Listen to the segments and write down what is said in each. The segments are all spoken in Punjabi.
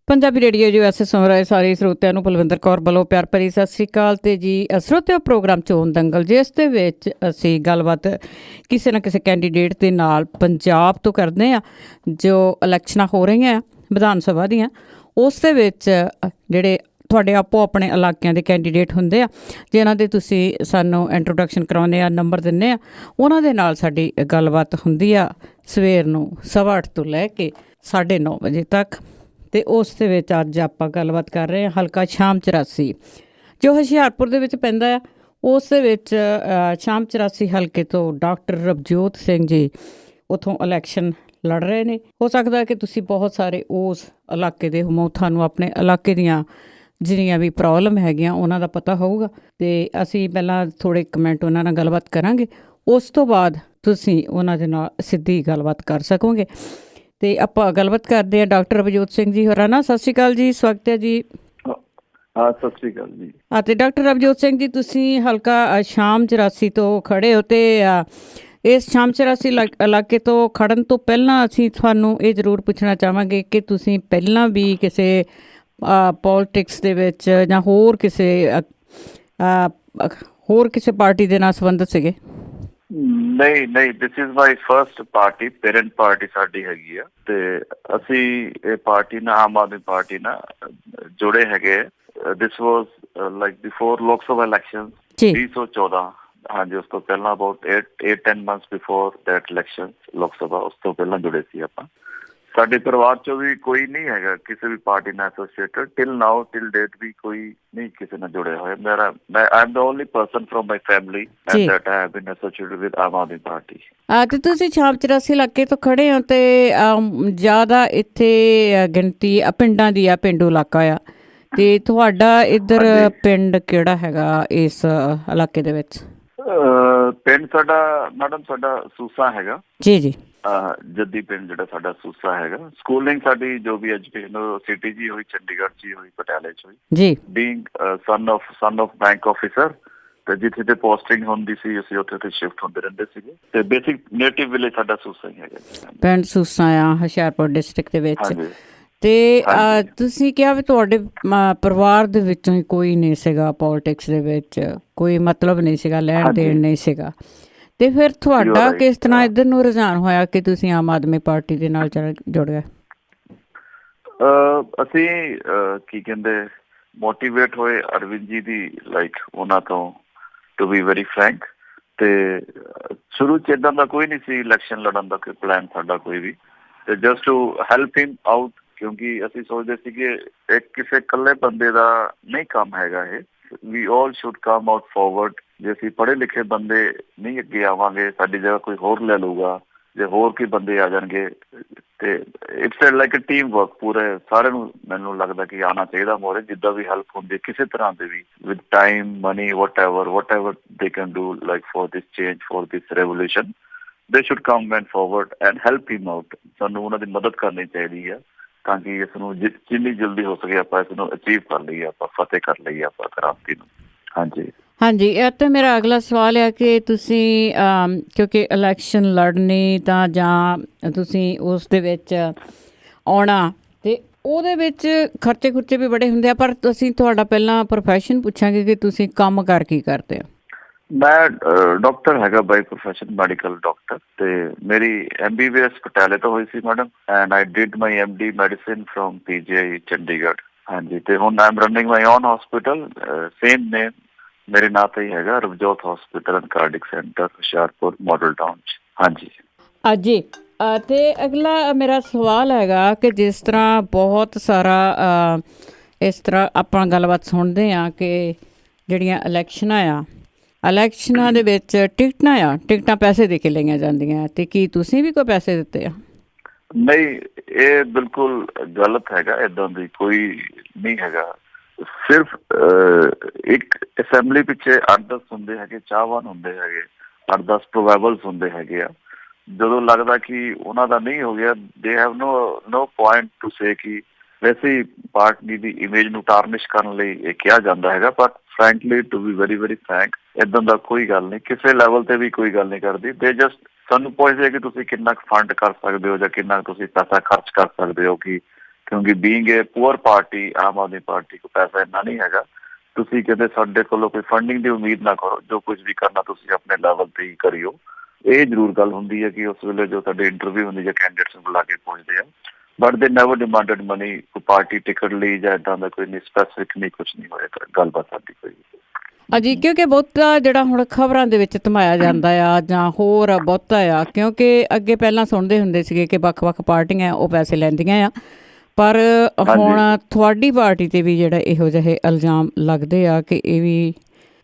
ਪੰਜਾਬੀ ਰੇਡੀਓ US ਸੁਣ ਰਹੇ ਸਾਰੇ ਸਰੋਤਿਆਂ ਨੂੰ ਬਲਵਿੰਦਰ ਕੌਰ ਵੱਲੋਂ ਪਿਆਰ ਭਰੀ ਸਤਿ ਸ਼੍ਰੀ ਅਕਾਲ। ਤੇ ਜੀ ਸਰੋਤਿਓ ਪ੍ਰੋਗਰਾਮ ਚੋਣ ਦੰਗਲ, ਜਿਸ ਦੇ ਵਿੱਚ ਅਸੀਂ ਗੱਲਬਾਤ ਕਿਸੇ ਨਾ ਕਿਸੇ ਕੈਂਡੀਡੇਟ ਦੇ ਨਾਲ ਪੰਜਾਬ ਤੋਂ ਕਰਦੇ ਹਾਂ। ਜੋ ਇਲੈਕਸ਼ਨਾਂ ਹੋ ਰਹੀਆਂ ਵਿਧਾਨ ਸਭਾ ਦੀਆਂ, ਉਸ ਦੇ ਵਿੱਚ ਜਿਹੜੇ ਤੁਹਾਡੇ ਆਪੋ ਆਪਣੇ ਇਲਾਕਿਆਂ ਦੇ ਕੈਂਡੀਡੇਟ ਹੁੰਦੇ ਆ, ਜਿਨ੍ਹਾਂ ਦੇ ਤੁਸੀਂ ਸਾਨੂੰ ਇੰਟਰੋਡਕਸ਼ਨ ਕਰਾਉਂਦੇ ਆ, ਨੰਬਰ ਦਿੰਦੇ ਆ, ਉਹਨਾਂ ਦੇ ਨਾਲ ਸਾਡੀ ਗੱਲਬਾਤ ਹੁੰਦੀ ਆ ਸਵੇਰ ਨੂੰ 8:15 ਤੋਂ ਲੈ ਕੇ 9:30 ਵਜੇ ਤੱਕ। ਅਤੇ ਉਸ ਦੇ ਵਿੱਚ ਅੱਜ ਆਪਾਂ ਗੱਲਬਾਤ ਕਰ ਰਹੇ ਹਾਂ ਹਲਕਾ ਸ਼ਾਮ 84 ਜੋ ਹੁਸ਼ਿਆਰਪੁਰ ਦੇ ਵਿੱਚ ਪੈਂਦਾ ਆ। ਉਸ ਦੇ ਵਿੱਚ ਸ਼ਾਮ 84 ਹਲਕੇ ਤੋਂ ਡਾਕਟਰ ਰਵਜੋਤ ਸਿੰਘ ਜੀ ਉੱਥੋਂ ਇਲੈਕਸ਼ਨ ਲੜ ਰਹੇ ਨੇ। ਹੋ ਸਕਦਾ ਕਿ ਤੁਸੀਂ ਬਹੁਤ ਸਾਰੇ ਉਸ ਇਲਾਕੇ ਦੇ ਹੋ, ਤੁਹਾਨੂੰ ਆਪਣੇ ਇਲਾਕੇ ਦੀਆਂ ਜਿੰਨੀਆਂ ਵੀ ਪ੍ਰੋਬਲਮ ਹੈਗੀਆਂ ਉਹਨਾਂ ਦਾ ਪਤਾ ਹੋਊਗਾ। ਅਤੇ ਅਸੀਂ ਪਹਿਲਾਂ ਥੋੜ੍ਹੇ ਕਮੈਂਟ ਉਹਨਾਂ ਨਾਲ ਗੱਲਬਾਤ ਕਰਾਂਗੇ, ਉਸ ਤੋਂ ਬਾਅਦ ਤੁਸੀਂ ਉਹਨਾਂ ਦੇ ਨਾਲ ਸਿੱਧੀ ਗੱਲਬਾਤ ਕਰ ਸਕੋਗੇ। ਅਤੇ ਆਪਾਂ ਗੱਲਬਾਤ ਕਰਦੇ ਹਾਂ ਡਾਕਟਰ ਰਵਜੋਤ ਸਿੰਘ ਜੀ ਹੋਰਾਂ ਨਾਲ। ਸਤਿ ਸ਼੍ਰੀ ਅਕਾਲ ਜੀ, ਸਵਾਗਤ ਹੈ ਜੀ। ਹਾਂ, ਸਤਿ ਸ਼੍ਰੀ ਅਕਾਲ ਜੀ। ਅਤੇ ਡਾਕਟਰ ਰਵਜੋਤ ਸਿੰਘ ਜੀ, ਤੁਸੀਂ ਹਲਕਾ ਸ਼ਾਮ 84 ਤੋਂ ਖੜ੍ਹੇ ਹੋ, ਅਤੇ ਇਸ ਸ਼ਾਮ 84 ਇਲਾਕੇ ਤੋਂ ਖੜ੍ਹਨ ਤੋਂ ਪਹਿਲਾਂ ਅਸੀਂ ਤੁਹਾਨੂੰ ਇਹ ਜ਼ਰੂਰ ਪੁੱਛਣਾ ਚਾਹਾਂਗੇ ਕਿ ਤੁਸੀਂ ਪਹਿਲਾਂ ਵੀ ਕਿਸੇ ਪੋਲੀਟਿਕਸ ਦੇ ਵਿੱਚ ਜਾਂ ਹੋਰ ਕਿਸੇ ਪਾਰਟੀ ਦੇ ਨਾਲ ਸੰਬੰਧਿਤ ਸੀਗੇ? ਨਹੀਂ, this is my first party, parent party ਸਾਡੀ ਹੈਗੀ ਆ। ਤੇ ਅਸੀਂ ਇਹ ਪਾਰਟੀ ਨਾਲ, ਆਮ ਆਦਮੀ ਪਾਰਟੀ ਨਾਲ ਜੁੜੇ ਹੈਗੇ। ਦਿਸ ਵਾਜ਼ ਲਾਈਕ ਬਿਫੋਰ ਲੋਕ ਸਭਾ ਇਲੈਕਸ਼ਨ 2014। ਹਾਂਜੀ, ਉਸ ਤੋਂ ਪਹਿਲਾਂ about 8-10 months before that election ਲੋਕ ਸਭਾ, ਉਸ ਤੋਂ ਪਹਿਲਾਂ ਜੁੜੇ ਸੀ ਆਪਾਂ। ਸਾਡੇ ਪਰਿਵਾਰ ਚੋਂ ਵੀ ਕੋਈ ਨਹੀਂ ਹੈਗਾ ਕਿਸੇ ਵੀ ਪਾਰਟੀ ਨਾਲ ਐਸੋਸੀਏਟਡ ਟਿਲ ਡੇਟ ਵੀ ਕੋਈ ਨਹੀਂ ਕਿਸੇ ਨਾਲ ਜੁੜਿਆ ਹੋਇਆ। ਮੈਂ I am the only person from my family that I have been associated with Aam Aadmi party. ਅਤੇ ਤੁਸੀਂ ਸ਼ਾਮ 84 ਇਲਾਕੇ ਤੋਂ ਖੜ੍ਹੇ ਹੋ, ਅਤੇ ਜ਼ਿਆਦਾ ਇੱਥੇ ਗਿਣਤੀ ਪਿੰਡਾਂ ਦੀ ਆ, ਪੇਂਡੂ ਇਲਾਕਾ ਆ। ਅਤੇ ਤੁਹਾਡਾ ਇੱਧਰ ਪਿੰਡ ਕਿਹੜਾ ਹੈਗਾ ਇਸ ਇਲਾਕੇ ਦੇ ਵਿੱਚ? ਪਿੰਡ ਸਾਡਾ ਸੂਸਾ ਹੈਗਾ ਜੀ। ਜੱਦੀ ਪਿੰਡ ਜਿਹੜਾ ਸਾਡਾ ਸੂਸਾ ਹੈਗਾ। ਸਕੂਲਿੰਗ ਸਾਡੀ ਜੋ ਵੀ ਐਜੂਕੇਸ਼ਨ ਸਿਟੀ 'ਚ ਹੀ ਹੋਈ, ਚੰਡੀਗੜ੍ਹ 'ਚ ਹੀ ਹੋਈ, ਪਟਿਆਲੇ 'ਚ ਹੋਈ ਜੀ। Being son of bank officer, ਤੇ ਜਿੱਥੇ ਤੇ ਪੋਸਟਿੰਗ ਹੁੰਦੀ ਸੀ ਅਸੀਂ ਉੱਥੇ ਤੇ ਸ਼ਿਫਟ ਹੁੰਦੇ ਰਹਿੰਦੇ ਸੀਗੇ। ਤੇ ਬੇਸਿਕ ਨੇਟਿਵ ਵਿਲੇਜ ਸਾਡਾ ਸੂਸਾ ਹੀ ਹੈਗਾ। ਪਿੰਡ ਸੂਸਾ ਆ ਹੁਸ਼ਿਆਰਪੁਰ ਡਿਸਟ੍ਰਿਕਟ ਦੇ ਵਿੱਚ। ਤੇ ਤੁਸੀਂ ਕਿਹਾ ਵੀ ਤੁਹਾਡੇ ਪਰਿਵਾਰ ਦੇ ਵਿੱਚੋਂ ਹੀ ਕੋਈ ਨਹੀਂ ਸੀਗਾ ਪੋਲੀਟਿਕਸ ਦੇ ਵਿੱਚ, ਕੋਈ ਮਤਲਬ ਨਹੀਂ ਸੀਗਾ, ਲੈਣ ਦੇਣ ਨਹੀਂ ਸੀਗਾ, ਤੇ ਫਿਰ ਤੁਹਾਡਾ ਕਿਸ ਤਰ੍ਹਾਂ ਇੱਧਰ ਨੂੰ ਰੁਝਾਨ ਹੋਇਆ ਕਿ ਤੁਸੀਂ ਆਮ ਆਦਮੀ ਪਾਰਟੀ ਦੇ ਨਾਲ ਜੁੜ ਗਏ? ਅਸੀਂ ਕੀ ਕਹਿੰਦੇ ਮੋਟੀਵੇਟ ਹੋਏ ਅਰਵਿੰਦ ਜੀ ਦੀ ਉਹਨਾਂ ਤੋਂ, ਟੂ ਬੀ ਵੈਰੀ ਫਰੈਂਕ। ਤੇ ਸ਼ੁਰੂ 'ਚ ਇੱਦਾਂ ਦਾ ਕੋਈ ਨਹੀਂ ਸੀ ਇਲੈਕਸ਼ਨ ਲੜਨ ਦਾ ਕੋਈ ਪਲਾਨ ਸਾਡਾ ਕੋਈ ਵੀ, ਤੇ just to help him out, ਕਿਉਂਕਿ ਅਸੀਂ ਸੋਚਦੇ ਸੀਗੇ ਇਹ ਕਿਸੇ ਇਕੱਲੇ ਬੰਦੇ ਦਾ ਨਹੀਂ ਕੰਮ ਹੈਗਾ ਇਹ। ਵੀ ਆਲ ਸ਼ੁੱਡ ਕਮ ਆਊਟ ਫਾਰਵਰਡ। ਜੇ ਅਸੀਂ ਪੜ੍ਹੇ ਲਿਖੇ ਬੰਦੇ ਨਹੀਂ ਅੱਗੇ ਆਵਾਂਗੇ, ਸਾਡੀ ਜਗ੍ਹਾ ਕੋਈ ਹੋਰ ਲੈ ਲਊਗਾ, ਜੇ ਹੋਰ ਕੋਈ ਬੰਦੇ ਆ ਜਾਣਗੇ, ਤੇ it's like a team work. ਪੂਰੇ ਸਾਰਿਆਂ ਨੂੰ ਮੈਨੂੰ ਲੱਗਦਾ ਕਿ ਆਉਣਾ ਚਾਹੀਦਾ ਮੋਰੇ, ਜਿੱਦਾਂ ਵੀ ਹੈਲਪ ਹੁੰਦੀ ਕਿਸੇ ਤਰ੍ਹਾਂ ਦੇ ਵੀ, with time, money, whatever they can do like for this change, for this revolution, they should come and forward and help him out. ਸਾਨੂੰ ਉਹਨਾਂ ਦੀ ਮਦਦ ਕਰਨੀ ਚਾਹੀਦੀ ਆ ਤਾਂ ਕਿ ਇਸ ਨੂੰ ਜਿੰਨੀ ਜਲਦੀ ਹੋ ਸਕੇ ਆਪਾਂ ਇਸ ਨੂੰ ਅਚੀਵ ਕਰ ਲਈਏ, ਆਪਾਂ ਫਤਿਹ ਕਰ ਲਈਏ ਆਪਾਂ ਕ੍ਰਾਂਤੀ ਨੂੰ। ਹਾਂਜੀ, ਇਹ ਤਾਂ ਮੇਰਾ ਅਗਲਾ ਸਵਾਲ ਹੈ ਕਿ ਤੁਸੀਂ ਕਿਉਂਕਿ ਇਲੈਕਸ਼ਨ ਲੜਨੀ ਤਾਂ ਜਾਂ ਤੁਸੀਂ ਉਸ ਦੇ ਵਿੱਚ ਆਉਣਾ, ਅਤੇ ਉਹਦੇ ਵਿੱਚ ਖਰਚੇ ਵੀ ਬੜੇ ਹੁੰਦੇ ਆ, ਪਰ ਅਸੀਂ ਤੁਹਾਡਾ ਪਹਿਲਾਂ ਪ੍ਰੋਫੈਸ਼ਨ ਪੁੱਛਾਂਗੇ ਕਿ ਤੁਸੀਂ ਕੰਮ ਕੀ ਕਰਦੇ ਹੋ? ਮੈਂ ਡਾਕਟਰ ਹੈਗਾ ਬਾਈ ਪ੍ਰੋਫੈਸ਼ਨ, ਮੈਡੀਕਲ ਡਾਕਟਰ। ਤੇ ਮੇਰੀ MBBS ਪਟਿਆਲੇ ਤੋਂ ਹੋਈ ਸੀ madam, and I did my MD medicine from PGI Chandigarh. ਹਾਂਜੀ, ਤੇ ਹੁਣ I am running my own hospital, same name ਮੇਰੇ ਨਾਂ ਤੇ ਹੀ ਹੈਗਾ, Ravjot hospital and cardiac centre, Hoshiarpur model town 'ਚ। ਹਾਂਜੀ। ਅਤੇ ਅਗਲਾ ਮੇਰਾ ਸਵਾਲ ਹੈਗਾ ਕਿ ਜਿਸ ਤਰ੍ਹਾਂ ਬਹੁਤ ਸਾਰਾ ਇਸ ਤਰ੍ਹਾਂ ਆਪਾਂ ਗੱਲਬਾਤ ਸੁਣਦੇ ਹਾਂ ਕਿ ਜਿਹੜੀਆਂ ਇਲੈਕਸ਼ਨਾਂ ਦੇ ਵਿੱਚ ਟਿਕਟਾਂ ਪੈਸੇ ਦੇ ਕੇ ਲਈਆਂ ਜਾਂਦੀਆਂ, ਅਤੇ ਕੀ ਤੁਸੀਂ ਵੀ ਕੋਈ ਪੈਸੇ ਦਿੱਤੇ ਆ? ਨਹੀਂ, ਇਹ ਬਿਲਕੁਲ ਗਲਤ ਹੈਗਾ। ਏਦਾਂ ਦੀ ਕੋਈ ਨਹੀਂ ਹੈਗਾ। ਸਿਰਫ ਇੱਕ ਅਸੈਂਬਲੀ ਪਿੱਛੇ 8-10 ਹੁੰਦੇ ਹੈਗੇ, ਚਾਹਵਾਨ ਹੁੰਦੇ ਹੈਗੇ, 8-10 ਪ੍ਰੋਬੇਬਲਸ ਹੁੰਦੇ ਹੈਗੇ ਆ। ਜਦੋਂ ਲੱਗਦਾ ਕਿ ਉਹਨਾਂ ਦਾ ਨਹੀਂ ਹੋ ਗਿਆ, they have no point to say ਕਿ ਵੈਸੇ ਹੀ ਪਾਰਟੀ ਦੀ ਇਮੇਜ ਨੂੰ ਟਾਰਨਿਸ਼ ਕਰਨ ਲਈ ਇਹ ਕਿਹਾ ਜਾਂਦਾ ਹੈਗਾ। But frankly, to be very very frank, ਏਦਾਂ ਦਾ ਕੋਈ ਗੱਲ ਨਹੀਂ, ਕਿਸੇ ਲੈਵਲ ਤੇ ਵੀ ਕੋਈ ਗੱਲ ਨਹੀਂ ਕਰਦੀ। ਦੇ ਜਸਟ ਸਾਨੂੰ ਪੁੱਛਦੇ ਕਿ ਤੁਸੀਂ ਕਿੰਨਾ ਕੁ ਫੰਡ ਕਰ ਸਕਦੇ ਹੋ ਜਾਂ ਕਿੰਨਾ ਕੁ ਤੁਸੀਂ ਪੈਸਾ ਖਰਚ ਕਰ ਸਕਦੇ ਹੋ ਕਿ ਕਿਉਂਕਿ ਬੀਇੰਗ ਏ poor party, Aam Aadmi party ਕੋਲ ਪੈਸਾ ਇੰਨਾ ਨਹੀਂ ਹੈਗਾ। ਤੁਸੀਂ ਕਹਿੰਦੇ ਸਾਡੇ ਕੋਲੋਂ ਕੋਈ ਫੰਡਿੰਗ ਦੀ ਉਮੀਦ ਨਾ ਕਰੋ, ਜੋ ਕੁਝ ਵੀ ਕਰਨਾ ਤੁਸੀਂ ਆਪਣੇ ਲੈਵਲ 'ਤੇ ਹੀ ਕਰਿਓ। ਇਹ ਜ਼ਰੂਰ ਗੱਲ ਹੁੰਦੀ ਹੈ ਕਿ ਉਸ ਵੇਲੇ ਜੋ ਸਾਡੇ ਇੰਟਰਵਿਊ ਹੁੰਦੀ ਜਾਂ ਕੈਂਡੀਡੇਟਸ ਨੂੰ ਬੁਲਾ ਕੇ ਪੁੱਛਦੇ ਆ, but they never demanded money ਕੋਈ ਪਾਰਟੀ ਟਿਕਟ ਲਈ ਜਾਂ ਇੱਦਾਂ ਦਾ ਕੋਈ ਨਹੀਂ, ਸਪੈਸੀਫਿਕ ਨਹੀਂ, ਕੁਛ ਨਹੀਂ ਹੋਇਆ ਗੱਲਬਾਤ ਸਾਡੀ ਕੋਈ। ਹਾਂਜੀ, ਕਿਉਂਕਿ ਬਹੁਤਾ ਜਿਹੜਾ ਹੁਣ ਖਬਰਾਂ ਦੇ ਵਿੱਚ ਧਮਾਇਆ ਜਾਂਦਾ ਆ ਜਾਂ ਹੋਰ ਬਹੁਤਾ ਆ, ਕਿਉਂਕਿ ਅੱਗੇ ਪਹਿਲਾਂ ਸੁਣਦੇ ਹੁੰਦੇ ਸੀਗੇ ਕਿ ਵੱਖ-ਵੱਖ ਪਾਰਟੀਆਂ ਉਹ ਪੈਸੇ ਲੈਂਦੀਆਂ ਆ, ਪਰ ਹੁਣ ਤੁਹਾਡੀ ਪਾਰਟੀ 'ਤੇ ਵੀ ਜਿਹੜਾ ਇਹੋ ਜਿਹੇ ਇਲਜ਼ਾਮ ਲੱਗਦੇ ਆ ਕਿ ਇਹ ਵੀ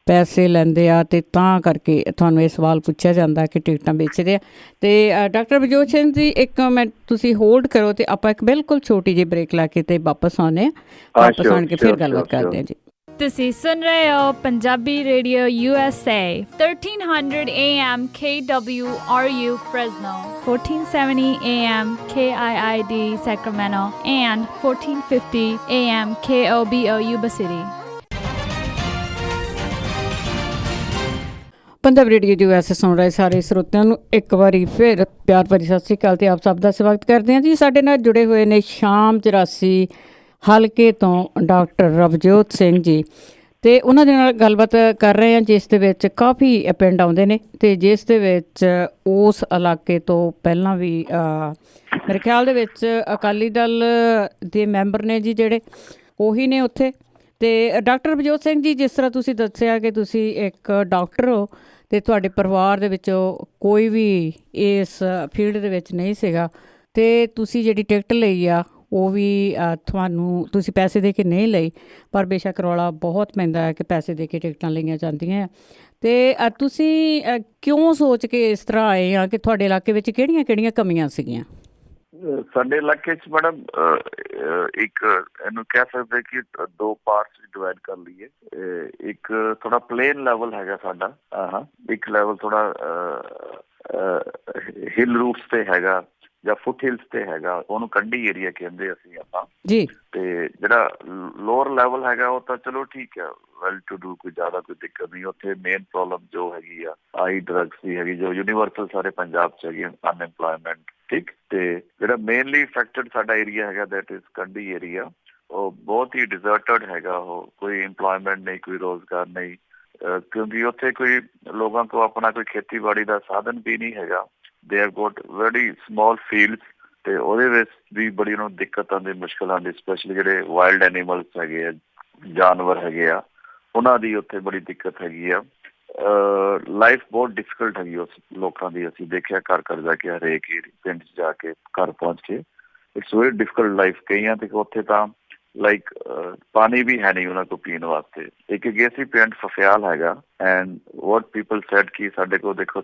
ਪੈਸੇ ਲੈਂਦੇ ਆ, ਅਤੇ ਤਾਂ ਕਰਕੇ ਤੁਹਾਨੂੰ ਇਹ ਸਵਾਲ ਪੁੱਛਿਆ ਜਾਂਦਾ ਕਿ ਟਿਕਟਾਂ ਵੇਚਦੇ ਆ। ਅਤੇ ਡਾਕਟਰ ਬਲਜੋਤ ਸਿੰਘ ਜੀ, ਇੱਕ ਮਿੰਟ ਤੁਸੀਂ ਹੋਲਡ ਕਰੋ ਅਤੇ ਆਪਾਂ ਇੱਕ ਬਿਲਕੁਲ ਛੋਟੀ ਜਿਹੀ ਬ੍ਰੇਕ ਲਾ ਕੇ ਅਤੇ ਵਾਪਸ ਆਉਂਦੇ ਹਾਂ। ਵਾਪਸ ਆਣ ਕੇ ਫਿਰ ਗੱਲਬਾਤ ਕਰਦੇ ਹਾਂ ਜੀ। ਤੁਸੀਂ ਸੁਣ ਰਹੇ ਹੋ Punjabi radio USA 1300 AM KWRU Fresno, 1470 AM KIID Sacramento, and 1450 AM KOBO Yuba City. Punjab radio USA ਸੁਣ ਰਹੇ ਸਾਰੇ ਸਰੋਤਿਆਂ ਨੂੰ ਇੱਕ ਵਾਰੀ ਫਿਰ ਪਿਆਰ ਭਰੀ ਸਤਿ ਸ਼੍ਰੀ ਅਕਾਲ ਅਤੇ ਆਪ ਸਭ ਦਾ ਸਵਾਗਤ ਕਰਦੇ ਹਾਂ ਜੀ। ਸਾਡੇ ਨਾਲ ਜੁੜੇ ਹੋਏ ਨੇ ਸ਼ਾਮ 84 ਹਲਕੇ ਤੋਂ ਡਾਕਟਰ ਰਵਜੋਤ ਸਿੰਘ ਜੀ, ਅਤੇ ਉਹਨਾਂ ਦੇ ਨਾਲ ਗੱਲਬਾਤ ਕਰ ਰਹੇ ਹਾਂ, ਜਿਸ ਦੇ ਵਿੱਚ ਕਾਫੀ ਪਿੰਡ ਆਉਂਦੇ ਨੇ ਅਤੇ ਜਿਸ ਦੇ ਵਿੱਚ ਉਸ ਇਲਾਕੇ ਤੋਂ ਪਹਿਲਾਂ ਵੀ ਮੇਰੇ ਖਿਆਲ ਦੇ ਵਿੱਚ ਅਕਾਲੀ ਦਲ ਦੇ ਮੈਂਬਰ ਨੇ ਜੀ ਜਿਹੜੇ ਉਹੀ ਨੇ ਉੱਥੇ। ਅਤੇ ਡਾਕਟਰ ਰਵਜੋਤ ਸਿੰਘ ਜੀ, ਜਿਸ ਤਰ੍ਹਾਂ ਤੁਸੀਂ ਦੱਸਿਆ ਕਿ ਤੁਸੀਂ ਇੱਕ ਡਾਕਟਰ ਹੋ ਅਤੇ ਤੁਹਾਡੇ ਪਰਿਵਾਰ ਦੇ ਵਿੱਚੋਂ ਕੋਈ ਵੀ ਇਸ ਫੀਲਡ ਦੇ ਵਿੱਚ ਨਹੀਂ ਸੀਗਾ, ਅਤੇ ਤੁਸੀਂ ਜਿਹੜੀ ਟਿਕਟ ਲਈ ਆ ਉਹ ਵੀ ਤੁਸੀਂ ਪੈਸੇ ਦੇ ਕੇ ਨਹੀਂ ਲਈ, ਪਰ ਬੇਸ਼ੱਕ ਰੌਲਾ ਬਹੁਤ ਪੈਂਦਾ ਹੈ ਕਿ ਪੈਸੇ ਦੇ ਕੇ ਟਿਕਟਾਂ ਲਈਆਂ ਜਾਂਦੀਆਂ। ਅਤੇ ਤੁਸੀਂ ਕਿਉਂ ਸੋਚ ਕੇ ਇਸ ਤਰ੍ਹਾਂ ਆਏ ਆ ਕਿ ਤੁਹਾਡੇ ਇਲਾਕੇ ਵਿੱਚ ਕਿਹੜੀਆਂ ਕਮੀਆਂ ਸੀਗੀਆਂ? ਸਾਡੇ ਇਲਾਕੇ 'ਚ ਮੈਡਮ ਇੱਕ ਇਹਨੂੰ ਕਹਿ ਸਕਦੇ ਕਿ ਦੋ ਪਾਰਟਸ ਡਿਵਾਈਡ ਕਰ ਲਈਏ। ਇੱਕ ਥੋੜਾ ਪਲੇਨ ਲੈਵਲ ਹੈਗਾ ਸਾਡਾ, ਇੱਕ ਲੈਵਲ ਥੋੜਾ ਹਿਲ ਰੂਟਸ ਤੇ ਹੈਗਾ ਜਾਂ ਫੁੱਟ ਹਿਲਸ ਤੇ ਹੈਗਾ, ਉਹਨੂੰ ਕੰਢੀ ਏਰੀਆ ਕਹਿੰਦੇ ਅਸੀਂ ਆਪਾਂ ਜੀ। ਤੇ ਜਿਹੜਾ ਲੋਅਰ ਲੈਵਲ ਹੈਗਾ ਉਹ ਤਾਂ ਚਲੋ ਠੀਕ ਹੈ, ਵੈਲ ਟੂ ਡੂ, ਕੋਈ ਜ਼ਿਆਦਾ ਕੋਈ ਦਿੱਕਤ ਨਹੀਂ। ਉੱਥੇ ਮੇਨ ਪ੍ਰੋਬਲਮ ਜੋ ਹੈਗੀ ਆ ਆਈ ਡਰੱਗਸ ਦੀ ਹੈਗੀ, ਜੋ ਯੂਨੀਵਰਸਲ ਸਾਰੇ ਪੰਜਾਬ 'ਚ ਹੈਗੀ, ਅਨਐਮਪਲੋਇਮੈਂਟ, ਠੀਕ। ਤੇ ਜਿਹੜਾ ਮੇਨਲੀ ਇਫੈਕਟਡ ਸਾਡਾ ਏਰੀਆ ਹੈਗਾ ਦੈਟ ਇਜ਼ ਕੰਢੀ ਏਰੀਆ, ਉਹ ਬਹੁਤ ਹੀ ਡਿਜ਼ਰਟਡ ਹੈਗਾ, ਉਹ ਕੋਈ ਇੰਪਲੋਇਮੈਂਟ ਨਹੀਂ, ਕੋਈ ਰੋਜ਼ਗਾਰ ਨਹੀਂ, ਕਿਉਂਕਿ ਉੱਥੇ ਕੋਈ ਲੋਕਾਂ ਕੋਲ ਆਪਣਾ ਕੋਈ ਖੇਤੀਬਾੜੀ ਦਾ ਸਾਧਨ ਵੀ ਨਹੀਂ ਹੈਗਾ। They have got very small fields, ਅਤੇ ਉਹਦੇ ਵਿੱਚ ਵੀ ਬੜੀ ਉਹਨਾਂ ਨੂੰ ਦਿੱਕਤ ਆਉਂਦੀ, ਮੁਸ਼ਕਿਲ ਆਉਂਦੀ, ਸਪੈਸ਼ਲੀ ਜਿਹੜੇ ਵਾਈਲਡ ਐਨੀਮਲਸ ਹੈਗੇ ਆ, ਜਾਨਵਰ ਹੈਗੇ ਆ, ਉਹਨਾਂ ਦੀ ਉੱਥੇ ਬੜੀ ਦਿੱਕਤ ਹੈਗੀ ਆ। ਲਾਈਫ ਬਹੁਤ ਡਿਫੀਕਲਟ ਹੈਗੀ ਉਸ ਲੋਕਾਂ ਦੀ, ਅਸੀਂ ਦੇਖਿਆ ਘਰ ਘਰ ਜਾ ਕੇ, ਹਰੇਕ ਪਿੰਡ 'ਚ ਜਾ ਕੇ, ਘਰ ਪਹੁੰਚ ਕੇ, ਇਟਸ ਵੈਰੀ ਡਿਫੀਕਲਟ ਲਾਈਫ। ਕਈਆਂ ਤੇ ਉੱਥੇ ਤਾਂ ਲਾਈਕ ਪਾਣੀ ਵੀ ਹੈ ਨਹੀਂ ਉਹਨਾਂ ਕੋਲ ਪੀਣ ਵਾਸਤੇ। ਇੱਕ ਅਸੀਂ ਪਿੰਡ ਫਫਿਆਲ ਹੈਗਾ, ਐਂਡ ਵਾਟ ਪੀਪਲ ਸੈਡ ਕਿ ਸਾਡੇ ਕੋਲ ਦੇਖੋ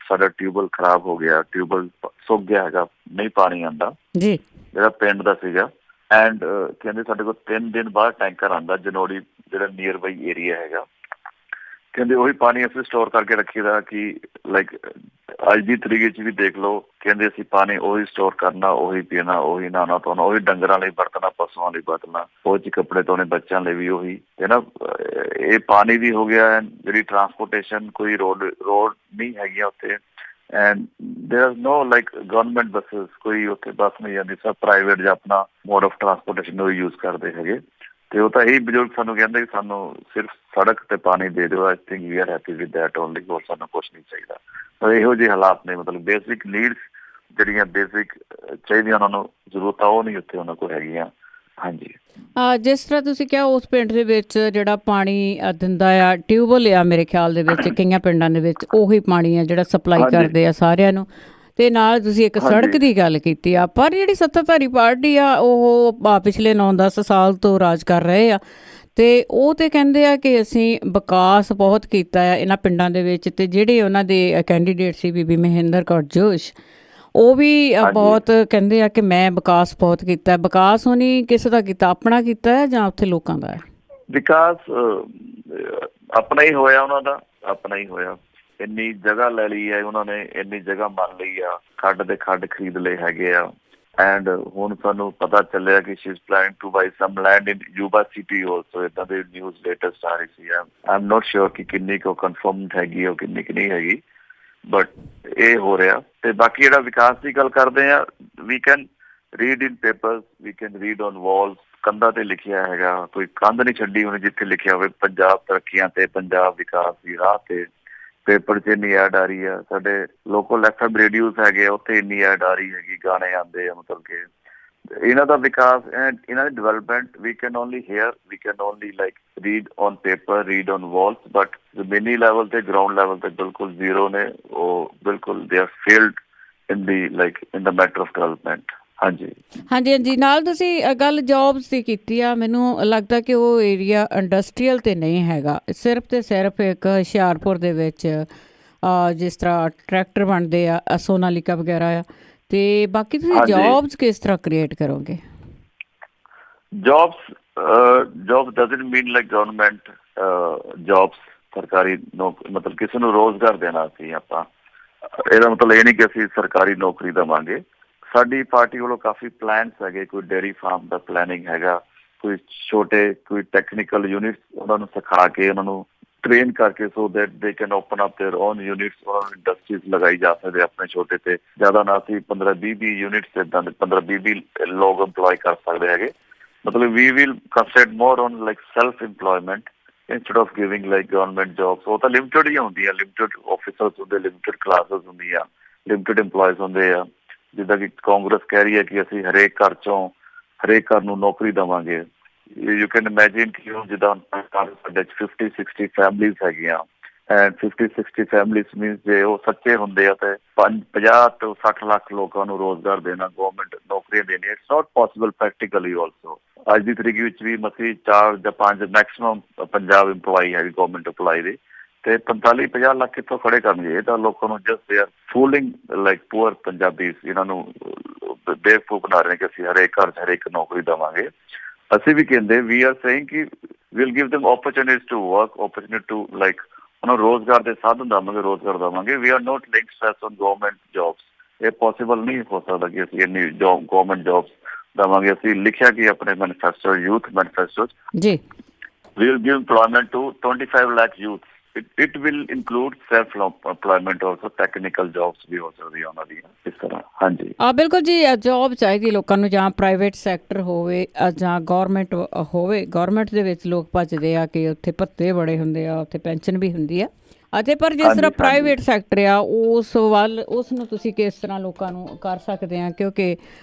ਸਾਡਾ ਟਿਊਬਵੈਲ ਖਰਾਬ ਹੋ ਗਿਆ, ਟਿਊਬਵੈਲ ਸੁੱਕ ਗਿਆ ਹੈਗਾ, ਨਹੀਂ ਪਾਣੀ ਆਉਂਦਾ ਜੀ, ਜਿਹੜਾ ਪਿੰਡ ਦਾ ਸੀਗਾ। ਐਂਡ ਕਹਿੰਦੇ ਸਾਡੇ ਕੋਲ 3 ਦਿਨ ਬਾਅਦ ਟੈਂਕਰ ਆਉਂਦਾ, ਜਨੋੜੀ ਜਿਹੜਾ ਨੀਅਰ ਬਾਈ ਏਰੀਆ ਹੈਗਾ। ਕਹਿੰਦੇ ਉਹੀ ਪਾਣੀ ਅਸੀਂ ਸਟੋਰ ਕਰਕੇ ਰੱਖੀ ਦਾ ਕਿ ਲਾਈਕ ਅੱਜ ਦੀ ਤਰੀਕੇ 'ਚ ਵੀ ਦੇਖ ਲਓ, ਕਹਿੰਦੇ ਅਸੀਂ ਪਾਣੀ ਉਹੀ ਸਟੋਰ ਕਰਨਾ, ਉਹੀ ਪੀਣਾ, ਉਹੀ ਨਹਾਉਣਾ ਧੋਣਾ, ਉਹੀ ਡੰਗਰਾਂ ਲਈ ਵਰਤਣਾ, ਪਸ਼ੂਆਂ ਲਈ ਵਰਤਣਾ, ਉਹ 'ਚ ਕੱਪੜੇ ਧੋਣੇ, ਬੱਚਿਆਂ ਲਈ ਵੀ ਉਹੀ ਹੈ ਨਾ। ਇਹ ਪਾਣੀ ਵੀ ਹੋ ਗਿਆ। ਜਿਹੜੀ ਟਰਾਂਸਪੋਰਟੇਸ਼ਨ, ਕੋਈ ਰੋਡ ਨਹੀਂ ਹੈਗੀਆਂ ਉੱਥੇ, and there are no like government buses, ਕੋਈ ਉੱਥੇ ਬੱਸ ਨਹੀਂ ਜਾਂਦੀ, ਸਭ ਪ੍ਰਾਈਵੇਟ ਜਾਂ ਆਪਣਾ ਮੋਡ ਆਫ ਟਰਾਂਸਪੋਰਟੇਸ਼ਨ ਉਹ ਯੂਜ਼ ਕਰਦੇ ਹੈਗੇ। ਅਤੇ ਉਹ ਤਾਂ ਇਹੀ ਬਜ਼ੁਰਗ ਸਾਨੂੰ ਕਹਿੰਦੇ ਕਿ ਸਾਨੂੰ ਸਿਰਫ ਸੜਕ 'ਤੇ ਪਾਣੀ ਦੇ ਦਿਓ, I think we are happy with that only, ਹੋਰ ਸਾਨੂੰ ਕੁਛ ਨਹੀਂ ਚਾਹੀਦਾ। ਤਾਂ ਇਹੋ ਜਿਹੇ ਹਾਲਾਤ ਨੇ, ਮਤਲਬ ਬੇਸਿਕ ਨੀਡਸ ਜਿਹੜੀਆਂ ਬੇਸਿਕ ਚਾਹੀਦੀਆਂ ਉਹਨਾਂ ਨੂੰ, ਜ਼ਰੂਰਤਾਂ ਉਹ ਨਹੀਂ ਉੱਥੇ ਉਹਨਾਂ ਕੋਲ ਹੈਗੀਆਂ। ਹਾਂਜੀ, ਜਿਸ ਤਰ੍ਹਾਂ ਤੁਸੀਂ ਕਿਹਾ ਉਸ ਪਿੰਡ ਦੇ ਵਿੱਚ ਜਿਹੜਾ ਪਾਣੀ ਦਿੰਦਾ ਆ ਟਿਊਬਵੈਲ ਆ, ਮੇਰੇ ਖਿਆਲ ਦੇ ਵਿੱਚ ਕਈਆਂ ਪਿੰਡਾਂ ਦੇ ਵਿੱਚ ਉਹੀ ਪਾਣੀ ਆ ਜਿਹੜਾ ਸਪਲਾਈ ਕਰਦੇ ਆ ਸਾਰਿਆਂ ਨੂੰ, ਅਤੇ ਨਾਲ ਤੁਸੀਂ ਇੱਕ ਸੜਕ ਦੀ ਗੱਲ ਕੀਤੀ ਆ। ਪਰ ਜਿਹੜੀ ਸੱਤਾਧਾਰੀ ਪਾਰਟੀ ਆ ਉਹ ਪਿਛਲੇ 9-10 ਸਾਲ ਤੋਂ ਰਾਜ ਕਰ ਰਹੇ ਆ, ਅਤੇ ਉਹ ਤਾਂ ਕਹਿੰਦੇ ਆ ਕਿ ਅਸੀਂ ਵਿਕਾਸ ਬਹੁਤ ਕੀਤਾ ਆ ਇਹਨਾਂ ਪਿੰਡਾਂ ਦੇ ਵਿੱਚ। ਅਤੇ ਜਿਹੜੇ ਉਹਨਾਂ ਦੇ ਕੈਂਡੀਡੇਟ ਸੀ ਬੀਬੀ ਮਹਿੰਦਰ ਕੌਰ ਜੋਸ਼, ਉਹ ਵੀ ਬਹੁਤ ਕਹਿੰਦੇ ਆ ਕਿ ਮੈਂ ਵਿਕਾਸ ਬਹੁਤ ਕੀਤਾ। ਵਿਕਾਸ ਉਹਨੇ ਕਿਸ ਦਾ ਕੀਤਾ, ਆਪਣਾ ਕੀਤਾ ਹੈ ਜਾਂ ਉੱਥੇ ਲੋਕਾਂ ਦਾ ਹੈ? ਵਿਕਾਸ ਆਪਣਾ ਹੀ ਹੋਇਆ, ਉਹਨਾਂ ਦਾ ਆਪਣਾ ਹੀ ਹੋਇਆ। ਇੰਨੀ ਜਗ੍ਹਾ ਲੈ ਲਈ ਹੈ ਉਹਨਾਂ ਨੇ, ਇੰਨੀ ਜਗ੍ਹਾ ਮੰਨ ਲਈ ਆ, ਖੱਡ ਦੇ ਖੱਡ ਖਰੀਦ ਲਏ ਹੈਗੇ ਆ। ਐਂਡ ਹੁਣ ਸਾਨੂੰ ਪਤਾ ਚੱਲਿਆ ਕਿ she is planning to buy some land in Yuba City also, ਇੱਦਾਂ ਦੇ ਨਿਊਜ਼ ਲੇਟੈਸਟ ਆ ਰਹੀ ਸੀ। ਆਈ ਐਮ ਨੋਟ ਸ਼ੋਰ ਕਿ ਕਿੰਨੀ ਕੁ ਕਨਫਰਮਡ ਹੈਗੀ ਉਹ, ਕਿੰਨੀ ਕੁ ਨਹੀਂ ਹੈਗੀ, ਬਟ ਇਹ ਹੋ ਰਿਹਾ। ਅਤੇ ਬਾਕੀ ਜਿਹੜਾ ਵਿਕਾਸ ਦੀ ਗੱਲ ਕਰਦੇ ਆ, we can read in papers, we can read on walls. ਕੰਧਾਂ ਤੇ ਲਿਖਿਆ ਹੈਗਾ, ਕੋਈ ਕੰਧ ਨਹੀਂ ਛੱਡੀ ਹੋਣੀ ਜਿੱਥੇ ਲਿਖਿਆ ਹੋਵੇ ਪੰਜਾਬ ਤਰੱਕੀਆਂ ਤੇ, ਪੰਜਾਬ ਵਿਕਾਸ ਦੀ ਰਾਹ ਤੇ। ਪੇਪਰ 'ਚ ਇੰਨੀ ਐਡ ਆ ਰਹੀ ਆ, ਸਾਡੇ ਲੋਕਲ FM ਰੇਡੀਓਜ਼ ਹੈਗੇ ਆ, ਉੱਥੇ ਇੰਨੀ ਐਡ ਆ ਰਹੀ ਹੈਗੀ, ਗਾਣੇ ਆਉਂਦੇ ਆ। ਮਤਲਬ ਕਿ ਇਹਨਾਂ ਦਾ ਵਿਕਾਸ, ਇਹਨਾਂ ਦੀ development we can only hear, we can only like read on paper, read on walls, but ਜ਼ਮੀਨੀ ਲੈਵਲ ਤੇ, ਗਰਾਊਂਡ ਲੈਵਲ ਤੇ ਬਿਲਕੁਲ ਜ਼ੀਰੋ ਨੇ ਉਹ। ਬਿਲਕੁਲ they are failed in the like in the matter of development. ਹਾਂਜੀ ਹਾਂਜੀ। ਨਾਲ ਤੁਸੀਂ ਗੱਲ ਜੌਬਸ ਦੀ ਕੀਤੀ ਆ, ਮੈਨੂੰ ਲੱਗਦਾ ਕਿ ਉਹ ਏਰੀਆ ਇੰਡਸਟਰੀਅਲ ਤੇ ਨਹੀਂ ਹੈਗਾ, ਸਿਰਫ ਤੇ ਸਿਰਫ ਇੱਕ ਹੁਸ਼ਿਆਰਪੁਰ ਦੇ ਵਿੱਚ ਜਿਸ ਤਰ੍ਹਾਂ ਟਰੈਕਟਰ ਬਣਦੇ ਆ, ਸੋਨਾਲੀਕਾ ਵਗੈਰਾ ਆ, ਤੇ ਬਾਕੀ ਤੁਸੀਂ ਜੌਬਸ ਕਿਸ ਤਰ੍ਹਾਂ ਕ੍ਰੀਏਟ ਕਰੋਗੇ? Jobs doesn't mean like government jobs, ਸਰਕਾਰੀ ਮਤਲਬ ਕਿਸੇ ਨੂੰ ਰੋਜ਼ਗਾਰ ਦੇਣਾ ਸੀ ਆਪਾਂ। ਇਹਦਾ ਮਤਲਬ ਇਹ ਨਹੀਂ ਕਿ ਅਸੀਂ ਸਰਕਾਰੀ ਨੌਕਰੀ ਦੇਵਾਂਗੇ। ਸਾਡੀ ਪਾਰਟੀ ਵੱਲੋਂ ਕਾਫੀ ਪਲਾਨਸ ਹੈਗੇ, ਕੋਈ ਡੇਅਰੀ ਫਾਰਮ ਦਾ ਪਲੈਨਿੰਗ ਹੈਗਾ, ਕੋਈ ਛੋਟੇ ਕੋਈ ਟੈਕਨੀਕਲ ਯੂਨਿਟਸ ਉਹਨਾਂ ਨੂੰ ਸਿਖਾ ਕੇ, ਉਹਨਾਂ ਨੂੰ ਟ੍ਰੇਨ ਕਰਕੇ, so that they can open up their own units. ਉਹਨਾਂ ਨੂੰ ਇੰਡਸਟਰੀਜ਼ ਲਗਾਈ ਜਾ ਸਕਦੇ ਆਪਣੇ ਛੋਟੇ ਤੇ, ਜ਼ਿਆਦਾ ਨਾ ਅਸੀਂ 15-20 ਯੂਨਿਟਸ ਇੱਦਾਂ ਦੇ 15-20 ਲੋਕ ਇੰਪਲੋਏ ਕਰ ਸਕਦੇ ਹੈਗੇ। ਮਤਲਬ we will concentrate more on like self employment instead of giving like government jobs. ਉਹ ਤਾਂ ਲਿਮਿਟਡ ਹੀ ਹੁੰਦੀਆਂ, ਲਿਮਿਟਡ ਆਫਿਸਰਸ ਹੁੰਦੇ, ਲਿਮਿਟਡ ਕਲਾਸਿਸ ਹੁੰਦੀਆਂ, ਲਿਮਿਟਡ ਇੰਪਲੋਇਜ਼ ਹੁੰਦੇ ਆ। ਜਿੱਦਾਂ ਕਿ ਕਾਂਗਰਸ ਕਹਿ ਰਹੀ ਹੈ ਕਿ ਅਸੀਂ ਹਰੇਕ ਘਰ ਨੂੰ ਨੌਕਰੀ ਦੇਵਾਂਗੇ। ਯੂ ਕੈਨ ਇਮੈਜਿਨ ਕਿ ਉਹ ਜਿੱਦਾਂ ਸਾਡੇ 'ਚ 50-60 ਫੈਮਲੀਜ਼ ਹੈਗੀਆਂ, ਐਂਡ 50-60 ਫੈਮਲੀਜ਼ ਮੀਨਸ ਜੇ ਉਹ ਸੱਚੇ ਹੁੰਦੇ ਆ ਤੇ 50 ਤੋਂ 60 ਲੱਖ ਲੋਕਾਂ ਨੂੰ ਰੋਜ਼ਗਾਰ ਦੇਣਾ, ਗੌਰਮੈਂਟ ਨੌਕਰੀਆਂ ਦੇਣੀਆਂ, it's not possible practically also. ਅੱਜ ਦੀ ਤਰੀਕ ਵਿੱਚ ਵੀ ਮਸੀਂ 4 ਜਾਂ 5 ਮੈਕਸੀਮਮ ਪੰਜਾਬ ਇੰਪਲਾਈ ਹੈਗੀ, ਗੌਰਮੈਂਟ ਇੰਪਲਾਈ ਦੇ, ਤੇ 45-50 ਲੱਖ ਕਿੱਥੋਂ ਖੜੇ ਕਰਨਗੇ? ਇਹ ਤਾਂ ਲੋਕਾਂ ਨੂੰ just they are ਫੂਲਿੰਗ like poor Punjabis, ਇਹਨਾਂ ਨੂੰ ਬੇਵਕੂਫ ਬਣਾ ਰਹੇ ਨੇ ਕਿ ਅਸੀਂ ਹਰੇਕ ਘਰ 'ਚ ਹਰੇਕ ਨੌਕਰੀ ਦੇਵਾਂਗੇ। ਅਸੀਂ ਵੀ ਕਹਿੰਦੇ ਵੀ ਆਰ ਸੇਇੰਗ ਕਿ will give them opportunities to work, opportunity to like ਉਹਨਾਂ ਨੂੰ ਰੋਜ਼ਗਾਰ ਦੇ ਸਾਧਨ ਦੇਵਾਂਗੇ, ਰੋਜ਼ਗਾਰ ਦੇਵਾਂਗੇ। We are not link stress on government jobs. ਇਹ ਪੋਸੀਬਲ ਨਹੀਂ ਹੋ ਸਕਦਾ ਕਿ ਅਸੀਂ ਇੰਨੀ ਗਵਰਨਮੈਂਟ ਜੌਬਸ ਦੇਵਾਂਗੇ। ਅਸੀਂ ਲਿਖਿਆ ਕਿ ਆਪਣੇ ਮੈਨੀਫੈਸਟੋ, ਯੂਥ ਮੈਨੀਫੈਸਟੋ ਜੀ, we will give employment to 25 lakh youth. It will include self employment also, technical jobs ਵੀ ਹੋ ਸਕਦੀਆਂ ਉਹਨਾਂ ਦੀਆਂ ਇਸ ਤਰ੍ਹਾਂ। ਹਾਂਜੀ ਬਿਲਕੁਲ ਜੀ, ਜੌਬ ਚਾਹੀਦੀ ਲੋਕਾਂ ਨੂੰ, ਜਾਂ ਪ੍ਰਾਈਵੇਟ ਸੈਕਟਰ ਹੋਵੇ ਜਾਂ ਗੌਰਮੈਂਟ ਹੋਵੇ। ਗੌਰਮੈਂਟ ਦੇ ਵਿੱਚ ਲੋਕ ਭੱਜਦੇ ਆ ਕਿ ਉੱਥੇ ਭੱਤੇ ਬੜੇ ਹੁੰਦੇ ਆ, ਉੱਥੇ ਪੈਨਸ਼ਨ ਵੀ ਹੁੰਦੀ ਆ, ਅਤੇ ਪਰ ਜਿਸ ਤਰ੍ਹਾਂ ਪ੍ਰਾਈਵੇਟ ਸੈਕਟਰ ਆ ਉਸ ਨੂੰ ਤੁਸੀਂ ਕਿਸ ਤਰ੍ਹਾਂ ਲੋਕਾਂ ਨੂੰ ਕਰ ਸਕਦੇ ਆ? ਕਿਉਂਕਿ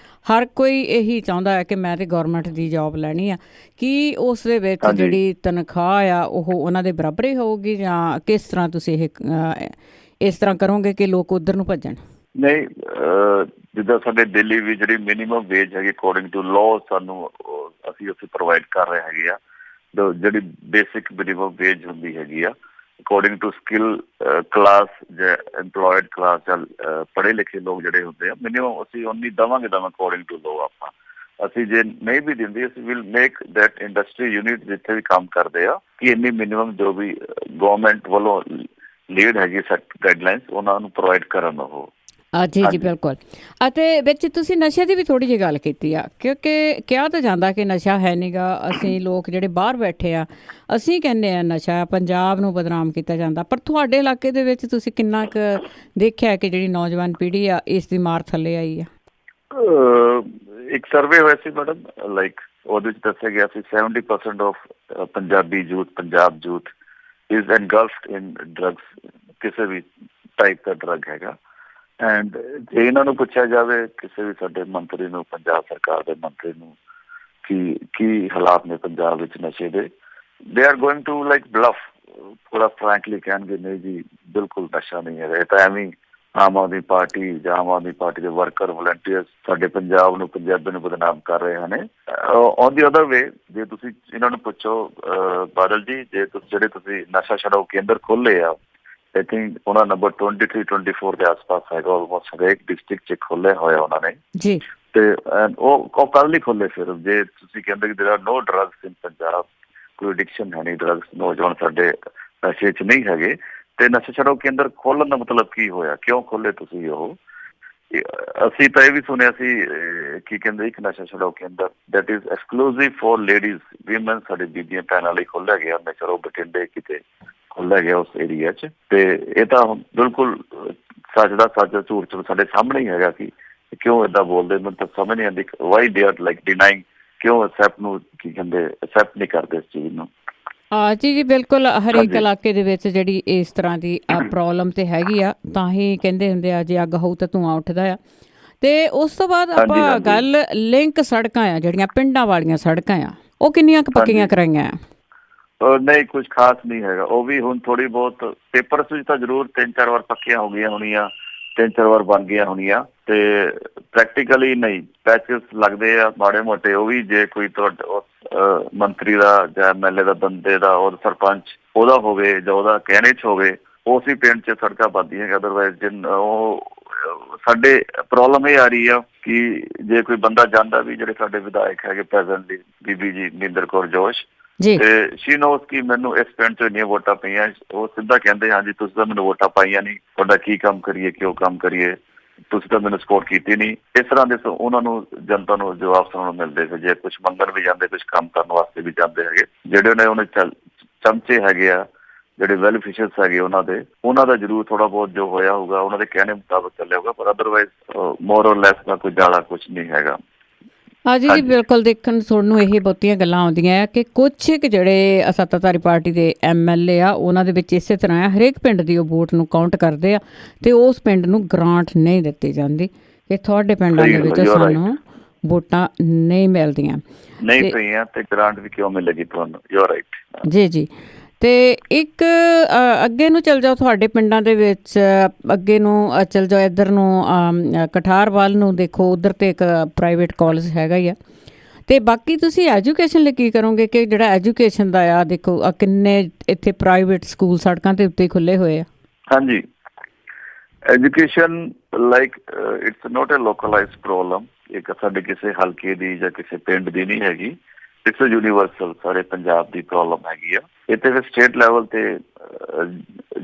ਹਰ ਕੋਈ ਇਹੀ ਚਾਹੁੰਦਾ ਹੈ ਕਿ ਮੈਂ ਤਾਂ ਗੌਰਮੈਂਟ ਦੀ ਜੌਬ ਲੈਣੀ ਆ। ਕੀ ਉਸ ਦੇ ਵਿੱਚ ਜਿਹੜੀ ਤਨਖਾਹ ਆ ਉਹ ਉਹਨਾਂ ਦੇ ਬਰਾਬਰ ਹੀ ਹੋਊਗੀ, ਜਾਂ ਕਿਸ ਤਰ੍ਹਾਂ ਤੁਸੀਂ ਇਹ ਇਸ ਤਰ੍ਹਾਂ ਕਰੋਗੇ ਕਿ ਲੋਕ ਉੱਧਰ ਨੂੰ ਭੱਜਣ? ਨਹੀਂ, ਜਿੱਦਾਂ ਸਾਡੇ ਦਿੱਲੀ ਵੀ ਜਿਹੜੀ ਮਿਨੀਮਮ ਵੇਜ ਹੈਗੀ ਅਕੋਰਡਿੰਗ ਟੂ ਲਾਅ ਸਾਨੂੰ ਅਸੀਂ ਉੱਥੇ ਪ੍ਰੋਵਾਈਡ ਕਰ ਰਹੇ ਹੈਗੇ ਆ। ਜਿਹੜੀ ਬੇਸਿਕ ਮਿਨੀਮਮ ਵੇਜ ਹੁੰਦੀ ਹੈਗੀ ਆ ਅਕੋਰਡਿੰਗ ਟੂ ਸਕਿੱਲ ਕਲਾਸ ਜਾਂ ਇੰਪਲੋਇਡ ਕਲਾਸ ਜਾਂ ਪੜ੍ਹੇ ਲਿਖੇ ਲੋਕ ਜਿਹੜੇ ਹੁੰਦੇ ਆ, ਮਿਨੀਮਮ ਅਸੀਂ ਉਨੀ ਦੇਵਾਂਗੇ ਅਕੋਰਡਿੰਗ ਟੂ ਲਾਅ ਆਪਾਂ। ਅਸੀਂ ਜੇ ਨਹੀਂ ਵੀ ਦਿੰਦੇ, ਅਸੀਂ will make that industry unit ਜਿੱਥੇ ਵੀ ਕੰਮ ਕਰਦੇ ਆ ਕਿ ਇੰਨੀ ਮਿਨੀਮਮ ਜੋ ਵੀ ਗਵਰਨਮੈਂਟ ਵੱਲੋਂ ਲੀਡ ਹੈਗੀ ਸੈਟ ਗਾਈਡਲਾਈਨਸ ਉਹਨਾਂ ਨੂੰ ਪ੍ਰੋਵਾਈਡ ਕਰਨ ਉਹ। ਜੀ ਬਿਲਕੁਲ। ਅਤੇ ਵਿੱਚ ਤੁਸੀਂ ਨਸ਼ੇ ਦੀ ਵੀ ਥੋੜ੍ਹੀ ਜਿਹੀ ਗੱਲ ਕੀਤੀ ਆ, ਕਿਉਂਕਿ ਕਿਹਾ ਤਾਂ ਜਾਂਦਾ ਕਿ ਨਸ਼ਾ ਹੈ ਨਹੀਂ ਗਾ। ਅਸੀਂ ਲੋਕ ਜਿਹੜੇ ਬਾਹਰ ਬੈਠੇ ਆ, ਅਸੀਂ ਕਹਿੰਦੇ ਆ ਨਸ਼ਾ ਪੰਜਾਬ ਨੂੰ ਬਦਨਾਮ ਕੀਤਾ ਜਾਂਦਾ, ਪਰ ਤੁਹਾਡੇ ਇਲਾਕੇ ਦੇ ਵਿੱਚ ਤੁਸੀਂ ਕਿੰਨਾ ਕੁ ਦੇਖਿਆ ਕਿ ਜਿਹੜੀ ਨੌਜਵਾਨ ਪੀੜ੍ਹੀ ਆ ਇਸ ਦੀ ਮਾਰ ਥੱਲੇ ਆਈ ਆ? ਇੱਕ ਸਰਵੇ ਹੋਇਆ ਸੀ ਮੈਡਮ, ਲਾਈਕ ਉਹਦੇ ਵਿੱਚ ਦੱਸਿਆ ਗਿਆ ਸੀ 70% of Punjabi youth, Punjab youth is engulfed in drugs, ਕਿਸੇ ਵੀ ਟਾਈਪ ਦਾ ਡਰੱਗ ਹੈਗਾ। ਐਂਡ ਜੇ ਇਹਨਾਂ ਨੂੰ ਪੁੱਛਿਆ ਜਾਵੇ ਕਿਸੇ ਵੀ ਸਾਡੇ ਮੰਤਰੀ ਨੂੰ, ਪੰਜਾਬ ਸਰਕਾਰ ਦੇ ਮੰਤਰੀ ਨੂੰ, ਕਿ ਕੀ ਹਾਲਾਤ ਨੇ ਪੰਜਾਬ ਵਿੱਚ ਨਸ਼ੇ ਦੇ, they are going to like bluff, ਥੋੜਾ ਫਰੈਂਕਲੀ ਕਹਿਣਗੇ ਨਹੀਂ ਜੀ ਬਿਲਕੁਲ ਨਸ਼ਾ ਨਹੀਂ ਹੈਗਾ। ਇਹ ਤਾਂ ਐਵੇਂ ਆਮ ਆਦਮੀ ਪਾਰਟੀ ਜਾਂ ਆਮ ਆਦਮੀ ਪਾਰਟੀ ਦੇ ਵਰਕਰ ਵਲੰਟੀਅਰਸ ਸਾਡੇ ਪੰਜਾਬ ਨੂੰ, ਪੰਜਾਬੀ ਨੂੰ ਬਦਨਾਮ ਕਰ ਰਹੇ ਹਨ। ਔਨ ਦੀ ਅਦਰ ਵੇ, ਜੇ ਤੁਸੀਂ ਇਹਨਾਂ ਨੂੰ ਪੁੱਛੋ ਬਾਦਲ ਜੀ, ਜਿਹੜੇ ਤੁਸੀਂ ਨਸ਼ਾ ਛਡਾਓ ਕੇਂਦਰ ਖੋਲ੍ਹੇ ਆ, ਆਈ ਥਿੰਕ ਉਹਨਾਂ ਨੰਬਰ 23-24 ਦੇ ਆਸ-ਪਾਸ ਹੈਗਾ, ਆਲਮੋਸਟ ਹਰੇਕ ਡਿਸਟ੍ਰਿਕਟ 'ਚ ਖੋਲ੍ਹੇ ਹੋਇਆ ਉਹਨਾਂ ਨੇ ਜੀ। ਤੇ ਉਹ ਕੱਲ੍ਹ ਹੀ ਖੋਲ੍ਹੇ। ਫਿਰ ਜੇ ਤੁਸੀਂ ਕਹਿੰਦੇ ਕਿ ਦੇਰ ਆਰ ਨੋ ਡਰੱਗਸ ਇਨ ਪੰਜਾਬ, ਕੋਈ ਐਡਿਕਸ਼ਨ ਹੈ ਨਹੀਂ ਡਰੱਗਸ, ਨੌਜਵਾਨ ਸਾਡੇ ਨਸ਼ੇ 'ਚ ਨਹੀਂ ਹੈਗੇ, ਤੇ ਨਸ਼ਾ ਛਡਾਓ ਕੇਂਦਰ ਖੋਲ੍ਹਣ ਦਾ ਮਤਲਬ ਕੀ ਹੋਇਆ? ਕਿਉਂ ਖੋਲ੍ਹੇ ਤੁਸੀਂ ਉਹ? ਅਸੀਂ ਤਾਂ ਇਹ ਵੀ ਸੁਣਿਆ ਸੀ ਕੀ ਕਹਿੰਦੇ ਇੱਕ ਨਸ਼ਾ ਛਡਾਓ ਕੇਂਦਰ that is exclusive for ladies, women, ਸਾਡੇ ਬੀਬੀਆਂ ਭੈਣਾਂ ਲਈ ਖੋਲ੍ਹਿਆ ਗਿਆ। ਮੈਂ ਚਲੋ ਬਠਿੰਡੇ ਕਿਤੇ ਖੋਲ੍ਹਿਆ ਗਿਆ ਉਸ ਏਰੀਆ 'ਚ, ਤੇ ਇਹ ਤਾਂ ਬਿਲਕੁਲ ਸੱਚ ਦਾ ਸੱਚ, ਝੂਠ ਸਾਡੇ ਸਾਹਮਣੇ ਹੀ ਹੈਗਾ ਕਿ ਕਿਉਂ ਏਦਾਂ ਬੋਲਦੇ, ਮੈਨੂੰ ਤਾਂ ਸਮਝ ਨਹੀਂ ਆਉਂਦੀ ਵਾਈ ਦੇ ਆਰ ਲਾਈਕ ਡਿਨਾਈਂਗ, ਕਿਉਂ ਐਕਸੈਪਟ ਨੂੰ ਕੀ ਕਹਿੰਦੇ ਐਕਸੈਪਟ ਨਹੀਂ ਕਰਦੇ ਇਸ ਚੀਜ਼ ਨੂੰ। ਜੀ ਜੀ ਬਿਲਕੁਲ, ਹਰੇਕ ਇਲਾਕੇ ਦੇ ਵਿੱਚ ਜਿਹੜੀ ਇਸ ਤਰ੍ਹਾਂ ਦੀ ਪ੍ਰੋਬਲਮ ਤੇ ਹੈਗੀ ਆ, ਤਾਂ ਹੀ ਕਹਿੰਦੇ ਹੁੰਦੇ ਆ ਜੇ ਅੱਗ ਹੋਊ ਤਾਂ ਧੂੰਆਂ ਉੱਠਦਾ ਆ। ਤੇ ਉਸ ਤੋਂ ਬਾਅਦ ਆਪਾਂ ਗੱਲ ਲਿੰਕ ਸੜਕਾਂ ਆ, ਜਿਹੜੀਆਂ ਪਿੰਡਾਂ ਵਾਲੀਆਂ ਸੜਕਾਂ ਆ, ਉਹ ਕਿੰਨੀਆਂ ਕੁ ਪੱਕੀਆਂ ਕਰਾਈਆਂ ਆ? ਨਹੀਂ, ਕੁਝ ਖਾਸ ਨਹੀਂ ਹੈਗਾ। ਉਹ ਵੀ ਹੁਣ ਥੋੜੀ ਬਹੁਤ ਪੇਪਰਸ ਵਿੱਚ ਤਾਂ ਜ਼ਰੂਰ 3-4 ਵਾਰ ਪੱਕੀਆਂ ਹੋ ਗਈਆਂ ਹੋਣੀਆਂ, 3-4 ਵਾਰ ਬਣ ਗਈਆਂ ਹੋਣੀਆਂ, ਤੇ ਪ੍ਰੈਕਟੀਕਲੀ ਨਹੀਂ, ਪੈਚਸ ਲੱਗਦੇ ਆ ਮਾੜੇ ਮੋਟੇ। ਉਹ ਵੀ ਜੇ ਕੋਈ ਤੁਹਾਡਾ ਮੰਤਰੀ ਦਾ ਜਾਂ MLA ਦਾ ਬੰਦੇ ਦਾ ਔਰ ਸਰਪੰਚ ਉਹਦਾ ਹੋਵੇ ਜਾਂ ਉਹਦਾ ਕਹਿਣੇ 'ਚ ਹੋਵੇ, ਉਸੇ ਪਿੰਡ 'ਚ ਸੜਕਾਂ ਬਣਦੀਆਂ ਹੈਗਾ। ਅਦਰਵਾਈਜ਼ ਉਹ ਸਾਡੇ ਪ੍ਰੋਬਲਮ ਇਹ ਆ ਰਹੀ ਆ ਕਿ ਜੇ ਕੋਈ ਬੰਦਾ ਜਾਂਦਾ ਵੀ, ਜਿਹੜੇ ਸਾਡੇ ਵਿਧਾਇਕ ਹੈਗੇ ਪ੍ਰੈਜ਼ੈਂਟਲੀ ਬੀਬੀ ਜੀ ਮਹਿੰਦਰ ਕੌਰ ਜੋਸ਼, ਤੇ ਸ਼ੀ ਨੋਸ ਕਿ ਮੈਨੂੰ ਇਸ ਪਿੰਡ 'ਚ ਇੰਨੀਆਂ ਵੋਟਾਂ ਪਈਆਂ, ਉਹ ਸਿੱਧਾ ਕਹਿੰਦੇ ਹਾਂਜੀ ਤੁਸੀਂ ਤਾਂ ਮੈਨੂੰ ਵੋਟਾਂ ਪਾਈਆਂ ਨਹੀਂ, ਤੁਹਾਡਾ ਕੀ ਕੰਮ ਕਰੀਏ, ਕਿਉਂ ਕੰਮ ਕਰੀਏ, ਤੁਸੀਂ ਤਾਂ ਮੈਨੂੰ ਸਪੋਰਟ ਕੀਤੀ ਨਹੀਂ। ਇਸ ਤਰ੍ਹਾਂ ਦੇ ਉਹਨਾਂ ਨੂੰ ਜਨਤਾ ਨੂੰ ਜਵਾਬ ਸੁਣਨ ਨੂੰ ਮਿਲਦੇ ਸੀ। ਜੇ ਕੁਛ ਮੰਗਣ ਵੀ ਜਾਂਦੇ, ਕੁਛ ਕੰਮ ਕਰਨ ਵਾਸਤੇ ਵੀ ਜਾਂਦੇ ਹੈਗੇ, ਜਿਹੜੇ ਉਹਨੇ ਚਮਚੇ ਹੈਗੇ ਆ, ਜਿਹੜੇ ਵੈਲੀਫਿਸ਼ਰਸ ਹੈਗੇ ਉਹਨਾਂ ਦਾ ਜ਼ਰੂਰ ਥੋੜਾ ਬਹੁਤ ਜੋ ਹੋਇਆ ਹੋਊਗਾ ਉਹਨਾਂ ਦੇ ਕਹਿਣੇ ਮੁਤਾਬਕ ਚੱਲਿਆ ਹੋਊਗਾ, ਪਰ ਅਦਰਵਾਈਜ਼ ਮੋਰ ਔਰ ਲੈਸ ਦਾ ਕੋਈ ਜ਼ਿਆਦਾ ਕੁਛ ਨਹੀਂ ਹੈਗਾ। ਹਾਂਜੀ ਜੀ ਬਿਲਕੁਲ, ਦੇਖਣ ਸੁਣਨ ਨੂੰ ਇਹ ਬਹੁਤੀਆਂ ਗੱਲਾਂ ਆਉਂਦੀਆਂ ਆ ਕਿ ਕੁਛ ਜਿਹੜੇ ਸੱਤਾਧਾਰੀ ਪਾਰਟੀ ਦੇ MLA ਆ, ਉਹਨਾਂ ਦੇ ਵਿੱਚ ਇਸੇ ਤਰ੍ਹਾਂ ਆ, ਹਰੇਕ ਪਿੰਡ ਦੀ ਉਹ ਵੋਟ ਨੂੰ ਕਾਊਂਟ ਕਰਦੇ ਆ ਤੇ ਉਸ ਪਿੰਡ ਨੂੰ ਗ੍ਰਾਂਟ ਨਹੀਂ ਦਿੱਤੀ ਜਾਂਦੀ ਕਿ ਤੁਹਾਡੇ ਪਿੰਡਾਂ ਦੇ ਵਿੱਚ ਸਾਨੂੰ ਵੋਟਾਂ ਨਹੀਂ ਮਿਲਦੀਆਂ, ਨਹੀਂ ਪਈਆਂ ਤੇ ਗ੍ਰਾਂਟ ਵੀ ਕਿਉਂ ਮਿਲੇਗੀ ਤੁਹਾਨੂੰ? ਯੂ ਆਰ ਰਾਈਟ ਜੀ ਜੀ। ਤੇ ਇੱਕ ਅੱਗੇ ਨੂੰ ਚਲ ਜਾਓ, ਤੁਹਾਡੇ ਪਿੰਡਾਂ ਦੇ ਵਿੱਚ ਅੱਗੇ ਨੂੰ ਚਲ ਜਾਓ, ਇੱਧਰ ਨੂੰ ਕਠਾਰ ਵੱਲ ਨੂੰ ਦੇਖੋ, ਉੱਧਰ ਤੇ ਇੱਕ ਪ੍ਰਾਈਵੇਟ ਕਾਲਜ ਹੈਗਾ ਹੀ ਆ। ਤੇ ਬਾਕੀ ਤੁਸੀਂ ਐਜੂਕੇਸ਼ਨ ਲਈ ਕੀ ਕਰੋਗੇ ਕਿ ਜਿਹੜਾ ਐਜੂਕੇਸ਼ਨ ਦਾ ਆ, ਦੇਖੋ ਕਿੰਨੇ ਇੱਥੇ ਪ੍ਰਾਈਵੇਟ ਸਕੂਲ ਸੜਕਾਂ ਦੇ ਉੱਤੇ ਖੁੱਲੇ ਹੋਏ ਆ। ਹਾਂਜੀ, education like it's not a localized problem, ਇੱਕ ਸਾਡੇ ਕਿਸੇ ਹਲਕੇ ਦੀ ਜਾਂ ਕਿਸੇ ਪਿੰਡ ਦੀ ਨਹੀਂ ਹੈਗੀ, ਇਟਸ ਅ ਯੂਨੀਵਰਸਲ, ਸਾਰੇ ਪੰਜਾਬ ਦੀ ਪ੍ਰੋਬਲਮ ਹੈਗੀ ਆ। ਇੱਥੇ ਫਿਰ ਸਟੇਟ ਲੈਵਲ ਤੇ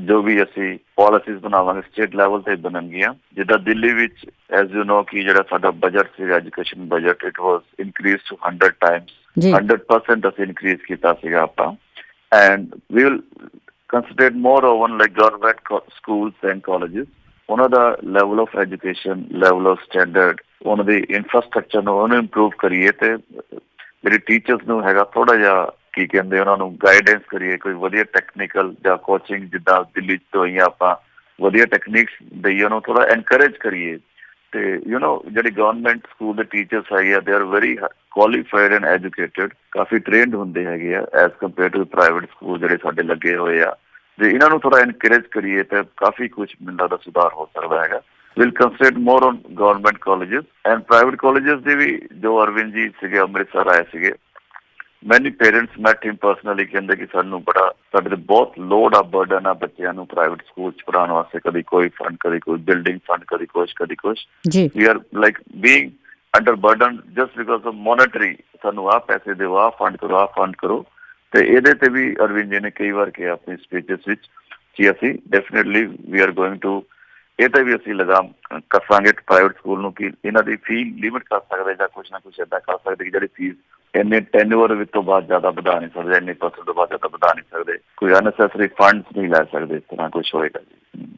ਜੋ ਵੀ ਅਸੀਂ ਪਾਲਿਸੀਜ਼ ਬਣਾਵਾਂਗੇ ਸਟੇਟ ਲੈਵਲ ਤੇ ਬਣਨਗੀਆਂ। ਜਿੱਦਾਂ ਦਿੱਲੀ ਵਿੱਚ ਐਜ਼ ਯੂ ਨੋ ਕਿ ਜਿਹੜਾ ਸਾਡਾ ਬਜਟ ਸੀਗਾ, education budget, it was increase to 100 times, 100% ਅਸੀਂ ਇਨਕਰੀਜ਼ ਕੀਤਾ ਸੀਗਾ ਆਪਾਂ। And we will concentrate more on like government schools and colleges, ਉਹਨਾਂ ਦਾ level of education, level of standard, ਉਹਨਾਂ ਦੀ ਇਨਫਰਾਸਟਰਕਚਰ ਨੂੰ ਉਹਨੂੰ ਇੰਪਰੂਵ ਕਰੀਏ, ਤੇ ਜਿਹੜੇ ਟੀਚਰਸ ਨੂੰ ਹੈਗਾ ਥੋੜਾ ਜਿਹਾ ਕੀ ਕਹਿੰਦੇ ਉਹਨਾਂ ਨੂੰ ਗਾਈਡੈਂਸ ਕਰੀਏ, ਕੋਈ ਵਧੀਆ ਟੈਕਨੀਕਲ ਜਾਂ ਕੋਚਿੰਗ ਜਿੱਦਾਂ ਦਿੱਲੀ 'ਚ ਹੋਈਆਂ ਆਪਾਂ ਵਧੀਆ ਟੈਕਨੀਕਸ ਦੇਈਏ, ਉਹਨੂੰ ਥੋੜਾ ਐਨਕਰੇਜ ਕਰੀਏ। ਤੇ ਜਿਹੜੇ ਗਵਰਨਮੈਂਟ ਸਕੂਲ ਦੇ ਟੀਚਰਸ ਹੈਗੇ ਆ, they are very qualified and educated, ਕਾਫੀ ਟ੍ਰੇਨਡ ਹੁੰਦੇ ਹੈਗੇ ਆ as compare to private school ਜਿਹੜੇ ਸਾਡੇ ਲੱਗੇ ਹੋਏ ਆ। ਜੇ ਇਹਨਾਂ ਨੂੰ ਥੋੜਾ ਐਨਕਰੇਜ ਕਰੀਏ ਤਾਂ ਕਾਫੀ ਕੁਛ ਮਿਲਦਾ ਦਾ ਸੁਧਾਰ ਹੋ ਸਕਦਾ ਹੈਗਾ। Will concentrate more on government colleges and private colleges ਦੇ ਵੀ। ਜੋ ਅਰਵਿੰਦ ਜੀ ਸੀਗੇ ਅੰਮ੍ਰਿਤਸਰ ਆਏ ਸੀਗੇ, ਮੈਨੀ ਪੇਰੈਂਟਸ ਮੈਟ ਹਿਮ ਪਰਸਨਲੀ, ਕਹਿੰਦੇ ਕਿ ਸਾਨੂੰ ਬੜਾ ਸਾਡੇ ਤੇ ਬਹੁਤ ਲੋਡ ਆ, ਬਰਡਨ ਆ ਬੱਚਿਆਂ ਨੂੰ ਪ੍ਰਾਈਵੇਟ ਸਕੂਲ 'ਚ ਪੜ੍ਹਾਉਣ ਵਾਸਤੇ, ਕਦੀ ਕੋਈ ਫੰਡ, ਕਦੀ ਕੋਈ ਬਿਲਡਿੰਗ ਫੰਡ, ਕਦੀ ਕੁਛ ਕਦੀ ਕੁਛ। We are like being under burden just because of monetary, ਸਾਨੂੰ ਆਹ ਪੈਸੇ ਦਿਓ, ਆਹ ਫੰਡ ਕਰੋ, ਆਹ ਫੰਡ ਕਰੋ। ਤੇ ਇਹਦੇ ਤੇ ਵੀ ਅਰਵਿੰਦ ਜੀ ਨੇ ਕਈ ਵਾਰ ਕਿਹਾ ਆਪਣੀ ਸਪੀਚਸ ਵਿੱਚ ਕਿ ਅਸੀਂ definitely we are going to, ਇਹ ਤੇ ਵੀ ਅਸੀਂ ਲਗਾਮ ਕਸਾਂਗੇ ਪ੍ਰਾਈਵੇਟ ਸਕੂਲ ਨੂੰ ਕਿ ਇਹਨਾਂ ਦੀ ਫੀ ਲਿਮਿਟ ਕਰ ਸਕਦੇ ਜਾਂ ਕੁਛ ਨਾ ਕੁਛ ਏਦਾਂ ਕਰ ਸਕਦੇ ਕਿ ਜਿਹੜੀ ਫੀਸ ਇੰਨੇ ਟੈਨਿਓਰ ਵਿੱਚ ਤੋਂ ਬਾਅਦ ਜ਼ਿਆਦਾ ਵਧਾ ਨਹੀਂ ਸਕਦੇ, ਇੰਨੇ ਪਰਸੈਂਟ ਤੋਂ ਬਾਅਦ ਜ਼ਿਆਦਾ ਵਧਾ ਨਹੀਂ ਸਕਦੇ, ਕੋਈ ਅਨਨੈਸੈਸਰੀ ਫੰਡਸ ਨਹੀਂ ਲੈ ਸਕਦੇ, ਇਸ ਤਰ੍ਹਾਂ ਕੁਛ ਹੋਏਗਾ ਜੀ।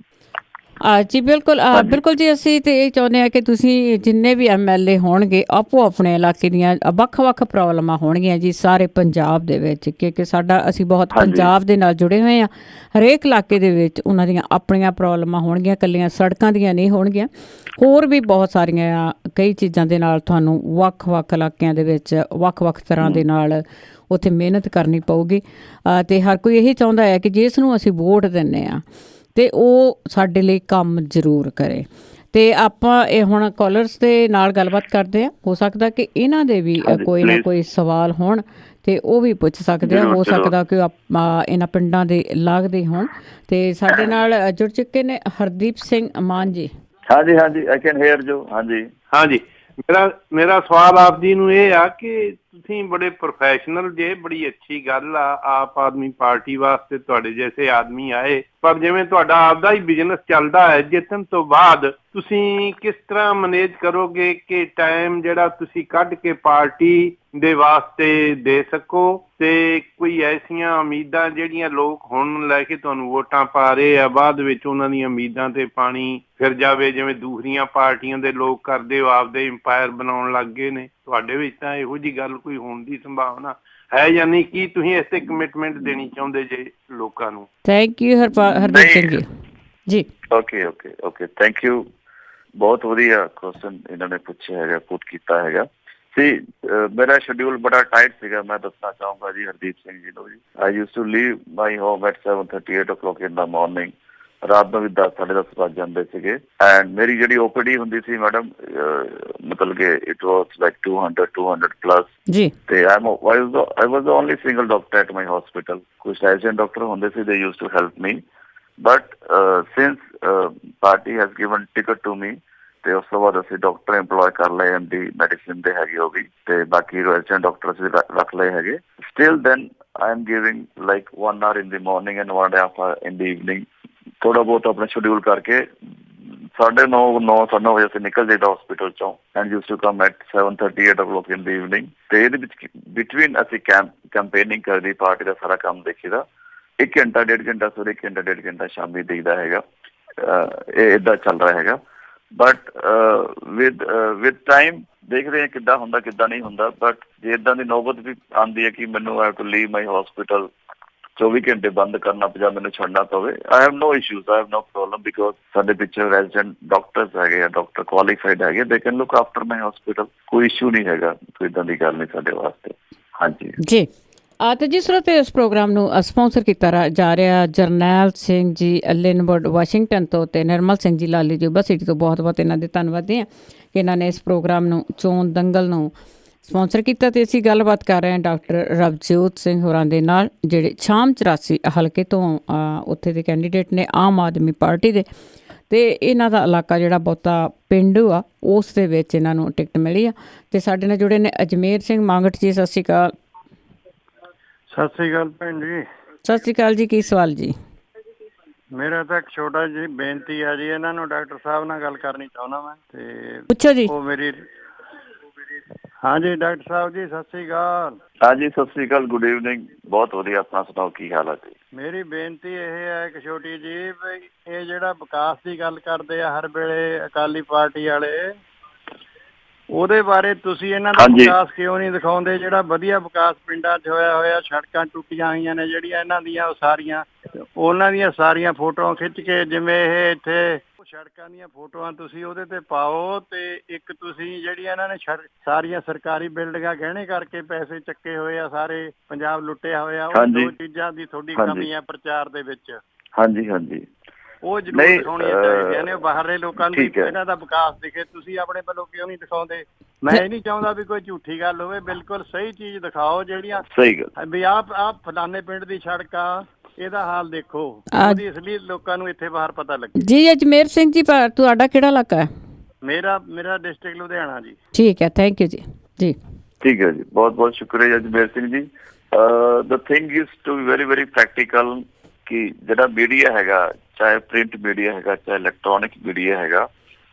ਜੀ ਬਿਲਕੁਲ, ਬਿਲਕੁਲ ਜੀ। ਅਸੀਂ ਤੇ ਇਹ ਚਾਹੁੰਦੇ ਹਾਂ ਕਿ ਤੁਸੀਂ ਜਿੰਨੇ ਵੀ MLA ਹੋਣਗੇ, ਆਪੋ ਆਪਣੇ ਇਲਾਕੇ ਦੀਆਂ ਵੱਖ-ਵੱਖ ਪ੍ਰੋਬਲਮਾਂ ਹੋਣਗੀਆਂ ਜੀ ਸਾਰੇ ਪੰਜਾਬ ਦੇ ਵਿੱਚ, ਕਿਉਂਕਿ ਸਾਡਾ ਅਸੀਂ ਬਹੁਤ ਪੰਜਾਬ ਦੇ ਨਾਲ ਜੁੜੇ ਹੋਏ ਹਾਂ। ਹਰੇਕ ਇਲਾਕੇ ਦੇ ਵਿੱਚ ਉਹਨਾਂ ਦੀਆਂ ਆਪਣੀਆਂ ਪ੍ਰੋਬਲਮਾਂ ਹੋਣਗੀਆਂ, ਇਕੱਲੀਆਂ ਸੜਕਾਂ ਦੀਆਂ ਨਹੀਂ ਹੋਣਗੀਆਂ, ਹੋਰ ਵੀ ਬਹੁਤ ਸਾਰੀਆਂ ਕਈ ਚੀਜ਼ਾਂ ਦੇ ਨਾਲ ਤੁਹਾਨੂੰ ਵੱਖ-ਵੱਖ ਇਲਾਕਿਆਂ ਦੇ ਵਿੱਚ ਵੱਖ-ਵੱਖ ਤਰ੍ਹਾਂ ਦੇ ਨਾਲ ਉੱਥੇ ਮਿਹਨਤ ਕਰਨੀ ਪਊਗੀ। ਅਤੇ ਹਰ ਕੋਈ ਇਹੀ ਚਾਹੁੰਦਾ ਹੈ ਕਿ ਜਿਸ ਨੂੰ ਅਸੀਂ ਵੋਟ ਦਿੰਦੇ ਹਾਂ ਅਤੇ ਉਹ ਸਾਡੇ ਲਈ ਕੰਮ ਜ਼ਰੂਰ ਕਰੇ। ਅਤੇ ਆਪਾਂ ਇਹ ਹੁਣ ਕਾਲਰਸ ਦੇ ਨਾਲ ਗੱਲਬਾਤ ਕਰਦੇ ਹਾਂ, ਹੋ ਸਕਦਾ ਕਿ ਇਹਨਾਂ ਦੇ ਵੀ ਕੋਈ ਨਾ ਕੋਈ ਸਵਾਲ ਹੋਣ ਅਤੇ ਉਹ ਵੀ ਪੁੱਛ ਸਕਦੇ ਆ, ਹੋ ਸਕਦਾ ਕਿ ਇਹਨਾਂ ਪਿੰਡਾਂ ਦੇ ਲੱਗਦੇ ਹੋਣ। ਅਤੇ ਸਾਡੇ ਨਾਲ ਜੁੜ ਚੁੱਕੇ ਨੇ ਹਰਦੀਪ ਸਿੰਘ ਮਾਨ ਜੀ। ਹਾਂਜੀ ਹਾਂਜੀ, ਆਈ ਕੈਨ ਹੇਅਰ ਯੂ। ਹਾਂਜੀ ਹਾਂਜੀ, ਮੇਰਾ ਸਵਾਲ ਆਪ ਜੀ ਨੂੰ ਇਹ ਆ ਕਿ ਤੁਸੀਂ ਬੜੇ ਪ੍ਰੋਫੈਸ਼ਨਲ ਜੇ, ਬੜੀ ਅੱਛੀ ਗੱਲ ਆ ਆਪ ਆਦਮੀ ਪਾਰਟੀ ਵਾਸਤੇ ਤੁਹਾਡੇ ਜੈਸੇ ਆਦਮੀ ਆਏ, ਪਰ ਜਿਵੇਂ ਤੁਹਾਡਾ ਆਪਦਾ ਹੀ ਬਿਜ਼ਨਸ ਚੱਲਦਾ ਹੈ, ਜਿੱਤਣ ਤੋਂ ਬਾਅਦ ਤੁਸੀਂ ਕਿਸ ਤਰ੍ਹਾਂ ਮੈਨੇਜ ਕਰੋਗੇ ਕਿ ਟਾਈਮ ਜਿਹੜਾ ਤੁਸੀਂ ਕੱਢ ਕੇ ਪਾਰਟੀ ਦੇ ਵਾਸਤੇ ਦੇ ਸਕੋ ਤੇ ਕੋਈ ਐਸੀਆਂ ਉਮੀਦਾਂ ਜਿਹੜੀਆਂ ਲੋਕ ਹੁਣ ਲੈ ਕੇ ਤੁਹਾਨੂੰ ਵੋਟਾਂ ਪਾ ਰਹੇ ਆ, ਬਾਅਦ ਵਿੱਚ ਉਹਨਾਂ ਦੀਆਂ ਉਮੀਦਾਂ ਤੇ ਪਾਣੀ ਫਿਰ ਜਾਵੇ, ਜਿਵੇਂ ਦੂਸਰੀਆਂ ਪਾਰਟੀਆਂ ਦੇ ਲੋਕ ਕਰਦੇ ਹੋ, ਆਪਦੇ ਇੰਪਾਇਰ ਬਣਾਉਣ ਲੱਗ ਗਏ ਨੇ। ਤੁਹਾਡੇ ਵਿੱਚ ਤਾਂ ਇਹੋ ਜਿਹੀ ਗੱਲ ਕੋਈ ਹੋਣ ਦੀ ਸੰਭਾਵਨਾ ਹੈ ਜਾਂ ਨਹੀਂ? ਕੀ ਤੁਸੀਂ ਇਸ ਤੇ ਕਮਿਟਮੈਂਟ ਦੇਣੀ ਚਾਹੁੰਦੇ ਜੇ ਲੋਕਾਂ ਨੂੰ? Thank you Hardeep Singh ji. ਜੀ ਓਕੇ ਥੈਂਕ ਯੂ। ਬਹੁਤ ਵਧੀਆ ਕੁਐਸਚਨ ਇਹਨਾਂ ਨੇ ਪੁੱਛਿਆ ਹੈਗਾ, ਪੁੱਟ ਕੀਤਾ ਹੈਗਾ ਸੀ। ਮੇਰਾ ਸ਼ਡਿਊਲ ਬੜਾ ਟਾਈਟ ਸੀਗਾ, ਮੈਂ ਦੱਸਣਾ ਚਾਹੂੰਗਾ ਜੀ ਹਰਦੀਪ ਸਿੰਘ ਜੀ ਨੂੰ ਜੀ। I use to leave my home at 7:30 8 o'clock in the morning. ਰਾਤ ਨੂੰ ਵੀ 10 ਸਾਢੇ 10 ਵੱਜ ਜਾਂਦੇ ਸੀਗੇ। ਐਂਡ ਮੇਰੀ ਜਿਹੜੀ ਓਪੀਡੀ ਹੁੰਦੀ ਸੀ ਮੈਡਮ, ਮਤਲਬ ਕਿ ਇਟ ਵਾਸ ਲਾਈਕ 200 ਪਲੱਸ ਜੀ। ਤੇ I was the only single doctor at my hospital. ਕੁਝ ਰੈਜ਼ੀਡੈਂਟ ਡਾਕਟਰ ਹੁੰਦੇ ਸੀ, they use to help me, but since party has given ticket to me, ਤੇ ਉਸ ਤੋਂ ਬਾਅਦ ਅਸੀਂ ਡਾਕਟਰ ਇੰਪਲੋਏ ਕਰ ਲਏ, ਐਮਡੀ ਮੈਡੀਸਿਨ ਦੇ ਹੈਗੇ ਉਹ ਵੀ, ਤੇ ਬਾਕੀ ਰੈਜ਼ੀਡੈਂਟ ਡਾਕਟਰ ਅਸੀਂ ਰੱਖ ਲਏ ਹੈਗੇ। Still then I am giving like 1 hour in the morning and 1 hour in the evening. ਥੋੜਾ ਬਹੁਤ ਆਪਣਾ ਸ਼ਡਿਊਲ ਕਰਕੇ 9:30 ਵਜੇ ਅਸੀਂ ਨਿਕਲ ਜਾਈਦਾ ਹਸਪੀਟਲ ਚੋਂ, and use to come at 7:30 8 o'clock in the evening. ਤੇ ਇਹਦੇ ਵਿੱਚ ਬਿਟਵੀਨ ਅਸੀਂ ਕੈਂਪੇਨਿੰਗ ਕਰਦੀ, ਪਾਰਟੀ ਦਾ ਸਾਰਾ ਕੰਮ ਦੇਖੀਦਾ। 1 ਘੰਟਾ 1.5 ਘੰਟਾ ਸਵੇਰੇ, 1 ਘੰਟਾ 1.5 ਘੰਟਾ ਸ਼ਾਮੀ ਦੇਖਦਾ ਹੈਗਾ। ਇਹ ਏਦਾਂ ਚੱਲ ਰਿਹਾ ਹੈਗਾ। ਬਟ ਵਿਦ ਟਾਈਮ ਦੇਖਦੇ ਹਾਂ ਕਿੱਦਾਂ ਹੁੰਦਾ ਕਿੱਦਾਂ ਨਹੀਂ ਹੁੰਦਾ। ਬਟ ਜੇ ਇੱਦਾਂ ਦੀ ਨੌਬਤ ਵੀ ਆਉਂਦੀ ਹੈ ਕਿ ਮੈਨੂੰ I have to leave my hospital, 24 ਘੰਟੇ ਬੰਦ ਕਰਨਾ ਜਾਂ ਮੈਨੂੰ ਛੱਡਣਾ ਪਵੇ, I have no issues, I have no problem, because ਸਾਡੇ ਪਿੱਛੇ ਰੈਜ਼ੀਡੈਂਟ ਡਾਕਟਰਸ ਹੈਗੇ ਆ, ਡਾਕਟਰ ਕੁਆਲੀਫਾਈਡ ਹੈਗੇ, they can look after my hospital. ਕੋਈ ਇਸ਼ੂ ਨਹੀਂ ਹੈਗਾ, ਕੋਈ ਇੱਦਾਂ ਦੀ ਗੱਲ ਨਹੀਂ ਸਾਡੇ ਵਾਸਤੇ। ਹਾਂਜੀ ਜੀ। ਤੇ ਜਿਸ ਤਰ੍ਹਾਂ ਤੇ ਇਸ ਪ੍ਰੋਗਰਾਮ ਨੂੰ ਸਪਾਂਸਰ ਕੀਤਾ ਜਾ ਰਿਹਾ ਜਰਨੈਲ ਸਿੰਘ ਜੀ ਲਿਨਵੁੱਡ ਵਾਸ਼ਿੰਗਟਨ ਤੋਂ, ਤੇ ਨਿਰਮਲ ਸਿੰਘ ਜੀ ਲਾਲੀ ਜੁਬਾ ਸਿਟੀ ਤੋਂ, ਬਹੁਤ ਬਹੁਤ ਇਹਨਾਂ ਦੇ ਧੰਨਵਾਦੀ ਹਾਂ ਕਿ ਇਹਨਾਂ ਨੇ ਇਸ ਪ੍ਰੋਗਰਾਮ ਨੂੰ, ਚੋਣ ਦੰਗਲ ਨੂੰ ਸਪਾਂਸਰ ਕੀਤਾ। ਤੇ ਅਸੀਂ ਗੱਲਬਾਤ ਕਰ ਰਹੇ ਹਾਂ ਡਾਕਟਰ ਰਵਜੋਤ ਸਿੰਘ ਹੋਰਾਂ ਦੇ ਨਾਲ, ਜਿਹੜੇ ਛਾਮ 84 ਹਲਕੇ ਤੋਂ ਉੱਥੇ ਦੇ ਕੈਂਡੀਡੇਟ ਨੇ ਆਮ ਆਦਮੀ ਪਾਰਟੀ ਦੇ। ਤੇ ਇਹਨਾਂ ਦਾ ਇਲਾਕਾ ਜਿਹੜਾ ਬਹੁਤਾ ਪਿੰਡੂ ਆ, ਉਸ ਦੇ ਵਿੱਚ ਇਹਨਾਂ ਨੂੰ ਟਿਕਟ ਮਿਲੀ ਆ। ਤੇ ਸਾਡੇ ਨਾਲ ਜੁੜੇ ਨੇ ਅਜਮੇਰ ਸਿੰਘ ਮੰਗਟ ਜੀ। ਸਤਿ ਸ਼੍ਰੀ ਅਕਾਲ। ਸਤਿ ਸ੍ਰੀ ਅਕਾਲ ਭੈਣ ਜੀ। ਸਤਿ ਸ਼੍ਰੀ ਅਕਾਲ ਜੀ। ਕੀ ਸਵਾਲ ਜੀ? ਮੇਰਾ ਤਾਂ ਇੱਕ ਛੋਟਾ ਜਿਹੀ ਬੇਨਤੀ ਆ ਜੀ, ਇਹਨਾਂ ਨੂੰ ਡਾਕਟਰ ਸਾਹਿਬ ਨਾਲ ਗੱਲ ਕਰਨੀ ਚਾਹੁੰਦਾ ਮੈਂ। ਤੇ ਪੁੱਛੋ ਜੀ। ਉਹ ਮੇਰੀ, ਹਾਂਜੀ ਡਾਕਟਰ ਸਾਹਿਬ ਜੀ ਸਤਿ ਸ੍ਰੀ ਅਕਾਲ। ਹਾਂਜੀ ਸਤਿ ਸ੍ਰੀ ਅਕਾਲ, ਗੁੱਡ ਈਵਨਿੰਗ। ਬਹੁਤ ਵਧੀਆ, ਆਪਣਾ ਸੁਣਾਓ, ਕੀ ਹਾਲ ਹੈ ਜੀ? ਮੇਰੀ ਬੇਨਤੀ ਇਹ ਹੈ ਇੱਕ ਛੋਟੀ ਜਿਹੀ, ਵੀ ਇਹ ਜਿਹੜਾ ਵਿਕਾਸ ਦੀ ਗੱਲ ਕਰਦੇ ਆ ਹਰ ਵੇਲੇ ਅਕਾਲੀ ਪਾਰਟੀ ਵਾਲੇ, ਉਹਦੇ ਬਾਰੇ ਤੁਸੀਂ ਇਹਨਾਂ ਦਾ ਵਿਕਾਸ ਕਿਉਂ ਨਹੀਂ ਦਿਖਾਉਂਦੇ? ਜਿਹੜਾ ਵਧੀਆ ਵਿਕਾਸ ਪਿੰਡਾਂ 'ਚ ਹੋਇਆ, ਸੜਕਾਂ ਟੁੱਟੀਆਂ ਹੋਈਆਂ ਨੇ ਜਿਹੜੀਆਂ, ਇਹਨਾਂ ਦੀਆਂ ਉਹ ਸਾਰੀਆਂ, ਉਹਨਾਂ ਦੀਆਂ ਸਾਰੀਆਂ ਫੋਟੋਆਂ ਖਿੱਚ ਕੇ, ਜਿਵੇਂ ਇਹ ਇੱਥੇ ਸੜਕਾਂ ਦੀਆਂ ਫੋਟੋਆਂ ਤੁਸੀਂ ਉਹਦੇ ਤੇ ਪਾਓ। ਤੇ ਇੱਕ ਤੁਸੀਂ ਜਿਹੜੀਆਂ ਇਹਨਾਂ ਨੇ ਸਾਰੀਆਂ ਸਰਕਾਰੀ ਬਿਲਡਿੰਗਾਂ ਗਹਿਣੇ ਕਰਕੇ ਪੈਸੇ ਚੱਕੇ ਹੋਏ ਆ, ਸਾਰੇ ਪੰਜਾਬ ਲੁੱਟਿਆ ਹੋਇਆ, ਉਹ ਦੋ ਚੀਜ਼ਾਂ ਦੀ ਤੁਹਾਡੀ ਕਮੀ ਹੈ ਪ੍ਰਚਾਰ ਦੇ ਵਿੱਚ। ਹਾਂਜੀ ਉਹ ਜ਼ਰੂਰ ਦਿਖਾਉਣੀਆਂ ਚਾਹੀਦੀਆਂ ਨੇ ਬਾਹਰਲੇ ਲੋਕਾਂ ਨੂੰ, ਇਹਨਾਂ ਦਾ ਵਿਕਾਸ ਦਿਖੇ। ਤੁਸੀਂ ਆਪਣੇ ਵੱਲੋਂ ਕਿਉਂ ਨਹੀਂ ਦਿਖਾਉਂਦੇ? ਮੈਂ ਇਹ ਨਹੀਂ ਚਾਹੁੰਦਾ ਵੀ ਕੋਈ ਝੂਠੀ ਗੱਲ ਹੋਵੇ, ਬਿਲਕੁਲ ਸਹੀ ਚੀਜ਼ ਦਿਖਾਓ, ਜਿਹੜੀਆਂ ਵੀ ਆਪ ਫਲਾਣੇ ਪਿੰਡ ਦੀ ਸੜਕ ਆ, ਇਹਦਾ ਹਾਲ ਦੇਖੋ, ਉਹਦੀ ਇਸ ਲਈ ਲੋਕਾਂ ਨੂੰ ਇੱਥੇ ਬਾਹਰ ਪਤਾ ਲੱਗੇ। ਜੀ ਅਜਮੇਰ ਸਿੰਘ ਜੀ, ਤੁਹਾਡਾ ਕਿਹੜਾ ਇਲਾਕਾ ਹੈ? ਮੇਰਾ ਡਿਸਟ੍ਰਿਕਟ ਲੁਧਿਆਣਾ ਜੀ। ਠੀਕ ਹੈ, ਥੈਂਕ ਯੂ ਜੀ। ਜੀ ਠੀਕ ਹੈ ਜੀ, ਬਹੁਤ ਬਹੁਤ ਸ਼ੁਕਰੀਆ Ajmer Singh ji. The thing is to be very very practical, ਕਿ ਜਿਹੜਾ ਮੀਡੀਆ ਹੈਗਾ, ਚਾਹੇ ਪ੍ਰਿੰਟ ਮੀਡੀਆ ਹੈਗਾ, ਚਾਹੇ ਇਲੈਕਟ੍ਰੋਨਿਕ ਮੀਡੀਆ ਹੈਗਾ,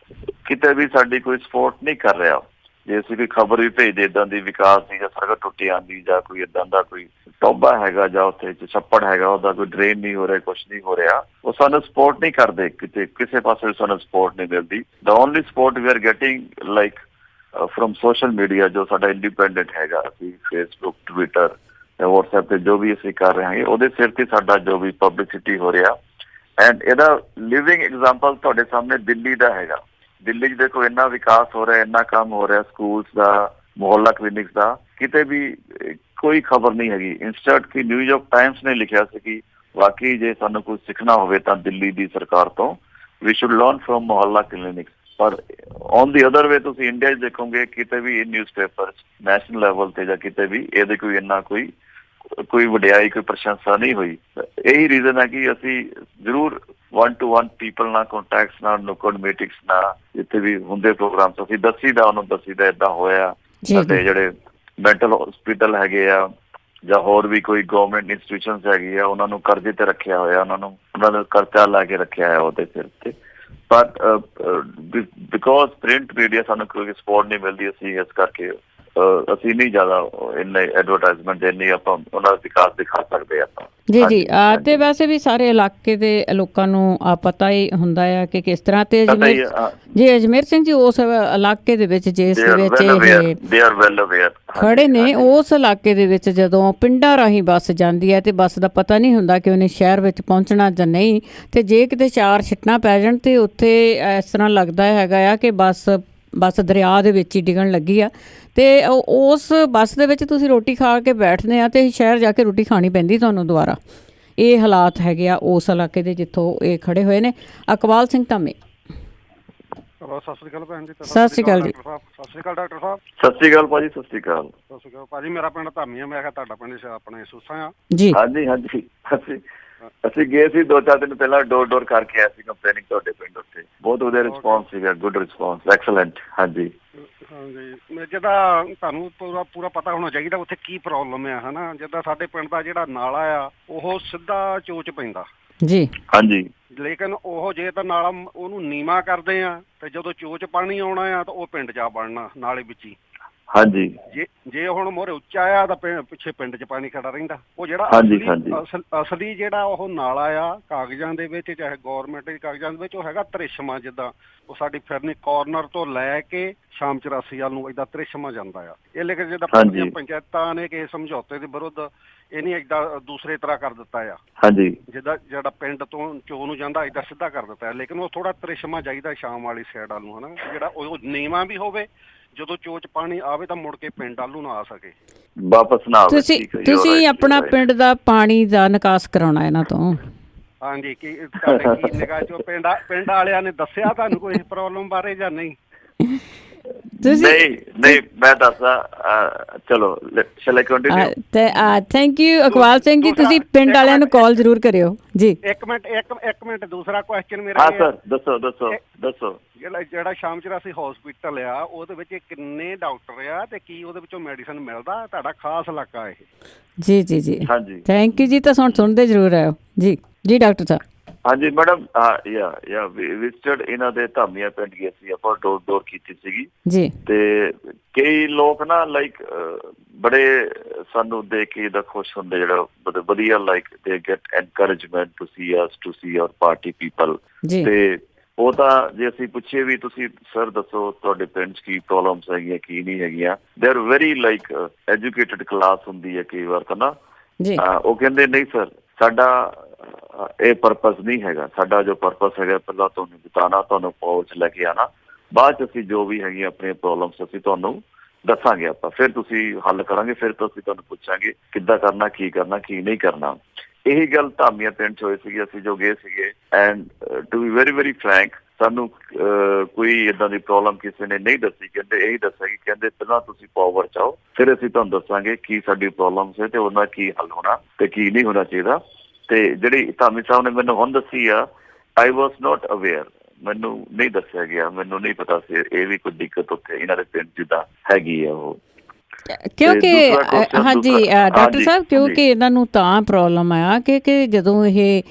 ਕਿਤੇ ਵੀ ਸਾਡੀ ਕੋਈ ਸਪੋਰਟ ਨਹੀਂ ਕਰ ਰਿਹਾ। ਜੇ ਅਸੀਂ ਕੋਈ ਖਬਰ ਵੀ ਭੇਜਦੇ ਇੱਦਾਂ ਦੀ ਵਿਕਾਸ ਦੀ, ਜਾਂ ਸੜਕ ਟੁੱਟੀ ਆਉਂਦੀ, ਜਾਂ ਕੋਈ ਇੱਦਾਂ ਦਾ ਕੋਈ ਟੋਬਾ ਹੈਗਾ, ਜਾਂ ਉੱਥੇ ਛੱਪੜ ਹੈਗਾ, ਉਹਦਾ ਕੋਈ ਡਰੇਨ ਨਹੀਂ ਹੋ ਰਿਹਾ, ਕੁਛ ਨਹੀਂ ਹੋ ਰਿਹਾ, ਉਹ ਸਾਨੂੰ ਸਪੋਰਟ ਨਹੀਂ ਕਰਦੇ। ਕਿਤੇ ਕਿਸੇ ਪਾਸੇ ਵੀ ਸਾਨੂੰ ਸਪੋਰਟ ਨਹੀਂ ਮਿਲਦੀ। The only support we are getting like from social media, ਜੋ ਸਾਡਾ ਇੰਡੀਪੈਂਡੈਂਟ ਹੈਗਾ। ਅਸੀਂ ਫੇਸਬੁੱਕ, ਟਵਿੱਟਰ, WhatsApp ਤੇ ਜੋ ਵੀ ਅਸੀਂ ਕਰ ਰਹੇ ਹਾਂ, ਉਹਦੇ ਸਿਰ ਤੇ ਸਾਡਾ ਜੋ ਵੀ ਪਬਲਿਸਿਟੀ ਹੋ ਰਿਹਾ। ਐਂਡ ਇਹਦਾ ਲਿਵਿੰਗ ਐਗਜ਼ਾਮਪਲ ਤੁਹਾਡੇ ਸਾਹਮਣੇ ਦਿੱਲੀ ਦਾ ਹੈਗਾ। ਦਿੱਲੀ 'ਚ ਦੇਖੋ ਇੰਨਾ ਵਿਕਾਸ ਹੋ ਰਿਹਾ, ਇੰਨਾ ਕੰਮ ਹੋ ਰਿਹਾ, ਸਕੂਲਸ ਦਾ, ਮੁਹੱਲਾ ਕਲੀਨਿਕਸ ਦਾ, ਕਿਤੇ ਵੀ ਕੋਈ ਖਬਰ ਨਹੀਂ ਹੈਗੀ। ਇੰਸਟੈਂਟ ਕਿ ਨਿਊਯਾਰਕ ਟਾਈਮਸ ਨੇ ਲਿਖਿਆ ਸੀ ਕਿ ਵਾਕਈ ਜੇ ਸਾਨੂੰ ਕੁਝ ਸਿੱਖਣਾ ਹੋਵੇ ਤਾਂ ਦਿੱਲੀ ਦੀ ਸਰਕਾਰ ਤੋਂ, we should learn from Mohalla clinics. ਪਰ ਔਨ ਦੀ ਅਦਰ ਵੇ ਤੁਸੀਂ ਇੰਡੀਆ 'ਚ ਦੇਖੋਗੇ, ਕਿਤੇ ਵੀ ਇਹ ਨਿਊਜ਼ਪੇਪਰ ਨੈਸ਼ਨਲ ਲੈਵਲ ਤੇ ਜਾਂ ਕਿਤੇ ਵੀ ਇਹਦੇ ਕੋਈ ਇੰਨਾ ਕੋਈ ਵਡਿਆਈ, ਕੋਈ ਪ੍ਰਸ਼ੰਸਾ ਨਹੀਂ ਹੋਈ। ਇਹੀ ਰੀਜ਼ਨ ਹੈ ਕਿ ਅਸੀਂ ਜ਼ਰੂਰ 1-to-1 ਪੀਪਲ ਨਾਲ, ਕੰਟੈਕਟਸ ਨਾਲ, ਨੁੱਕੜ ਮੀਟਿੰਗਸ ਨਾਲ, ਜਿੱਥੇ ਵੀ ਹੁੰਦੇ ਪ੍ਰੋਗਰਾਮ ਅਸੀਂ ਦੱਸੀਦਾ, ਉਹਨੂੰ ਦੱਸੀਦਾ ਏਦਾਂ ਹੋਇਆ। ਸਾਡੇ ਜਿਹੜੇ ਮੈਂਟਲ ਹਸਪੀਟਲ ਹੈਗੇ ਆ, ਜਾਂ ਹੋਰ ਵੀ ਕੋਈ ਗਵਰਨਮੈਂਟ ਇੰਸਟੀਟਿਊਸ਼ਨਸ ਹੈਗੀ ਆ, ਉਹਨਾਂ ਨੂੰ ਕਰਜ਼ੇ ਤੇ ਰੱਖਿਆ ਹੋਇਆ, ਉਹਨਾਂ ਦਾ ਕਰਜ਼ਾ ਲਾ ਕੇ ਰੱਖਿਆ ਹੈ ਉਹਦੇ ਸਿਰ ਤੇ। ਬਟ ਬਿਕੋਜ਼ ਪ੍ਰਿੰਟ ਮੀਡੀਆ ਸਾਨੂੰ ਕੋਈ ਸਪੋਰਟ ਨਹੀਂ ਮਿਲਦੀ, ਅਸੀਂ ਇਸ ਕਰਕੇ ਅਸੀਂ ਨਹੀਂ ਜ਼ਿਆਦਾ ਇੰਨੇ ਐਡਵਰਟਾਈਜ਼ਮੈਂਟ ਇੰਨੀ ਆਪਾਂ ਉਹਨਾਂ ਦਾ ਵਿਕਾਸ ਦਿਖਾ ਸਕਦੇ ਆਪਾਂ। ਜੀ ਜੀ ਤੇ ਵੈਸੇ ਵੀ ਸਾਰੇ ਇਲਾਕੇ ਦੇ ਲੋਕਾਂ ਨੂੰ ਪਤਾ ਹੀ ਹੁੰਦਾ ਆ ਕਿ ਕਿਸ ਤਰ੍ਹਾਂ ਤੇ ਅਜਮੇਰ ਸਿੰਘ ਜੀ ਉਸ ਇਲਾਕੇ ਦੇ ਵਿੱਚ ਜਿਸ ਦੇ ਵਿੱਚ ਇਹ ਖੜੇ ਨੇ, ਉਸ ਇਲਾਕੇ ਦੇ ਵਿੱਚ ਜਦੋਂ ਪਿੰਡਾਂ ਰਾਹੀਂ ਬੱਸ ਜਾਂਦੀ ਹੈ ਤੇ ਬੱਸ ਦਾ ਪਤਾ ਨਹੀਂ ਹੁੰਦਾ ਕਿ ਉਹਨੇ ਸ਼ਹਿਰ ਵਿੱਚ ਪਹੁੰਚਣਾ ਜਾਂ ਨਹੀਂ, ਤੇ ਜੇ ਕਿਤੇ 4 ਛਿੱਟਾਂ ਪੈ ਜਾਣ ਤੇ ਉੱਥੇ ਇਸ ਤਰ੍ਹਾਂ ਲੱਗਦਾ ਹੈਗਾ ਆ ਕਿ ਬੱਸ ਦਰਿਆ ਦੇ ਵਿੱਚ ਹੀ ਡਿੱਗਣ ਲੱਗੀ ਆ। ਤੇ ਉਸ ਬੱਸ ਦੇ ਵਿੱਚ ਤੁਸੀਂ ਰੋਟੀ ਖਾ ਕੇ ਬੈਠਦੇ ਆ ਤੇ ਸ਼ਹਿਰ ਜਾ ਕੇ ਰੋਟੀ ਖਾਣੀ ਪੈਂਦੀ ਤੁਹਾਨੂੰ ਦੁਬਾਰਾ। ਇਹ ਹਾਲਾਤ ਹੈਗੇ ਆ ਉਸ ਇਲਾਕੇ ਦੇ ਜਿੱਥੋਂ ਇਹ ਖੜੇ ਹੋਏ ਨੇ। ਇਕਬਾਲ ਸਿੰਘ ਧਾਮੀ। ਸਤਿ ਸ਼੍ਰੀ ਅਕਾਲ ਭੈਣ ਜੀ। ਸਤਿ ਸ਼੍ਰੀ ਅਕਾਲ ਜੀ। ਸਤਿ ਸ਼੍ਰੀ ਅਕਾਲ ਡਾਕਟਰ ਸਾਹਿਬ। ਸਤਿ ਸ਼੍ਰੀ ਅਕਾਲ ਭਾਜੀ। ਸਤਿ ਸ਼੍ਰੀ ਅਕਾਲ। ਸਤਿ ਸ਼੍ਰੀ ਅਕਾਲ ਭਾਜੀ। ਮੇਰਾ ਪਿੰਡ ਧਾਮੀ ਆ। ਮੈਂ ਕਿਹਾ ਤੁਹਾਡਾ ਪਿੰਡ ਆਪਣੇ ਸੂਸਾਂ ਆ ਜੀ। ਹਾਂਜੀ ਹਾਂਜੀ। ਅਸੀਂ ਗਏ ਸੀ 2-4 ਦਿਨ ਪਹਿਲਾਂ, ਡੋਰ ਕਰਕੇ ਆਏ ਸੀ ਕੰਪਲੇਨਿੰਗ ਤੁਹਾਡੇ ਪਿੰਡ। ਉੱਥੇ ਬਹੁਤ ਵਧੀਆ ਰਿਸਪੌਂਸ ਸੀਗਾ, ਗੁੱਡ ਰਿਸਪੌਂਸ, ਐਕਸਲੈਂਟ। ਹਾਂਜੀ ਹਾਂਜੀ। ਜਿੱਦਾਂ ਤੁਹਾਨੂੰ ਪੂਰਾ ਪਤਾ ਹੋਣਾ ਚਾਹੀਦਾ ਉੱਥੇ ਕੀ ਪ੍ਰੋਬਲਮ ਆ, ਹਨਾ। ਜਿੱਦਾਂ ਸਾਡੇ ਪਿੰਡ ਦਾ ਜਿਹੜਾ ਨਾਲਾ ਆ ਉਹ ਸਿੱਧਾ ਚੋਚ ਪੈਂਦਾ ਜੀ। ਹਾਂਜੀ। ਲੇਕਿਨ ਉਹ ਜੇ ਤਾਂ ਨਾਲਾ ਉਹਨੂੰ ਨੀਵਾਂ ਕਰਦੇ ਆ ਤੇ ਜਦੋਂ ਚੋਚ ਪਾਣੀ ਆਉਣਾ ਆ ਤਾਂ ਉਹ ਪਿੰਡ ਜਾ ਵੜਨਾ ਨਾਲੇ ਵਿੱਚ ਹੀ। ਹਾਂਜੀ। ਜੇ ਹੁਣ ਮੋਰੇ ਉੱਚਾ ਆ ਤਾਂ ਪਿੱਛੇ ਪਿੰਡ 'ਚ ਪਾਣੀ ਖੜਾ ਰਹਿੰਦਾ। ਉਹ ਜਿਹੜਾ ਅਸਲੀ ਜਿਹੜਾ ਉਹ ਨਾਲਾ ਆ ਕਾਗਜ਼ਾਂ ਦੇ ਵਿੱਚ, ਚਾਹੇ ਗੌਰਮੈਂਟ ਦੇ ਕਾਗਜ਼ਾਂ ਦੇ ਵਿੱਚ, ਉਹ ਹੈਗਾ ਤ੍ਰਿਸ਼ਮਾ। ਜਿੱਦਾਂ ਉਹ ਸਾਡੀ ਫਿਰਨੀ ਕਾਰਨਰ ਤੋਂ ਲੈ ਕੇ ਸ਼ਾਮ 84 ਵੱਲ ਨੂੰ ਏਦਾਂ ਤ੍ਰਿਸ਼ਮਾ ਜਾਂਦਾ ਆ ਇਹ। ਲੇਕਿਨ ਜਿੱਦਾਂ ਪੰਚਾਇਤਾਂ ਨੇ ਕਿਸੇ ਸਮਝੌਤੇ ਦੇ ਵਿਰੁੱਧ ਇਹ ਨਹੀਂ ਏਦਾਂ ਦੂਸਰੇ ਤਰ੍ਹਾਂ ਕਰ ਦਿੱਤਾ ਆ। ਹਾਂਜੀ। ਜਿੱਦਾਂ ਜਿਹੜਾ ਪਿੰਡ ਤੋਂ ਚੋ ਨੂੰ ਜਾਂਦਾ ਏਦਾਂ ਸਿੱਧਾ ਕਰ ਦਿੱਤਾ। ਲੇਕਿਨ ਉਹ ਥੋੜਾ ਤ੍ਰਿਸ਼ਮਾ ਚਾਹੀਦਾ ਸ਼ਾਮ ਵਾਲੀ ਸਾਈਡ ਵੱਲ ਨੂੰ, ਹਨਾ। ਜਿਹੜਾ ਉਹ ਨੀਵਾਂ ਵੀ ਹੋਵੇ, ਜਦੋਂ ਚੋਚ ਪਾਣੀ ਆਵੇ ਤਾਂ ਮੁੜ ਕੇ ਪਿੰਡ ਵੱਲ ਨੂੰ ਨਾ ਆ ਸਕੇ, ਵਾਪਸ ਨਾ ਆਵੇ। ਤੁਸੀਂ ਆਪਣਾ ਪਿੰਡ ਦਾ ਪਾਣੀ ਦਾ ਨਿਕਾਸ ਕਰਾਉਣਾ ਇਹਨਾਂ ਤੋਂ। ਹਾਂਜੀ। ਕੀ ਤੁਹਾਡੇ ਕੀ ਨਿਗਾਹ ਚੋਂ ਪਿੰਡ ਵਾਲਿਆਂ ਨੇ ਦੱਸਿਆ ਤੁਹਾਨੂੰ ਕੋਈ ਪ੍ਰੋਬਲਮ ਬਾਰੇ ਜਾਂ ਨਹੀਂ? ਨਹੀਂ ਮੈਂ ਦੱਸਦਾ। ਚਲੋ shell I continue? Thank you Iqbal Singh ji. ਤੁਸੀਂ ਪਿੰਡ ਵਾਲਿਆਂ ਨੂੰ ਕਾਲ ਜ਼ਰੂਰ ਕਰਿਓ ਜੀ। ਇੱਕ ਮਿੰਟ ਦੂਸਰਾ ਕੁਐਸਚਨ ਮੇਰਾ। ਹਾਂ ਸਰ, ਦੱਸੋ। ਜਿਹੜਾ ਸ਼ਾਮ 84 ਹਸਪੀਟਲ ਆ ਉਹਦੇ ਵਿੱਚ ਕਿੰਨੇ ਡਾਕਟਰ ਆ ਤੇ ਕੀ ਉਹਦੇ ਵਿੱਚੋਂ ਮੈਡੀਸਨ ਮਿਲਦਾ? ਤੁਹਾਡਾ ਖਾਸ ਇਲਾਕਾ ਇਹ। ਜੀ। ਹਾਂਜੀ। ਥੈਂਕ ਯੂ ਜੀ। ਤਾਂ ਸੁਣਦੇ ਜ਼ਰੂਰ ਆਇਓ ਜੀ ਡਾਕਟਰ ਸਾਹਿਬ। ਹਾਂਜੀ ਮੈਡਮ। ਯਾ ਵਿਜ਼ਿਟਡ ਇਹਨਾਂ ਦੇ ਧਾਮੀਆਂ ਪਿੰਡ ਗਏ ਸੀ ਆਪਾਂ, ਡੋਰ ਕੀਤੀ ਸੀਗੀ ਜੀ। ਤੇ ਕਈ ਲੋਕ ਨਾ ਲਾਈਕ ਬੜੇ ਸਾਨੂੰ ਦੇਖ ਕੇ ਇਹਦਾ ਖੁਸ਼ ਹੁੰਦੇ, ਜਿਹੜਾ ਵਧੀਆ like they get encouragement to see us, to see our party people. ਤੇ ਉਹ ਤਾਂ ਜੇ ਅਸੀਂ ਪੁੱਛੀਏ ਵੀ ਤੁਸੀਂ ਸਰ ਦੱਸੋ ਤੁਹਾਡੇ ਪਿੰਡ 'ਚ ਕੀ ਪ੍ਰੋਬਲਮਸ ਹੈਗੀਆਂ, ਕੀ ਨਹੀਂ ਹੈਗੀਆਂ, ਦੇ are very like educated class ਹੁੰਦੀ ਹੈ ਕਈ ਵਾਰ ਤਾਂ ਨਾ। ਉਹ ਕਹਿੰਦੇ ਨਹੀਂ ਸਰ, ਸਾਡਾ ਇਹ ਪਰਪਸ ਨਹੀਂ ਹੈਗਾ। ਸਾਡਾ ਜੋ ਪਰਪਸ ਹੈਗਾ ਪਹਿਲਾਂ ਤੁਹਾਨੂੰ ਜਿਤਾਉਣਾ, ਤੁਹਾਨੂੰ ਪਾਵਰ 'ਚ ਲੈ ਕੇ ਆਉਣਾ, ਬਾਅਦ 'ਚ ਅਸੀਂ ਜੋ ਵੀ ਹੈਗੀਆਂ ਆਪਣੀਆਂ ਪ੍ਰੋਬਲਮਸ ਅਸੀਂ ਤੁਹਾਨੂੰ ਦੱਸਾਂਗੇ। ਆਪਾਂ ਫਿਰ ਤੁਸੀਂ ਹੱਲ ਕਰਾਂਗੇ, ਫਿਰ ਤੋਂ ਅਸੀਂ ਤੁਹਾਨੂੰ ਪੁੱਛਾਂਗੇ ਕਿੱਦਾਂ ਕਰਨਾ, ਕੀ ਨਹੀਂ ਕਰਨਾ। ਇਹੀ ਗੱਲ ਧਾਮੀਆਂ ਪਿੰਡ 'ਚ ਹੋਈ ਸੀਗੀ। ਅਸੀਂ ਜੋ ਗਏ ਸੀਗੇ and to be very frank, ਸਾਨੂੰ ਕੋਈ ਏਦਾਂ ਦੀ ਪ੍ਰੋਬਲਮ ਕਿਸੇ ਨੇ ਨਹੀਂ ਦੱਸੀ। ਕਹਿੰਦੇ ਇਹੀ ਦੱਸਿਆ ਕਿ ਕਹਿੰਦੇ ਪਹਿਲਾਂ ਤੁਸੀਂ ਪਾਵਰ 'ਚ ਆਓ, ਫਿਰ ਅਸੀਂ ਤੁਹਾਨੂੰ ਦੱਸਾਂਗੇ ਕੀ ਸਾਡੀ ਪ੍ਰੋਬਲਮਸ ਹੈ ਤੇ ਉਹਨਾਂ ਕੀ ਹੱਲ ਹੋਣਾ ਤੇ ਕੀ ਨਹੀਂ ਹੋਣਾ ਚਾਹੀਦਾ। ਤੇ ਜਿਹੜੀ ਧਾਮੀ ਸਾਹਿਬ ਨੇ ਮੈਨੂੰ ਹੁਣ ਦੱਸੀ ਆ, ਆਈ ਵਾਸ ਨੋਟ ਅਵੇਅਰ, ਮੈਨੂੰ ਨਹੀਂ ਦੱਸਿਆ ਗਿਆ, ਮੈਨੂੰ ਨਹੀਂ ਪਤਾ ਸੀ ਇਹ ਵੀ ਕੋਈ ਦਿੱਕਤ ਉੱਥੇ ਇਹਨਾਂ ਦੇ ਪਿੰਡ ਜਿੱਦਾਂ ਹੈਗੀ ਆ ਉਹ। ਕਿਉਂਕਿ ਹਾਂਜੀ ਡਾਕਟਰ ਸਾਹਿਬ, ਕਿਉਂਕਿ ਇਹਨਾਂ ਨੂੰ ਤਾਂ ਪ੍ਰੋਬਲਮ ਆ ਕਿ ਜਦੋਂ ਇਹ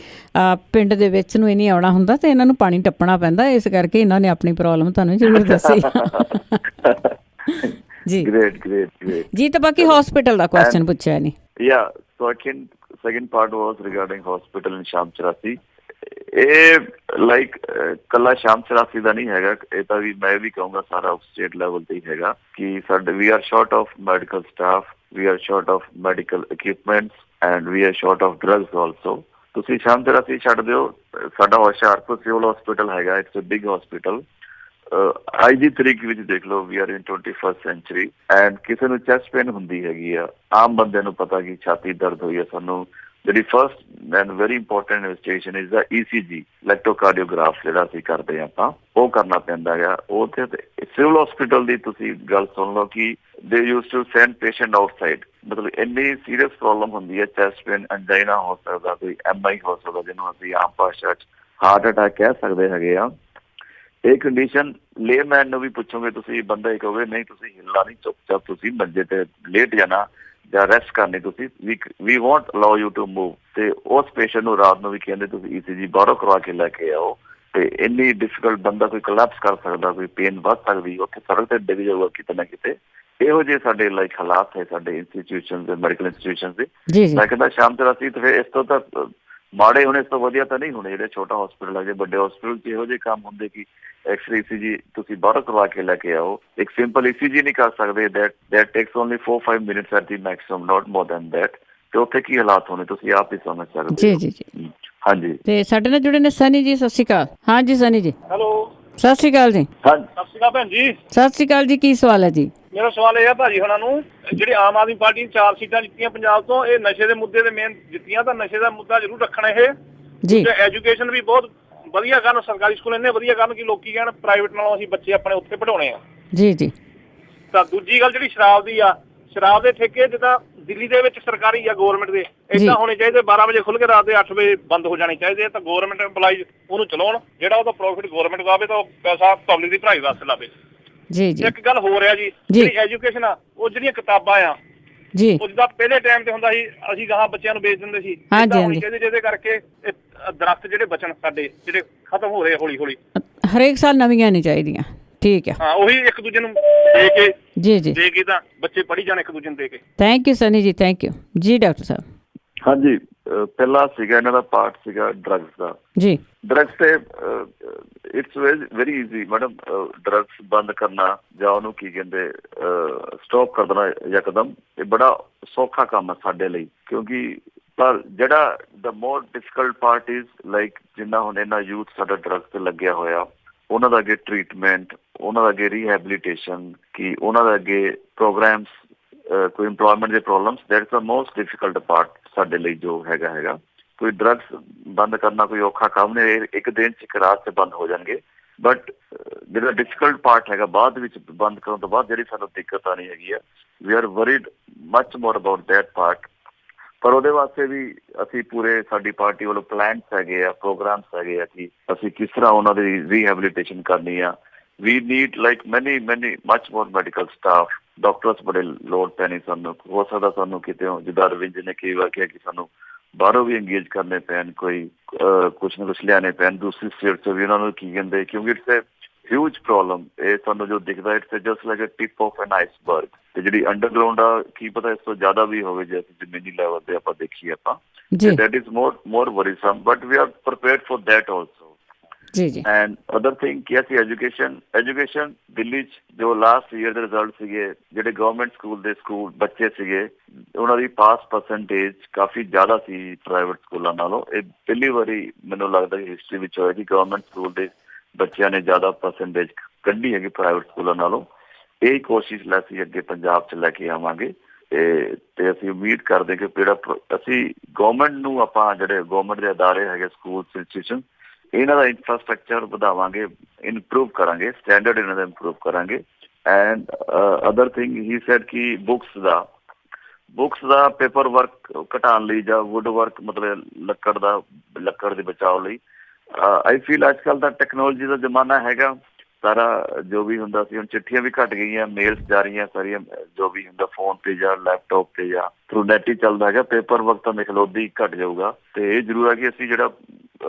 ਪਿੰਡ ਦੇ ਵਿੱਚ ਨੂੰ ਇਹ ਨਹੀਂ ਆਉਣਾ ਹੁੰਦਾ ਤੇ ਇਹਨਾਂ ਨੂੰ ਪਾਣੀ ਟੱਪਣਾ ਪੈਂਦਾ, ਇਸ ਕਰਕੇ ਇਹਨਾਂ ਨੇ ਆਪਣੀ ਪ੍ਰੋਬਲਮ ਤੁਹਾਨੂੰ ਜ਼ਰੂਰ ਦੱਸੀ ਜੀ। ਗ੍ਰੇਟ ਜੀ। ਤਾਂ ਬਾਕੀ ਹਸਪੀਟਲ ਦਾ ਕੁਐਸਚਨ ਪੁੱਛਿਆ ਨਹੀਂ। ਯਾ second part was regarding hospital in ਸ਼ਾਮ 84। ਇਹ ਲਾਈਕ ਕੱਲਾ ਸ਼ਾਮ 84 ਦਾ ਨਹੀਂ ਹੈਗਾ, ਇਹ ਤਾਂ ਵੀ ਮੈਂ ਵੀ ਕਹੂੰਗਾ ਸਾਰਾ ਸਟੇਟ ਲੈਵਲ ਤੇ ਹੀ ਹੈਗਾ ਕਿ ਸਾਡੇ we are short of medical staff, we are short of medical equipments and we are short of drugs also. ਤੁਸੀਂ ਸ਼ਾਮ 84 ਛੱਡ ਦਿਓ, ਸਾਡਾ ਹੁਸ਼ਿਆਰਪੁਰ ਸਿਵਲ ਹਸਪੀਟਲ ਹੈਗਾ, ਇਟਸ ਅ ਬਿਗ ਹਸਪੀਟਲ। ਅੱਜ ਦੀ ਤਰੀਕ ਵਿੱਚ ਦੇਖ ਲਓ, we are in 21st century and ਕਿਸੇ ਨੂੰ ਚੈਸਟ ਪੇਨ ਹੁੰਦੀ ਹੈਗੀ ਆ, ਆਮ ਬੰਦੇ ਨੂੰ ਪਤਾ ਕਿ ਛਾਤੀ ਦਰਦ ਹੋਈ ਆ, ਸਾਨੂੰ ਜਿਹੜੀ first and very important investigation is the ECG, ਇਲੈਕਟ੍ਰੋਕਾਰਡੀਓਗ੍ਰਾਫ ਜਿਹੜਾ ਅਸੀਂ ਕਰਦੇ ਹਾਂ ਆਪਾਂ, ਉਹ ਕਰਨਾ ਪੈਂਦਾ ਹੈਗਾ। ਉਹ ਤੇ ਸਿਵਲ ਹਸਪੀਟਲ ਦੀ ਤੁਸੀਂ ਗੱਲ ਸੁਣ ਲਓ ਕਿ they use to send patient outside. ਮਤਲਬ ਇੰਨੀ ਸੀਰੀਅਸ ਪ੍ਰੋਬਲਮ ਹੁੰਦੀ ਹੈ, ਚੈਸਟ ਪੇਨ, ਐਂਜਾਈਨਾ ਹੋ ਸਕਦਾ, ਕੋਈ MI ਹੋ ਸਕਦਾ, ਜਿਹਨੂੰ ਅਸੀਂ ਆਮ ਭਾਸ਼ਾ 'ਚ ਹਾਰਟ ਅਟੈਕ ਕਹਿ ਸਕਦੇ ਹੈਗੇ ਆ। ਇਹ ਕੰਡੀਸ਼ਨ ਲੇਮੈਨ ਨੂੰ ਵੀ ਪੁੱਛੋਗੇ ਤੁਸੀਂ, ਬੰਦਾ ਇਹ ਕਹੋਗੇ ਨਹੀਂ ਤੁਸੀਂ ਹਿੱਲਣਾ ਨਹੀਂ, ਚੁੱਪ-ਚਾਪ ਤੁਸੀਂ ਮੰਜੇ ਤੇ ਲੇਟ ਜਾਣਾ ਜਾਂ ਰੈਸਟ ਕਰਨੀ, ਤੁਸੀਂ we won't allow you to move. ਤੇ ਉਸ ਪੇਸ਼ੈਂਟ ਨੂੰ ਰਾਤ ਨੂੰ ਵੀ ਕਹਿੰਦੇ ਤੁਸੀਂ ECG ਬਾਹਰੋਂ ਕਰਵਾ ਕੇ ਲੈ ਕੇ ਆਓ। ਤੇ ਇੰਨੀ ਡਿਫੀਕਲਟ ਬੰਦਾ ਕੋਈ ਕੋਲੈਪਸ ਕਰ ਸਕਦਾ, ਕੋਈ ਪੇਨ ਵੱਧ ਸਕਦੀ, ਉੱਥੇ ਸੜਕ ਤੇ ਡਿੱਗ ਜਾਊਗਾ ਕਿਤੇ ਨਾ ਕਿਤੇ। ਇਹੋ ਜਿਹੇ ਸਾਡੇ ਲਾਈਕ ਹਾਲਾਤ ਹੈ ਸਾਡੇ ਇੰਸਟੀਟਿਊਸ਼ਨ ਦੇ, ਮੈਡੀਕਲ ਇੰਸਟੀਟਿਊਸ਼ਨ ਦੇ। ਜੀ ਮੈਂ ਕਹਿੰਦਾ ਸ਼ਾਮ ਤੇਰਾ ਸੀ ਤੇ ਫਿਰ ਇਸ ਤੋਂ ਤਾਂ ਮਾੜੇ ਹੋਣੇ, ਇਸ ਤੋਂ ਵਧੀਆ ਤਾਂ ਨਹੀਂ ਹੋਣੇ। ਜਿਹੜੇ ਛੋਟਾ ਹਸਪੀਟਲ ਹੈ, ਜੇ ਵੱਡੇ ਹਸਪੀਟਲ 'ਚ ਇਹੋ ਜਿਹੇ ਕੰਮ ਹੁੰਦੇ ਕਿ ਐਕਸਰੇ ECG ਤੁਸੀਂ ਬਾਹਰੋਂ ਕਰਵਾ ਕੇ ਲੈ ਕੇ ਆਓ, ਇੱਕ ਸਿੰਪਲ ECG ਨਹੀਂ ਕਰ ਸਕਦੇ, that takes only 4-5 minutes at the maximum, not more than that। ਤੇ ਉੱਥੇ ਕੀ ਹਾਲਾਤ ਹੋਣੇ ਤੁਸੀਂ ਆਪ ਹੀ ਸਮਝ ਸਕਦੇ। ਜੀ ਜੀ ਜੀ ਹਾਂਜੀ। ਤੇ ਸਾਡੇ ਨਾਲ ਜੁੜੇ ਨੇ ਸਨੀ ਜੀ, ਸਤਿ ਸ਼੍ਰੀ ਅਕਾਲ। ਹਾਂਜੀ ਸਨੀ ਜੀ। ਹੈਲੋ, ਸਤਿ ਸ਼੍ਰੀ ਅਕਾਲ ਜੀ। ਹਾਂਜੀ ਸਤਿ ਸ਼੍ਰੀ ਅਕਾਲ ਭੈਣ ਜੀ। ਸਤਿ ਸ਼੍ਰੀ ਅਕਾਲ ਜੀ। ਕੀ ਸਵਾਲ ਹੈ ਜੀ? ਮੇਰਾ ਸਵਾਲ ਇਹ ਹੈ ਭਾਜੀ ਹੁਣਾਂ ਨੂੰ, ਜਿਹੜੇ ਆਮ ਆਦਮੀ ਪਾਰਟੀ ਨੇ 4 ਸੀਟਾਂ ਜਿੱਤੀਆਂ ਪੰਜਾਬ ਤੋਂ, ਇਹ ਨਸ਼ੇ ਦੇ ਮੁੱਦੇ ਦੇ ਮੇਨ ਜਿੱਤੀਆਂ, ਤਾਂ ਨਸ਼ੇ ਦਾ ਮੁੱਦਾ ਜ਼ਰੂਰ ਰੱਖਣਾ ਇਹ ਜੀ। ਐਜੂਕੇਸ਼ਨ ਵੀ ਬਹੁਤ ਵਧੀਆ ਕਰਨ, ਸਰਕਾਰੀ ਸਕੂਲ ਇੰਨੇ ਵਧੀਆ ਕਰਨ ਕਿ ਲੋਕੀ ਕਹਿਣ ਪ੍ਰਾਈਵੇਟ ਨਾਲੋਂ ਅਸੀਂ ਬੱਚੇ ਆਪਣੇ ਉੱਥੇ ਪੜ੍ਹਾਉਣੇ ਆ। ਜੀ ਜੀ। ਤਾਂ ਦੂਜੀ ਗੱਲ ਜਿਹੜੀ ਸ਼ਰਾਬ ਦੀ ਆ, ਸ਼ਰਾਬ ਦੇ ਠੇਕੇ ਜਿੱਦਾਂ ਦਿੱਲੀ ਦੇ ਵਿੱਚ ਸਰਕਾਰੀ ਆ ਗੌਰਮੈਂਟ ਦੇ, ਏਦਾਂ ਹੋਣੇ ਚਾਹੀਦੇ। 12 ਵਜੇ ਖੁੱਲ ਕੇ ਰਾਤ ਦੇ 8 ਵਜੇ ਬੰਦ ਹੋ ਜਾਣੇ ਚਾਹੀਦੇ। ਤਾਂ ਗੌਰਮੈਂਟ ਐਮਪਲਾਈਜ਼ ਉਹਨੂੰ ਚਲਾਉਣ, ਜਿਹੜਾ ਉਹਦਾ ਪ੍ਰੋਫਿਟ ਗੌਰਮੈਂਟ ਆਵੇ ਤਾਂ ਉਹ ਪੈਸਾ ਪਬਲਿਕ ਦੀ ਪੜ੍ਹਾਈ ਵਾਸਤੇ ਲਾਵੇ। ਜੀ ਜੀ। ਇੱਕ ਗੱਲ ਹੋਰ ਆ ਜੀ, ਜਿਹੜੀ ਐਜੂਕੇਸ਼ਨ ਆ, ਉਹ ਜਿਹੜੀਆਂ ਕਿਤਾਬਾਂ ਆ ਜੀ, ਉਹ ਜਿੱਦਾਂ ਪਹਿਲੇ ਟਾਈਮ ਤੇ ਹੁੰਦਾ ਸੀ, ਅਸੀਂ ਗਾਹਾਂ ਬੱਚਿਆਂ ਨੂੰ ਵੇਚ ਦਿੰਦੇ ਸੀ, ਹੋਣੀ ਚਾਹੀਦੀ ਜਿਹਦੇ ਕਰਕੇ ਦਰਖਤ ਜਿਹੜੇ ਬਚਣ ਸਾਡੇ, ਜਿਹੜੇ ਖਤਮ ਹੋ ਰਹੇ ਹੌਲੀ ਹੌਲੀ। ਹਰੇਕ ਸਾਲ ਨਵੀਆਂ ਨਹੀਂ ਚਾਹੀਦੀਆਂ। ਠੀਕ ਹੈ। ਹਾਂ, ਉਹੀ ਇੱਕ ਦੂਜੇ ਨੂੰ ਦੇ ਕੇ ਜੀ ਜੀ ਦੇ ਕੇ ਤਾਂ ਬੱਚੇ ਪੜ੍ਹੀ ਜਾਣ ਇੱਕ ਦੂਜੇ ਨੂੰ ਦੇ ਕੇ। ਥੈਂਕ ਯੂ ਸਨੀ ਜੀ, ਥੈਂਕ ਯੂ ਜੀ। ਡਾਕਟਰ ਸਾਹਿਬ। ਹਾਂਜੀ, ਪਹਿਲਾ ਸੀਗਾ ਇਹਨਾਂ ਦਾ ਪਾਰਟ ਸੀਗਾ ਡਰੱਗਸ ਦਾ। ਜੀ। ਡਰੱਗਸ ਤੇ it's very easy madam, drugs ਬੰਦ ਕਰਨਾ ਜਾਂ ਉਹਨੂੰ ਕੀ ਕਹਿੰਦੇ ਸਟਾਪ ਕਰ ਦੇਣਾ ਯਕਦਮ, ਇਹ ਬੜਾ ਸੌਖਾ ਕੰਮ ਹੈ ਸਾਡੇ ਲਈ। ਕਿਉਂਕਿ ਪਰ ਜਿਹੜਾ ਦ ਮੋਰ ਡਿਫੀਕਲਟ ਪਾਰਟ ਇਜ਼ ਲਾਈਕ ਜਿੰਨਾ ਹੁਣ ਇਹਨਾਂ ਯੂਥ ਸਾਡਾ ਡਰੱਗਸ ਤੇ ਲੱਗਿਆ ਹੋਇਆ, ਉਹਨਾਂ ਦਾ ਅੱਗੇ ਟਰੀਟਮੈਂਟ, ਉਹਨਾਂ ਦਾ ਅੱਗੇ ਰੀਹੈਬਲੀਟੇਸ਼ਨ, ਕਿ ਉਹਨਾਂ ਦਾ ਅੱਗੇ ਪ੍ਰੋਗਰਾਮਸ, ਕੋਈ ਇੰਪਲੋਇਮੈਂਟ ਦੇ problems, that is the most difficult part ਸਾਡੇ ਲਈ ਜੋ ਹੈਗਾ। ਕੋਈ ਡਰੱਗਸ ਬੰਦ ਕਰਨਾ ਕੋਈ ਔਖਾ ਕੰਮ ਨਹੀਂ, ਇੱਕ ਦਿਨ 'ਚ ਇੱਕ ਰਾਤ 'ਚ ਬੰਦ ਹੋ ਜਾਣਗੇ। ਬਟ ਜਿਹੜਾ ਡਿਫੀਕਲਟ ਪਾਰਟ ਹੈਗਾ ਬਾਅਦ ਵਿੱਚ ਬੰਦ ਕਰਨ ਤੋਂ ਬਾਅਦ ਜਿਹੜੀ ਸਾਨੂੰ ਦਿੱਕਤ ਆਉਣੀ ਹੈਗੀ ਆ, we are worried much more about that part. ਪਰ ਉਹਦੇ ਵਾਸਤੇ ਵੀ ਅਸੀਂ ਪੂਰੇ ਸਾਡੀ ਪਾਰਟੀ ਵੱਲੋਂ ਪਲਾਨਸ ਹੈਗੇ ਆ, ਪ੍ਰੋਗਰਾਮਸ ਹੈਗੇ ਆ ਕਿ ਅਸੀਂ ਕਿਸ ਤਰ੍ਹਾਂ ਉਹਨਾਂ ਦੀ ਰੀਹੈਬਲੀਟੇਸ਼ਨ ਕਰਨੀ ਆ। ਵੀ ਨੀਡ ਲਾਈਕ ਮੈਨੀ ਮਚ ਮੋਰ ਮੈਡੀਕਲ ਸਟਾਫ, ਡਾਕਟਰਸ ਬੜੇ ਲੋੜ ਪੈਣੀ ਸਾਨੂੰ। ਹੋ ਸਕਦਾ ਸਾਨੂੰ ਕਿਤੇ ਜਿੱਦਾਂ ਅਰਵਿੰਦ ਜੀ ਨੇ ਕਈ ਵਾਰ ਕਿਹਾ ਕਿ ਸਾਨੂੰ ਬਾਹਰੋਂ ਵੀ ਇੰਗੇਜ ਕਰਨੇ ਪੈਣ, ਕੋਈ ਕੁਛ ਨਾ ਕੁਛ ਲਿਆਣੇ ਪੈਣ ਦੂਸਰੀ ਸਟੇਟ ਤੋਂ ਵੀ, ਉਹਨਾਂ ਨੂੰ ਕੀ ਕਹਿੰਦੇ, ਕਿਉਂਕਿ ਇਟਸ ਏ ਹਿਊਜ ਪ੍ਰੋਬਲਮ। ਇਹ ਸਾਨੂੰ ਜੋ ਦਿਖਦਾ it's just like a tip of an iceberg. ਤੇ ਜਿਹੜੀ ਅੰਡਰਗਰਾਊਂਡ ਆ, ਕੀ ਪਤਾ ਇਸ ਤੋਂ ਜ਼ਿਆਦਾ ਵੀ ਹੋਵੇ ਜੇ ਅਸੀਂ ਜ਼ਮੀਨੀ ਲੈਵਲ ਤੇ ਆਪਾਂ ਦੇਖੀਏ ਆਪਾਂ। That is more worrisome, but we are prepared for that also. ਜੀ ਜੀ। ਐਂਡ ਅਦਰ ਥਿੰਗ ਕਿ ਅਸੀਂ ਐਜੂਕੇਸ਼ਨ ਦਿੱਲੀ 'ਚ ਜੋ ਲਾਸਟ ਈਅਰ ਦੇ ਰਿਜ਼ਲਟ ਸੀਗੇ, ਜਿਹੜੇ ਗਵਰਨਮੈਂਟ ਸਕੂਲ ਬੱਚੇ ਸੀਗੇ, ਉਹਨਾਂ ਦੀ ਪਾਸ ਪਰਸੈਂਟੇਜ ਕਾਫੀ ਜ਼ਿਆਦਾ ਸੀ ਪ੍ਰਾਈਵੇਟ ਸਕੂਲਾਂ ਨਾਲੋਂ। ਇਹ ਪਹਿਲੀ ਵਾਰੀ ਮੈਨੂੰ ਲੱਗਦਾ ਕਿ ਹਿਸਟਰੀ ਵਿੱਚ ਹੋਇਆ ਕਿ ਗਵਰਨਮੈਂਟ ਸਕੂਲ ਦੇ ਬੱਚਿਆਂ ਨੇ ਜ਼ਿਆਦਾ ਪਰਸੈਂਟੇਜ ਕੱਢੀ ਹੈਗੀ ਪ੍ਰਾਈਵੇਟ ਸਕੂਲਾਂ ਨਾਲੋਂ। ਇਹ ਕੋਸ਼ਿਸ਼ ਲੈ ਅਸੀਂ ਅੱਗੇ ਪੰਜਾਬ 'ਚ ਲੈ ਕੇ ਆਵਾਂਗੇ। ਤੇ ਅਸੀਂ ਉਮੀਦ ਕਰਦੇ ਕਿ ਜਿਹੜਾ ਅਸੀਂ ਗਵਰਨਮੈਂਟ ਨੂੰ, ਆਪਾਂ ਜਿਹੜੇ ਗਵਰਨਮੈਂਟ ਦੇ ਅਦਾਰੇ ਹੈਗੇ, ਸਕੂਲ ਇੰਸਟੀਟਿਊਸ਼ਨ, ਇਹਨਾਂ ਦਾ ਇਨਫਰਾਸਟਰਕਚਰ ਵਧਾਵਾਂਗੇ, ਇੰਪਰੂਵ ਕਰਾਂਗੇ, ਸਟੈਂਡਰਡ ਇਹਨਾਂ ਦਾ ਇੰਪਰੂਵ ਕਰਾਂਗੇ। And other thing he said ਕਿ ਬੁੱਕਸ ਦਾ ਪੇਪਰ ਵਰਕ ਘਟਾਉਣ ਲਈ ਜਾਂ ਵੁੱਡ ਵਰਕ, ਮਤਲਬ ਲੱਕੜ ਦੇ ਬਚਾਓ ਲਈ, ਆਈ ਫੀਲ ਅੱਜ ਕੱਲ੍ਹ ਦਾ ਟੈਕਨੋਲੋਜੀ ਦਾ ਜ਼ਮਾਨਾ ਹੈਗਾ। ਸਾਰਾ ਜੋ ਵੀ ਹੁੰਦਾ ਸੀ, ਹੁਣ ਚਿੱਠੀਆਂ ਵੀ ਘੱਟ ਗਈਆਂ, ਮੇਲਸ ਜਾ ਰਹੀਆਂ ਸਾਰੀਆਂ, ਜੋ ਵੀ ਹੁੰਦਾ ਫੋਨ ਤੇ ਜਾਂ ਲੈਪਟਾਪ ਤੇ ਜਾਂ ਥਰੂ ਨੈਟ ਹੀ ਚੱਲਦਾ ਹੈਗਾ। ਪੇਪਰ ਵਰਕ ਤਾਂ ਮੇਰੇ ਖਿਆਲ ਹੀ ਘੱਟ ਜਾਊਗਾ। ਤੇ ਇਹ ਜ਼ਰੂਰ ਹੈ ਕਿ ਅਸੀਂ ਜਿਹੜਾ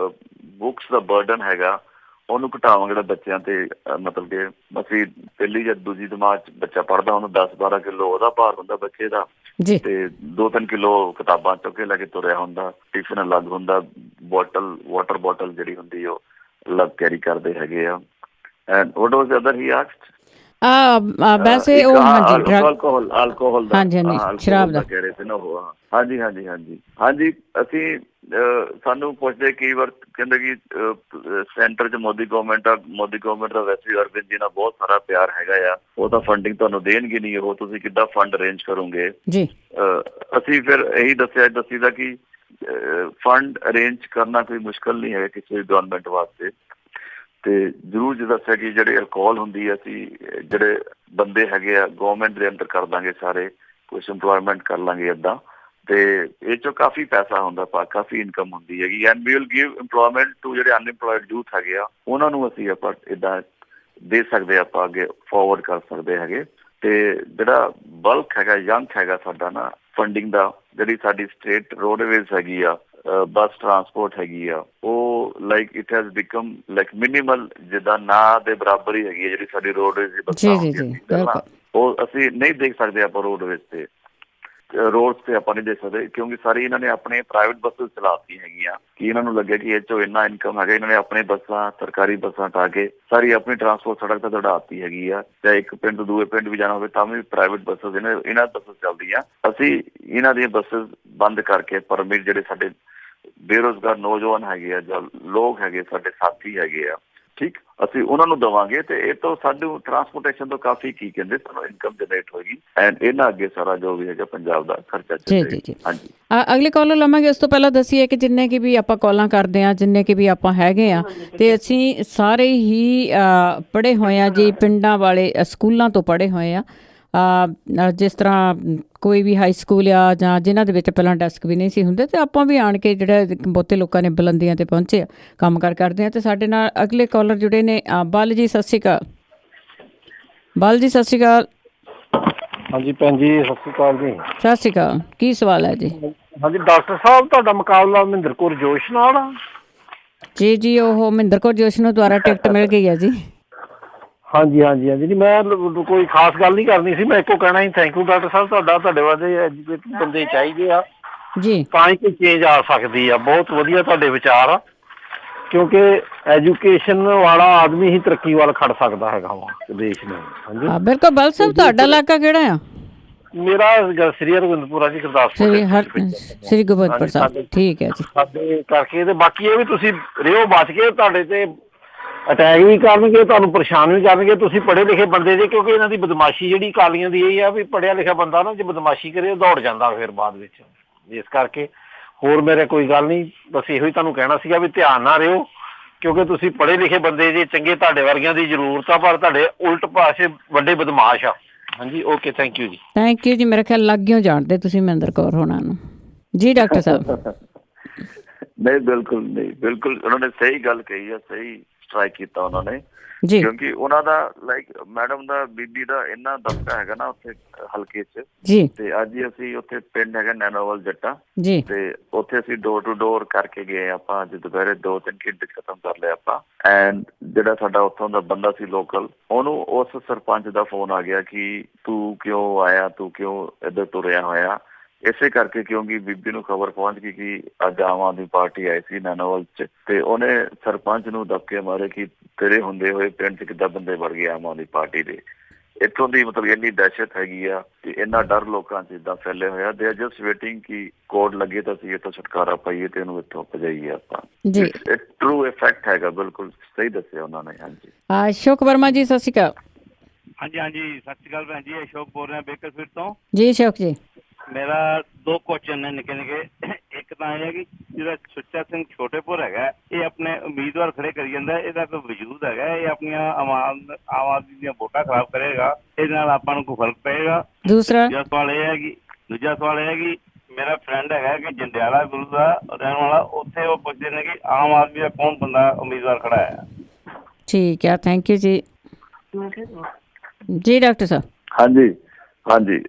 ਬੁੱਕਸ ਦਾ ਬਰਡਨ ਹੈਗਾ ਉਹਨੂੰ ਘਟਾਵਾਂਗੇ, ਜਿਹੜਾ ਬੱਚਿਆਂ ਤੇ, ਮਤਲਬ ਕਿ ਅਸੀਂ ਪਹਿਲੀ ਜਾਂ ਦੂਜੀ ਜਮਾਤ 'ਚ ਬੱਚਾ ਪੜ੍ਹਦਾ, ਉਹਨੂੰ 10-12 ਕਿੱਲੋ ਉਹਦਾ ਭਾਰ ਹੁੰਦਾ ਬੱਚੇ ਦਾ, ਤੇ 2-3 ਕਿੱਲੋ ਕਿਤਾਬਾਂ ਚੁੱਕ ਕੇ ਲੈ ਕੇ ਤੁਰਿਆ ਹੁੰਦਾ, ਟਿਫਨ ਅਲੱਗ ਹੁੰਦਾ, ਵਾਟਰ ਬੋਟਲ ਜਿਹੜੀ ਹੁੰਦੀ ਉਹ ਅਲੱਗ ਕੈਰੀ ਕਰਦੇ ਹੈਗੇ ਆ। And what was the other he asked? ਵੈਸੇ ਉਹ alcohol ਦਾ, ਸ਼ਰਾਬ ਦਾ ਕਹਿ ਰਹੇ ਸੀ ਨਾ ਉਹ। ਹਾਂਜੀ। ਅਸੀਂ ਸਾਨੂੰ ਪੁੱਛਦੇ ਕਈ ਵਾਰ, ਕਹਿੰਦੇ ਕਿ ਸੈਂਟਰ 'ਚ ਮੋਦੀ ਗਵਰਨਮੈਂਟ ਦਾ ਵੈਸੇ ਵੀ ਅਰਵਿੰਦ ਜੀ ਨਾਲ ਬਹੁਤ ਸਾਰਾ ਪਿਆਰ ਹੈਗਾ ਆ, ਉਹ ਤਾਂ ਫੰਡਿੰਗ ਤੁਹਾਨੂੰ ਦੇਣਗੇ ਨਹੀਂ, ਉਹ ਤੁਸੀਂ ਕਿੱਦਾਂ ਫੰਡ ਅਰੇਂਜ ਕਰੋਗੇ ਜੀ। ਅਸੀਂ ਫਿਰ ਇਹੀ ਦੱਸੀਦਾ ਕਿ ਫੰਡ ਅਰੇਂਜ ਕਰਨਾ ਕੋਈ ਮੁਸ਼ਕਲ ਨਹੀਂ ਹੈ ਕਿਸੇ ਗਵਰਨਮੈਂਟ ਵਾਸਤੇ। ਤੇ ਜ਼ਰੂਰ ਜੇ ਦੱਸਿਆ ਕਿ ਜਿਹੜੇ ਅਲਕੋਹਲ ਹੁੰਦੀ ਹੈ, ਅਸੀਂ ਜਿਹੜੇ ਬੰਦੇ ਹੈਗੇ ਆ ਗਵਰਨਮੈਂਟ ਦੇ ਅੰਦਰ ਕਰ ਦਾਂਗੇ ਸਾਰੇ, ਕੁਛ ਇੰਪਲੋਇਮੈਂਟ ਕਰ ਲਾਂਗੇ ਏਦਾਂ, ਤੇ ਇਹ 'ਚੋਂ ਕਾਫੀ ਪੈਸਾ ਹੁੰਦਾ, ਕਾਫੀ ਇਨਕਮ ਹੁੰਦੀ ਹੈਗੀ। And we will give employment to ਜਿਹੜੇ ਅਨਇੰਪਲੋਇਡ ਯੂਥ ਹੈਗੇ ਆ, ਉਹਨਾਂ ਨੂੰ ਅਸੀਂ ਆਪਾਂ ਏਦਾਂ ਦੇ ਸਕਦੇ, ਆਪਾਂ ਅੱਗੇ ਫਾਰਵਰਡ ਕਰ ਸਕਦੇ ਹੈਗੇ। ਤੇ ਜਿਹੜਾ ਬਲਕ ਹੈਗਾ, ਯੰਗ ਹੈਗਾ ਸਾਡਾ ਨਾ ਫੰਡਿੰਗ ਦਾ, ਜਿਹੜੀ ਸਾਡੀ ਸਟੇਟ ਰੋਡਵੇਜ਼ ਹੈਗੀ ਆ, ਬੱਸ ਟਰਾਂਸਪੋਰਟ ਹੈਗੀ ਆ, ਉਹ like it has become like minimal, ਜਿੱਦਾਂ ਨਾ ਦੇ ਬਰਾਬਰ ਹੀ ਹੈਗੀ ਹੈ ਜਿਹੜੀ ਸਾਡੀ ਰੋਡਵੇਜ਼ ਦੀ ਬੱਸਾਂ ਹੁੰਦੀਆਂ। ਉਹ ਅਸੀਂ ਨਹੀਂ ਦੇਖ ਸਕਦੇ ਆਪਾਂ ਰੋਡਵੇਜ਼ ਤੇ ਆਪਾਂ ਨਹੀਂ ਦੇਖ ਸਕਦੇ, ਕਿਉਂਕਿ ਸਾਰੀ ਇਹਨਾਂ ਨੇ ਆਪਣੇ ਪ੍ਰਾਈਵੇਟ ਬੱਸਿਸ ਚਲਾਤੀ ਹੈਗੀਆਂ ਕਿ ਇਹਨਾਂ ਨੂੰ ਲੱਗਿਆ ਕਿ ਇਹ 'ਚੋਂ ਇੰਨਾ ਇਨਕਮ ਹੈਗਾ। ਇਹਨਾਂ ਨੇ ਆਪਣੇ ਬੱਸਾਂ, ਸਰਕਾਰੀ ਬੱਸਾਂ ਹਟਾ ਕੇ ਸਾਰੀ ਆਪਣੀ ਟਰਾਂਸਪੋਰਟ ਸੜਕ ਤੇ ਦੌੜਾਤੀ ਹੈਗੀ ਆ। ਚਾਹੇ ਇੱਕ ਪਿੰਡ ਤੋਂ ਦੂਏ ਪਿੰਡ ਵੀ ਜਾਣਾ ਹੋਵੇ ਤਾਂ ਵੀ ਪ੍ਰਾਈਵੇਟ ਬੱਸਿਸ ਇਹਨਾਂ ਬੱਸਿਸ ਚੱਲਦੀਆਂ। ਅਸੀਂ ਇਹਨਾਂ ਦੀਆਂ ਬੱਸਿਸ ਬੰਦ ਕਰਕੇ ਪਰਮਿਟ ਜਿਹੜੇ ਸਾਡੇ ਬੇਰੁਜ਼ਗਾਰ ਨੌਜਵਾਨ ਹੈਗੇ ਆ ਜਾਂ ਲੋਕ ਹੈਗੇ, ਸਾਡੇ ਸਾਥੀ ਹੈਗੇ ਆ, ਠੀਕ, ਅਸੀਂ ਉਹਨਾਂ ਨੂੰ ਦੇਵਾਂਗੇ ਤੇ ਇਹ ਤੋਂ ਸਾਨੂੰ ਟਰਾਂਸਪੋਰਟੇਸ਼ਨ ਤੋਂ ਕਾਫੀ ਕੀ ਕਹਿੰਦੇ ਸਾਨੂੰ ਇਨਕਮ ਜਨਰੇਟ ਹੋਏਗੀ ਐਂਡ ਇਹਨਾਂ ਅੱਗੇ ਸਾਰਾ ਜੋ ਵੀ ਹੈਗਾ ਪੰਜਾਬ ਦਾ ਖਰਚਾ ਚੱਲੇਗਾ। ਜੀ ਹਾਂਜੀ, ਅਗਲੇ ਕਾਲਰ ਲਵਾਂਗੇ। ਉਸ ਤੋਂ ਪਹਿਲਾਂ ਦੱਸੀਏ ਕਿ ਜਿੰਨੇ ਕਿ ਵੀ ਆਪਾਂ ਕਾਲਾਂ ਕਰਦੇ ਹਾਂ, ਜਿੰਨੇ ਕਿ ਵੀ ਆਪਾਂ ਹੈਗੇ ਆ, ਤੇ ਅਸੀਂ ਸਾਰੇ ਹੀ ਪੜ੍ਹੇ ਹੋਏ ਆ ਜੀ, ਪਿੰਡਾਂ ਵਾਲੇ ਸਕੂਲਾਂ ਤੋਂ ਪੜ੍ਹੇ ਹੋਏ ਆ। ਜਿਸ ਤਰ੍ਹਾਂ ਕੋਈ ਵੀ ਹਾਈ ਸਕੂਲ ਆ ਜਾਂ ਜਿਨ੍ਹਾਂ ਦੇ ਵਿੱਚ ਪਹਿਲਾਂ ਡੈਸਕ ਵੀ ਨਹੀਂ ਸੀ ਹੁੰਦੇ, ਅਤੇ ਆਪਾਂ ਵੀ ਆਣ ਕੇ ਜਿਹੜਾ ਬਹੁਤੇ ਲੋਕਾਂ ਨੇ ਬੁਲੰਦੀਆਂ 'ਤੇ ਪਹੁੰਚੇ ਆ, ਕੰਮ ਕਰਦੇ ਆ। ਅਤੇ ਸਾਡੇ ਨਾਲ ਅਗਲੇ ਕਾਲਰ ਜੁੜੇ ਨੇ ਬਲ ਜੀ। ਸਤਿ ਸ਼੍ਰੀ ਅਕਾਲ ਬਲ ਜੀ। ਸਤਿ ਸ਼੍ਰੀ ਅਕਾਲ। ਹਾਂਜੀ ਭੈਣ ਜੀ, ਸਤਿ ਸ਼੍ਰੀ ਅਕਾਲ ਜੀ। ਸਤਿ ਸ਼੍ਰੀ ਅਕਾਲ। ਕੀ ਸਵਾਲ ਹੈ ਜੀ? ਹਾਂਜੀ ਡਾਕਟਰ ਸਾਹਿਬ, ਤੁਹਾਡਾ ਮੁਕਾਬਲਾ ਮਹਿੰਦਰ ਕੌਰ ਜੋਸ਼ ਨਾਲ ਆ? ਜੀ ਉਹ ਮਹਿੰਦਰ ਕੌਰ ਜੋਸ਼ ਨੂੰ ਦੁਆਰਾ ਟਿਕਟ ਮਿਲ ਗਈ ਹੈ ਜੀ। ਹਾਂਜੀ ਹਾਂਜੀ ਹਾਂਜੀ ਜੀ, ਮੈਂ ਕੋਈ ਖਾਸ ਗੱਲ ਨਹੀਂ ਕਰਨੀ ਸੀ, ਮੈਂ ਇੱਕੋ ਕਹਿਣਾ ਸੀ ਥੈਂਕ ਯੂ ਡਾਕਟਰ ਸਾਹਿਬ ਤੁਹਾਡਾ। ਤੁਹਾਡੇ ਵਾਸਤੇ ਐਜੂਕੇਟਡ ਬੰਦੇ ਚਾਹੀਦੇ ਆ ਜੀ, ਤਾਂ ਹੀ ਕੋਈ ਚੇਂਜ ਆ ਸਕਦੀ ਆ। ਬਹੁਤ ਵਧੀਆ ਤੁਹਾਡੇ ਵਿਚਾਰ ਆ, ਕਿਉਂਕਿ ਐਜੂਕੇਸ਼ਨ ਵਾਲਾ ਆਦਮੀ ਹੀ ਤਰੱਕੀ ਵੱਲ ਖੜ ਸਕਦਾ ਹੈਗਾ ਵਾ ਦੇਸ਼ ਨੂੰ। ਹਾਂਜੀ ਬਿਲਕੁਲ। ਬਲ ਸਾਹਿਬ, ਤੁਹਾਡਾ ਇਲਾਕਾ ਕਿਹੜਾ ਆ? ਮੇਰਾ ਸ੍ਰੀ ਹਰਗੋਬਿੰਦਪੁਰਾ ਜੀ, ਗੁਰਦਾਸਪੁਰ। ਸ੍ਰੀ ਗੋਬਿੰਦਪੁਰ ਸਾਹਿਬ, ਠੀਕ ਹੈ ਜੀ। ਸਾਡੇ ਕਰਕੇ ਤੇ ਬਾਕੀ ਇਹ ਵੀ ਤੁਸੀਂ ਰਿਓ ਬਚ ਕੇ, ਤੁਹਾਡੇ ਤੇ ਅਟੈਕ ਵੀ ਕਰਨਗੇ, ਤੁਹਾਨੂੰ ਪਰੇਸ਼ਾਨ ਵੀ ਕਰਨਗੇ। ਤੁਸੀਂ ਪੜ੍ਹੇ ਲਿਖੇ ਬੰਦੇ ਜੇ, ਕਿਉਂਕਿ ਇਹਨਾਂ ਦੀ ਬਦਮਾਸ਼ੀ ਜਿਹੜੀ ਅਕਾਲੀਆਂ ਦੀ ਇਹ ਆ ਵੀ ਪੜ੍ਹਿਆ ਲਿਖਿਆ ਬੰਦਾ ਨਾ ਜੇ ਬਦਮਾਸ਼ੀ ਕਰੇ ਉਹ ਦੌੜ ਜਾਂਦਾ ਫਿਰ ਬਾਅਦ ਵਿੱਚ। ਇਸ ਕਰਕੇ ਹੋਰ ਮੇਰੇ ਕੋਈ ਗੱਲ ਨਹੀਂ, ਬਸ ਇਹੋ ਹੀ ਤੁਹਾਨੂੰ ਕਹਿਣਾ ਸੀਗਾ ਵੀ ਧਿਆਨ ਨਾਲ ਰਿਓ, ਕਿਉਂਕਿ ਤੁਸੀਂ ਪੜ੍ਹੇ ਲਿਖੇ ਬੰਦੇ ਜੇ, ਚੰਗੇ ਤੁਹਾਡੇ ਵਰਗਿਆਂ ਦੀ ਜ਼ਰੂਰਤ ਆ, ਪਰ ਤੁਹਾਡੇ ਉਲਟ ਪਾਸੇ ਵੱਡੇ ਬਦਮਾਸ਼ ਆ। ਹਾਂਜੀ, ਓਕੇ, ਥੈਂਕ ਯੂ ਜੀ। ਥੈਂਕ ਯੂ ਜੀ। ਮੇਰੇ ਖਿਆਲ ਲਾਗਿਓ ਜਾਣਦੇ ਤੁਸੀਂ ਮਹਿੰਦਰ ਕੌਰ ਹੋਣਾ ਨੂੰ ਜੀ। ਡਾਕਟਰ ਸਾਹਿਬ ਨਹੀਂ, ਬਿਲਕੁਲ ਨਹੀਂ, ਬਿਲਕੁਲ ਉਹਨਾਂ ਨੇ ਸਹੀ ਗੱਲ ਕਹੀ ਆ, ਸਹੀ ਸਟ੍ਰਾਈਕ ਕੀਤਾ ਉਹਨਾਂ ਨੇ ਜੀ, ਕਿਉਂਕਿ ਉਹਨਾਂ ਦਾ ਲਾਈਕ ਮੈਡਮ ਦਾ ਬੀਬੀ ਦਾ ਇੰਨਾ ਦਬਕਾ ਹੈਗਾ ਨਾ ਉੱਥੇ ਹਲਕੇ 'ਚ ਜੀ। ਤੇ ਅੱਜ ਹੀ ਅਸੀਂ ਉੱਥੇ ਪਿੰਡ ਹੈਗਾ ਨੈਣੋਵਾਲ ਜੱਟਾ ਜੀ, ਤੇ ਉੱਥੇ ਅਸੀਂ ਡੋਰ ਟੂ ਡੋਰ ਕਰਕੇ ਗਏ ਆਪਾਂ। ਅੱਜ ਦੁਪਹਿਰੇ 2-3 ਘੰਟੇ ਖਤਮ ਕਰ ਲਿਆ ਆਪਾਂ। ਐਂਡ ਜਿਹੜਾ ਸਾਡਾ ਉੱਥੋਂ ਦਾ ਬੰਦਾ ਸੀ ਲੋਕਲ, ਉਹਨੂੰ ਉਸ ਸਰਪੰਚ ਦਾ ਫੋਨ ਆ ਗਿਆ ਕਿ ਤੂੰ ਕਿਉਂ ਆਇਆ, ਤੂੰ ਕਿਉਂ ਇੱਧਰ ਤੁਰਿਆ ਹੋਇਆ। ਇਸੇ ਕਰਕੇ ਕਿਉਂਕਿ ਬੀਬੀ ਨੂੰ ਖਬਰ ਪਹੁੰਚ ਗਈ ਕਿ ਅੱਜ ਆਮ ਆਦਮੀ ਪਾਰਟੀ ਆਈ ਸੀ ਨੈਣੋਵਾਲ 'ਚ, ਤੇ ਉਹਨੇ ਸਰਪੰਚ ਨੂੰ ਦਬਕੇ ਮਾਰੇ ਕਿ ਤੇਰੇ ਹੁੰਦੇ ਹੋਏ ਪਿੰਡ 'ਚ ਕਿੱਦਾਂ ਬੰਦੇ ਵੜ ਗਏ ਆਮ ਆਦਮੀ ਪਾਰਟੀ ਦੇ। ਇੱਥੋਂ ਦੀ ਮਤਲਬ ਇੰਨੀ ਦਹਿਸ਼ਤ ਹੈਗੀ ਆ ਤੇ ਇੰਨਾ ਡਰ ਲੋਕਾਂ 'ਚ ਇੱਦਾਂ ਫੈਲੇ ਹੋਇਆ। ਦੇ ਆਰ ਜਸਟ ਵੇਟਿੰਗ ਕਿ ਕੋਡ ਲੱਗੇ ਤਾਂ ਅਸੀਂ ਇੱਥੋਂ ਛੁਟਕਾਰਾ ਪਾਈਏ ਤੇ ਇਹਨੂੰ ਇੱਥੋਂ ਭਜਾਈਏ ਆਪਾਂ ਜੀ। ਟਰੂ ਇਫੈਕਟ ਹੈਗਾ, ਬਿਲਕੁਲ ਸਹੀ ਦੱਸਿਆ ਉਹਨਾਂ ਨੇ। ਹਾਂਜੀ, ਅਸ਼ੋਕ ਵਰਮਾ ਜੀ, ਸਤਿ ਸ਼੍ਰੀ ਅਕਾਲ। ਹਾਂਜੀ ਹਾਂਜੀ, ਸਤਿ ਸ਼੍ਰੀ ਅਕਾਲ ਭੈਣ ਜੀ। ਅਸ਼ੋਕ ਬੋਲ ਰਿਹਾ ਬੇਕਰਫੀਲਡ ਤੋਂ ਜੀ। ਅਸ਼ੋਕ ਜੀ, ਮੇਰਾ 2 ਕੁਐਸਚਨ ਨੇ ਨਿੱਕੇ ਨਿੱਕੇ। ਇੱਕ ਤਾਂ ਇਹ ਹੈ ਕਿ ਜਿਹੜਾ ਸੁੱਚਾ ਸਿੰਘ ਛੋਟੇਪੁਰ ਹੈਗਾ, ਇਹ ਆਪਣੇ ਉਮੀਦਵਾਰ ਖੜੇ ਕਰੀ ਜਾਂਦਾ, ਇਹਦਾ ਕੋਈ ਵਜੂਦ ਹੈਗਾ? ਇਹ ਆਪਣੀਆਂ ਆਮ ਆਦਮੀ ਦੀਆਂ ਵੋਟਾਂ ਖਰਾਬ ਕਰੇਗਾ, ਇਹਦੇ ਨਾਲ ਆਪਾਂ ਨੂੰ ਕੋਈ ਫਰਕ ਪਏਗਾ? ਦੂਜਾ ਸਵਾਲ ਇਹ ਹੈ ਕਿ ਮੇਰਾ ਫਰੈਂਡ ਹੈਗਾ ਕਿ ਜੰਡਿਆਲਾ ਗੁਰੂ ਦਾ ਰਹਿਣ ਵਾਲਾ, ਉੱਥੇ ਉਹ ਪੁੱਛਦੇ ਨੇ ਕਿ ਆਮ ਆਦਮੀ ਦਾ ਕੌਣ ਬੰਦਾ ਉਮੀਦਵਾਰ ਖੜਾ ਹੈ? ਠੀਕ ਹੈ, ਥੈਂਕ ਯੂ ਜੀ। ਜੀ ਡਾਕਟਰ ਸਾਹਿਬ। ਹਾਂਜੀ ਹਾਂਜੀ,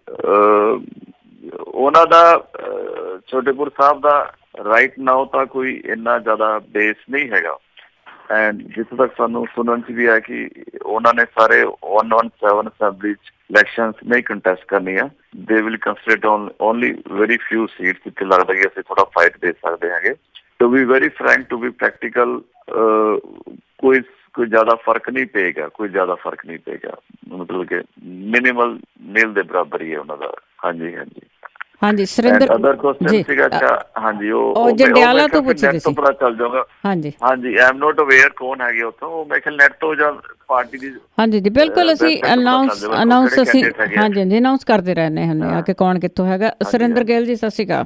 ਉਹਨਾਂ ਦਾ ਛੋਟੇਪੁਰ ਸਾਹਿਬ ਦਾ ਰਾਈਟ ਨਾਓ ਤਾਂ ਕੋਈ ਇੰਨਾ ਜ਼ਿਆਦਾ ਬੇਸ ਨਹੀਂ ਹੈਗਾ। ਐਂਡ ਜਿੱਥੋਂ ਤੱਕ ਸਾਨੂੰ ਸੁਣਨ 'ਚ ਵੀ ਹੈ ਕਿ ਉਹਨਾਂ ਨੇ ਸਾਰੇ 117 ਅਸੈਂਬਲੀ 'ਚ ਇਲੈਕਸ਼ਨਸ ਨਹੀਂ ਕੰਟੈਸਟ ਕਰਨੀਆਂ। They will consider only very few seats ਜਿੱਥੇ ਲੱਗਦਾ ਕਿ ਅਸੀਂ ਥੋੜਾ ਫਾਈਟ ਦੇ ਸਕਦੇ ਹੈਗੇ। To be very frank, to be practical, ਕੋਈ ਜ਼ਿਆਦਾ ਫਰਕ ਨਹੀਂ ਪਏਗਾ, ਮਤਲਬ ਕਿ ਮਿਨੀਮਲ ਨੀਲ ਦੇ ਬਰਾਬਰ ਹੀ ਹੈ ਉਹਨਾਂ ਦਾ। ਹਾਂਜੀ ਹਾਂਜੀ ਹਾਂਜੀ, ਸੁਰਿੰਦਰ ਅਦਰ ਕੁਐਸਚਨ ਸੀਗਾ। ਅੱਛਾ ਹਾਂਜੀ, ਉਹ ਜੰਡਿਆਲਾ ਤੋਂ ਪੁੱਛਦੇ ਸੀ। ਪਤਾ ਚੱਲ ਜਾਊਗਾ। ਹਾਂਜੀ ਹਾਂਜੀ, ਆਈ ਐਮ ਨੋਟ ਅਵੇਅਰ ਕੌਣ ਹੈਗੇ ਉੱਥੋਂ। ਉਹ ਮੈਂ ਕਿਹਾ ਨੈਟ ਤੋਂ ਜਾਂ ਪਾਰਟੀ ਦੀ। ਹਾਂਜੀ ਜੀ, ਬਿਲਕੁਲ ਅਸੀਂ ਅਨਾਉਂਸ ਅਸੀਂ ਹਾਂਜੀ ਹਾਂਜੀ ਅਨਾਉਂਸ ਕਰਦੇ ਰਹਿੰਦੇ ਹੁੰਦੇ ਆ ਕਿ ਕੌਣ ਕਿੱਥੋਂ ਹੈਗਾ। ਸੁਰਿੰਦਰ ਗਿੱਲ ਜੀ, ਸਤਿ ਸ਼੍ਰੀ ਅਕਾਲ।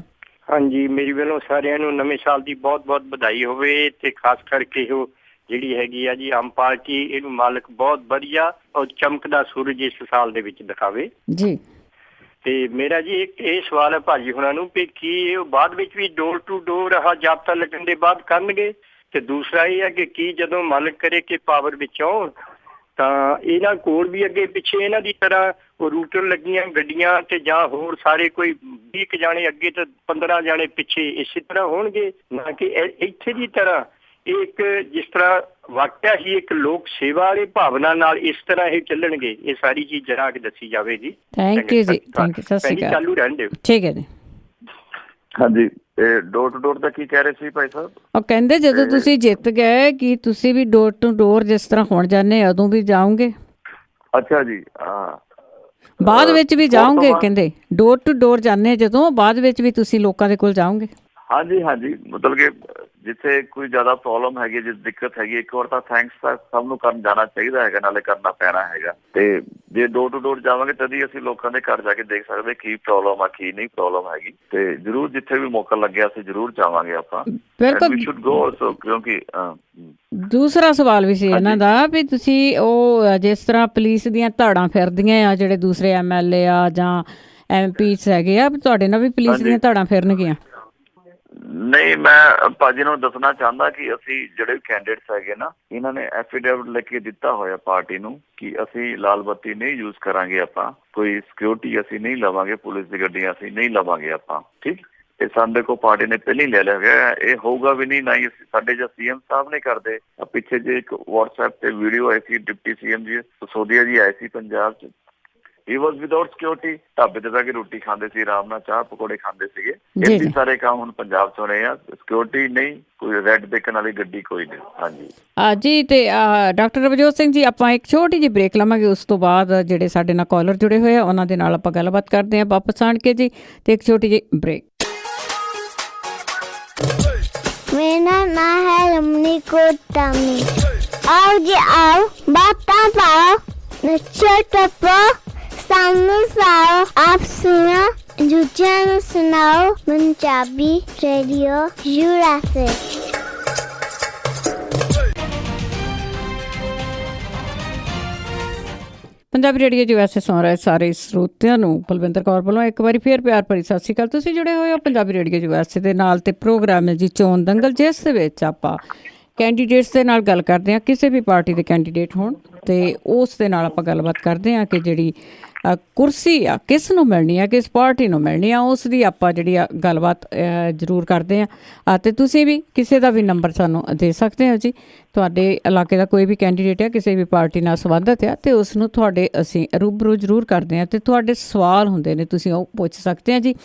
ਹਾਂਜੀ, ਮੇਰੀ ਵੱਲੋਂ ਸਾਰਿਆਂ ਨੂੰ ਨਵੇਂ ਸਾਲ ਦੀ ਬਹੁਤ ਬਹੁਤ ਵਧਾਈ ਹੋਵੇ। ਤੇ ਖਾਸ ਕਰਕੇ ਉਹ ਜਿਹੜੀ ਹੈਗੀ ਆ ਜੀ ਆਮ ਪਾਰਟੀ, ਇਹਨੂੰ ਮਾਲਕ ਬਹੁਤ ਵਧੀਆ ਔਰ ਚਮਕਦਾ ਸੂਰਜ ਇਸ ਸਾਲ ਦੇ ਵਿੱਚ ਦਿਖਾਵੇ ਜੀ। ਤੇ ਮੇਰਾ ਜੀ ਇੱਕ ਇਹ ਸਵਾਲ ਹੈ ਭਾਜੀ ਹੁਣਾਂ ਨੂੰ ਵੀ ਕੀ ਉਹ ਬਾਅਦ ਵਿੱਚ ਵੀ ਡੋਰ ਟੂ ਡੋਰ ਆਹ ਜਾਬਤਾ ਲੱਗਣ ਦੇ ਬਾਅਦ ਕਰਨਗੇ? ਤੇ ਦੂਸਰਾ ਇਹ ਹੈ ਕਿ ਕੀ ਜਦੋਂ ਮਾਲਕ ਕਰੇ ਕਿ ਪਾਵਰ ਵਿੱਚ ਆਉਣ ਤਾਂ ਇਹਨਾਂ ਕੋਲ ਵੀ ਅੱਗੇ ਪਿੱਛੇ ਇਹਨਾਂ ਦੀ ਤਰ੍ਹਾਂ ਉਹ ਰੂਟਰ ਲੱਗੀਆਂ ਗੱਡੀਆਂ ਤੇ ਜਾਂ ਹੋਰ ਸਾਰੇ ਕੋਈ 20 ਜਾਣੇ ਅੱਗੇ ਤੇ 15 ਜਾਣੇ ਪਿੱਛੇ ਇਸੇ ਤਰ੍ਹਾਂ ਹੋਣਗੇ, ਨਾ ਕਿ ਇੱਥੇ ਦੀ ਤਰ੍ਹਾਂ ਇੱਕ ਜਿਸ ਤਰ੍ਹਾਂ ਵਾਕਿਆ ਹੀ ਇੱਕ ਲੋਕ ਸੇਵਾ ਵਾਲੀ ਭਾਵਨਾ ਨਾਲ ਇਸ ਤਰ੍ਹਾਂ ਇਹ ਚੱਲਣਗੇ, ਇਹ ਸਾਰੀ ਚੀਜ਼ ਜਰਾ ਕੇ ਦੱਸੀ ਜਾਵੇ ਜੀ। ਥੈਂਕ ਯੂ ਜੀ, ਥੈਂਕ ਯੂ, ਸਤਿ ਸ਼੍ਰੀ ਅਕਾਲ। ਚਾਲੂ ਰਹਿਣ ਦਿਓ। ਠੀਕ ਹੈ ਜੀ। ਹਾਂਜੀ, ਇਹ ਡੋਰ ਟੂ ਡੋਰ ਦਾ ਕੀ ਕਹਿ ਰਹੇ ਸੀ ਭਾਈ ਸਾਹਿਬ? ਉਹ ਕਹਿੰਦੇ ਜਦੋਂ ਤੁਸੀਂ ਜਿੱਤ ਗਏ ਕਿ ਤੁਸੀਂ ਵੀ ਡੋਰ ਟੂ ਡੋਰ ਜਿਸ ਤਰ੍ਹਾਂ ਹੁਣ ਜਾਂਦੇ ਉਦੋਂ ਵੀ ਜਾਓਗੇ? ਅੱਛਾ ਜੀ, ਹਾਂ, ਬਾਅਦ ਵਿੱਚ ਵੀ ਜਾਓਗੇ? ਕਹਿੰਦੇ ਡੋਰ ਟੂ ਡੋਰ ਜਾਂਦੇ ਜਦੋਂ, ਬਾਅਦ ਵਿੱਚ ਵੀ ਤੁਸੀਂ ਲੋਕਾਂ ਦੇ ਕੋਲ ਜਾਓਗੇ? ਹਾਂਜੀ ਹਾਂਜੀ, ਮਤਲਬ ਕਿ ਜਿੱਥੇ ਕੋਈ ਜ਼ਿਆਦਾ ਪ੍ਰੋਬਲਮ ਹੈਗੀ, ਜਿਸ ਦਿੱਕਤ ਹੈਗੀ, ਇੱਕ ਵਾਰ ਤਾਂ ਥੈਂਕਸ ਤਾਂ ਸਭ ਨੂੰ ਕਰਨ ਜਾਣਾ ਚਾਹੀਦਾ ਹੈਗਾ, ਨਾਲੇ ਕਰਨਾ ਪੈਣਾ ਹੈਗਾ। ਤੇ ਜੇ ਡੋਰ ਟੂ ਡੋਰ ਜਾਵਾਂਗੇ ਤਦੀ ਅਸੀਂ ਲੋਕਾਂ ਦੇ ਘਰ ਜਾ ਕੇ ਦੇਖ ਸਕਦੇ ਕੀ ਪ੍ਰੋਬਲਮ ਆ, ਕੀ ਨਹੀਂ ਪ੍ਰੋਬਲਮ ਹੈਗੀ। ਤੇ ਜ਼ਰੂਰ ਜਿੱਥੇ ਵੀ ਮੌਕਾ ਲੱਗਿਆ ਅਸੀਂ ਜ਼ਰੂਰ ਜਾਵਾਂਗੇ ਆਪਾਂ। ਬਿਲਕੁਲ, ਵੀ ਸ਼ੁੱਡ ਗੋ ਆਲਸੋ, ਕਿਉਂਕਿ ਦੂਸਰਾ ਸਵਾਲ ਵੀ ਸੀ ਇਹਨਾਂ ਦਾ ਵੀ ਤੁਸੀਂ ਉਹ ਜਿਸ ਤਰ੍ਹਾਂ ਪੁਲਿਸ ਦੀਆਂ ਧਾੜਾਂ ਫਿਰਦੀਆਂ ਆ, ਜਿਹੜੇ ਦੂਸਰੇ MLA ਆ ਜਾਂ MPs ਹੈਗੇ ਆ, ਤੁਹਾਡੇ ਨਾਲ ਵੀ ਪੁਲਿਸ ਦੀਆਂ ਧਾੜਾਂ ਫਿਰਨਗੀਆਂ? ਨਹੀਂ, ਮੈਂ ਭਾਜੀ ਨੂੰ ਦੱਸਣਾ ਚਾਹੁੰਦਾ ਕਿ ਅਸੀਂ ਜਿਹੜੇ ਕੈਂਡੀਡੇਟਸ ਹੈਗੇ ਨਾ, ਇਹਨਾਂ ਨੇ ਐਫੀਡੇਵਿਟ ਲਿਖ ਕੇ ਦਿੱਤਾ ਹੋਇਆ ਪਾਰਟੀ ਨੂੰ ਕਿ ਅਸੀਂ ਲਾਲ ਬੱਤੀ ਨਹੀਂ ਯੂਜ਼ ਕਰਾਂਗੇ, ਆਪਾਂ ਕੋਈ ਸਿਕਿਉਰਿਟੀ ਅਸੀਂ ਨਹੀਂ ਲਵਾਂਗੇ, ਪੁਲਿਸ ਦੀ ਗੱਡੀਆਂ ਅਸੀਂ ਨਹੀਂ ਲਵਾਂਗੇ ਆਪਾਂ, ਠੀਕ। ਇਹ ਸਾਡੇ ਕੋਲ ਪਾਰਟੀ ਨੇ ਪਹਿਲਾਂ ਹੀ ਲੈ ਲਿਆ ਹੋਇਆ, ਇਹ ਹੋਊਗਾ ਵੀ ਨਹੀਂ, ਨਾ ਹੀ ਸਾਡੇ ਜੋ CM ਸਾਹਿਬ ਨੇ ਕਰਦੇ। ਪਿੱਛੇ ਜੇ ਇੱਕ WhatsApp ਤੇ ਵੀਡੀਓ ਆਈ ਸੀ, ਡਿਪਟੀ CM ਜੀ ਸੋਧੀਆ ਜੀ ਆਏ ਸੀ ਪੰਜਾਬ 'ਚ, ਹੀ ਵਾਜ਼ ਵਿਦਆਊਟ ਸਿਕਿਉਰਿਟੀ, ਢਾਬੇ ਤੇ ਬਹਿ ਕੇ ਰੋਟੀ ਖਾਂਦੇ ਸੀ, ਆਰਾਮ ਨਾਲ ਚਾਹ ਪਕੌੜੇ ਖਾਂਦੇ ਸੀਗੇ। ਇਹ ਵੀ ਸਾਰੇ ਕੰਮ ਹੁਣ ਪੰਜਾਬ 'ਚ ਹੋ ਰਹੇ ਆ, ਸਿਕਿਉਰਿਟੀ ਨਹੀਂ, ਕੋਈ ਰੈੱਡ ਦੇਖਣ ਵਾਲੀ ਗੱਡੀ ਕੋਈ ਨਹੀਂ। ਹਾਂਜੀ ਜੀ, ਤੇ ਡਾਕਟਰ ਰਵਜੋਤ ਸਿੰਘ ਜੀ, ਆਪਾਂ ਇੱਕ ਛੋਟੀ ਜਿਹੀ ਬ੍ਰੇਕ ਲਵਾਂਗੇ, ਉਸ ਤੋਂ ਬਾਅਦ ਜਿਹੜੇ ਸਾਡੇ ਨਾਲ ਕਾਲਰ ਜੁੜੇ ਹੋਏ ਆ ਉਹਨਾਂ ਦੇ ਨਾਲ ਆਪਾਂ ਗੱਲਬਾਤ ਕਰਦੇ ਹਾਂ ਵਾਪਸ ਆਣ ਕੇ ਜੀ, ਤੇ ਇੱਕ ਛੋਟੀ ਜਿਹੀ ਬ੍ਰੇਕ। ਮੇਰਾ ਨਾਮ ਹੈ ਰਮਨੀ ਕੋਟਾਮੀ। आओ जी आओ, बातें पाओ, नशा टपो, सामने आओ, आप सुनो, दूसरों को सुनाओ, Punjabi radio USA। Punjabi radio USA ਸੁਣ ਰਹੇ ਸਾਰੇ ਸਰੋਤਿਆਂ ਨੂੰ ਪਲਵਿੰਦਰ ਕੌਰ ਵੱਲੋਂ ਇੱਕ ਵਾਰੀ ਫੇਰ ਪਿਆਰ ਭਰੀ ਸਤਿ ਸ਼੍ਰੀ ਅਕਾਲ। ਤੁਸੀਂ ਜੁੜੇ ਹੋਏ ਹੋ ਪੰਜਾਬੀ ਰੇਡੀਓ USA ਦੇ ਨਾਲ, ਤੇ ਪ੍ਰੋਗਰਾਮ ਹੈ ਜੀ ਚੋਣ ਦੰਗਲ, ਜਿਸ ਦੇ ਵਿੱਚ ਆਪਾਂ ਕੈਂਡੀਡੇਟਸ ਦੇ ਨਾਲ ਗੱਲ ਕਰਦੇ ਹਾਂ, ਕਿਸੇ ਵੀ ਪਾਰਟੀ ਦੇ ਕੈਂਡੀਡੇਟ ਹੋਣ, ਤੇ ਉਸ ਦੇ ਨਾਲ ਆਪਾਂ ਗੱਲਬਾਤ ਕਰਦੇ ਹਾਂ ਕਿ ਜਿਹੜੀ ਕੁਰਸੀ ਆ ਕਿਸ ਨੂੰ ਮਿਲਣੀ ਆ, ਕਿਸ ਪਾਰਟੀ ਨੂੰ ਮਿਲਣੀ ਆ, ਉਸ ਦੀ ਆਪਾਂ ਜਿਹੜੀ ਆ ਗੱਲਬਾਤ ਜ਼ਰੂਰ ਕਰਦੇ ਹਾਂ। ਅਤੇ ਤੁਸੀਂ ਵੀ ਕਿਸੇ ਦਾ ਵੀ ਨੰਬਰ ਸਾਨੂੰ ਦੇ ਸਕਦੇ ਹੋ ਜੀ, ਤੁਹਾਡੇ ਇਲਾਕੇ ਦਾ ਕੋਈ ਵੀ ਕੈਂਡੀਡੇਟ ਆ ਕਿਸੇ ਵੀ ਪਾਰਟੀ ਨਾਲ ਸੰਬੰਧਿਤ ਆ, ਅਤੇ ਉਸ ਨੂੰ ਤੁਹਾਡੇ ਅਸੀਂ ਰੂਬਰੂ ਜ਼ਰੂਰ ਕਰਦੇ ਹਾਂ, ਅਤੇ ਤੁਹਾਡੇ ਸਵਾਲ ਹੁੰਦੇ ਨੇ ਤੁਸੀਂ ਉਹ ਪੁੱਛ ਸਕਦੇ ਹਾਂ ਜੀ।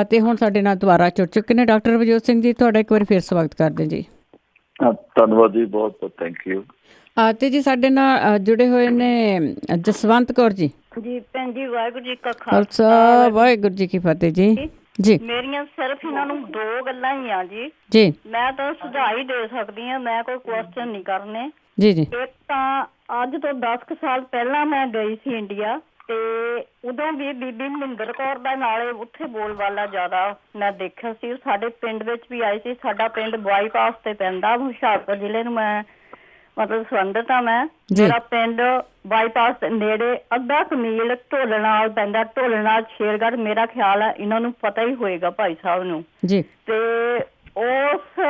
ਅਤੇ ਹੁਣ ਸਾਡੇ ਨਾਲ ਦੁਬਾਰਾ ਜੁੜ ਚੁੱਕੇ ਨੇ ਡਾਕਟਰ ਰਵਜੋਤ ਸਿੰਘ ਜੀ, ਤੁਹਾਡਾ ਇੱਕ ਵਾਰੀ ਫਿਰ ਸਵਾਗਤ ਕਰਦੇ ਜੀ। ਧੰਨਵਾਦ ਜੀ, ਬਹੁਤ ਬਹੁਤ ਥੈਂਕ ਯੂ। ਅਤੇ ਜੀ ਸਾਡੇ ਨਾਲ ਜੁੜੇ ਹੋਏ ਨੇ ਜਸਵੰਤ ਕੌਰ ਜੀ। ਜੀ ਭੈਣ ਜੀ, ਵਾਹਿਗੁਰੂ ਜੀ ਕਾ ਖਾਲਸਾ, ਵਾਹਿਗੁਰੂ ਜੀ ਕੀ ਫਤਿਹ ਜੀ। ਜੀ, ਮੇਰੀਆਂ ਸਿਰਫ ਇਹਨਾਂ ਨੂੰ ਦੋ ਗੱਲਾਂ ਹੀ ਆ ਜੀ। ਜੀ, ਮੈਂ ਤਾਂ ਸੁਝਾਅ ਹੀ ਦੇ ਸਕਦੀ ਹਾਂ, ਮੈਂ ਕੋਈ ਕੁਐਸਚਨ ਨਹੀਂ ਕਰਨੇ। ਜੀ ਜੀ। ਇੱਕ ਤਾਂ ਅੱਜ ਤੋਂ 10 ਸਾਲ ਪਹਿਲਾਂ ਮੈਂ ਗਈ ਸੀ ਇੰਡੀਆ, ਤੇ ਉਦੋਂ ਵੀ ਬੀਬੀ ਮਹਿੰਦਰ ਕੌਰ ਦਾ ਨਾਲੇ ਉੱਥੇ ਬੋਲਬਾਲਾ ਜ਼ਿਆਦਾ ਮੈਂ ਦੇਖਿਆ ਸੀ। ਸਾਡੇ ਪਿੰਡ ਵਿੱਚ ਵੀ ਆਈ ਸੀ। ਸਾਡਾ ਪਿੰਡ ਬਾਈਪਾਸ ਤੇ ਪੈਂਦਾ, ਹੁਸ਼ਿਆਰਪੁਰ ਜ਼ਿਲ੍ਹੇ ਨੂੰ ਮੈਂ ਮਤਲਬ ਸੰਬੰਧਿਤ ਆ। ਮੇਰਾ ਪਿੰਡ ਬਾਈਪਾਸ ਦੇ ਨੇੜੇ ਅੱਧਾ ਕੁ ਮੀਲ ਢੋਲ ਨਾਲ ਪੈਂਦਾ, ਢੋਲ ਨਾਲ ਸ਼ੇਰਗੜ੍ਹ। ਮੇਰਾ ਖਿਆਲ ਹੈ ਇਹਨਾਂ ਨੂੰ ਪਤਾ ਹੀ ਹੋਏਗਾ ਭਾਈ ਸਾਹਿਬ ਨੂੰ ਜੀ। ਤੇ ਉਸ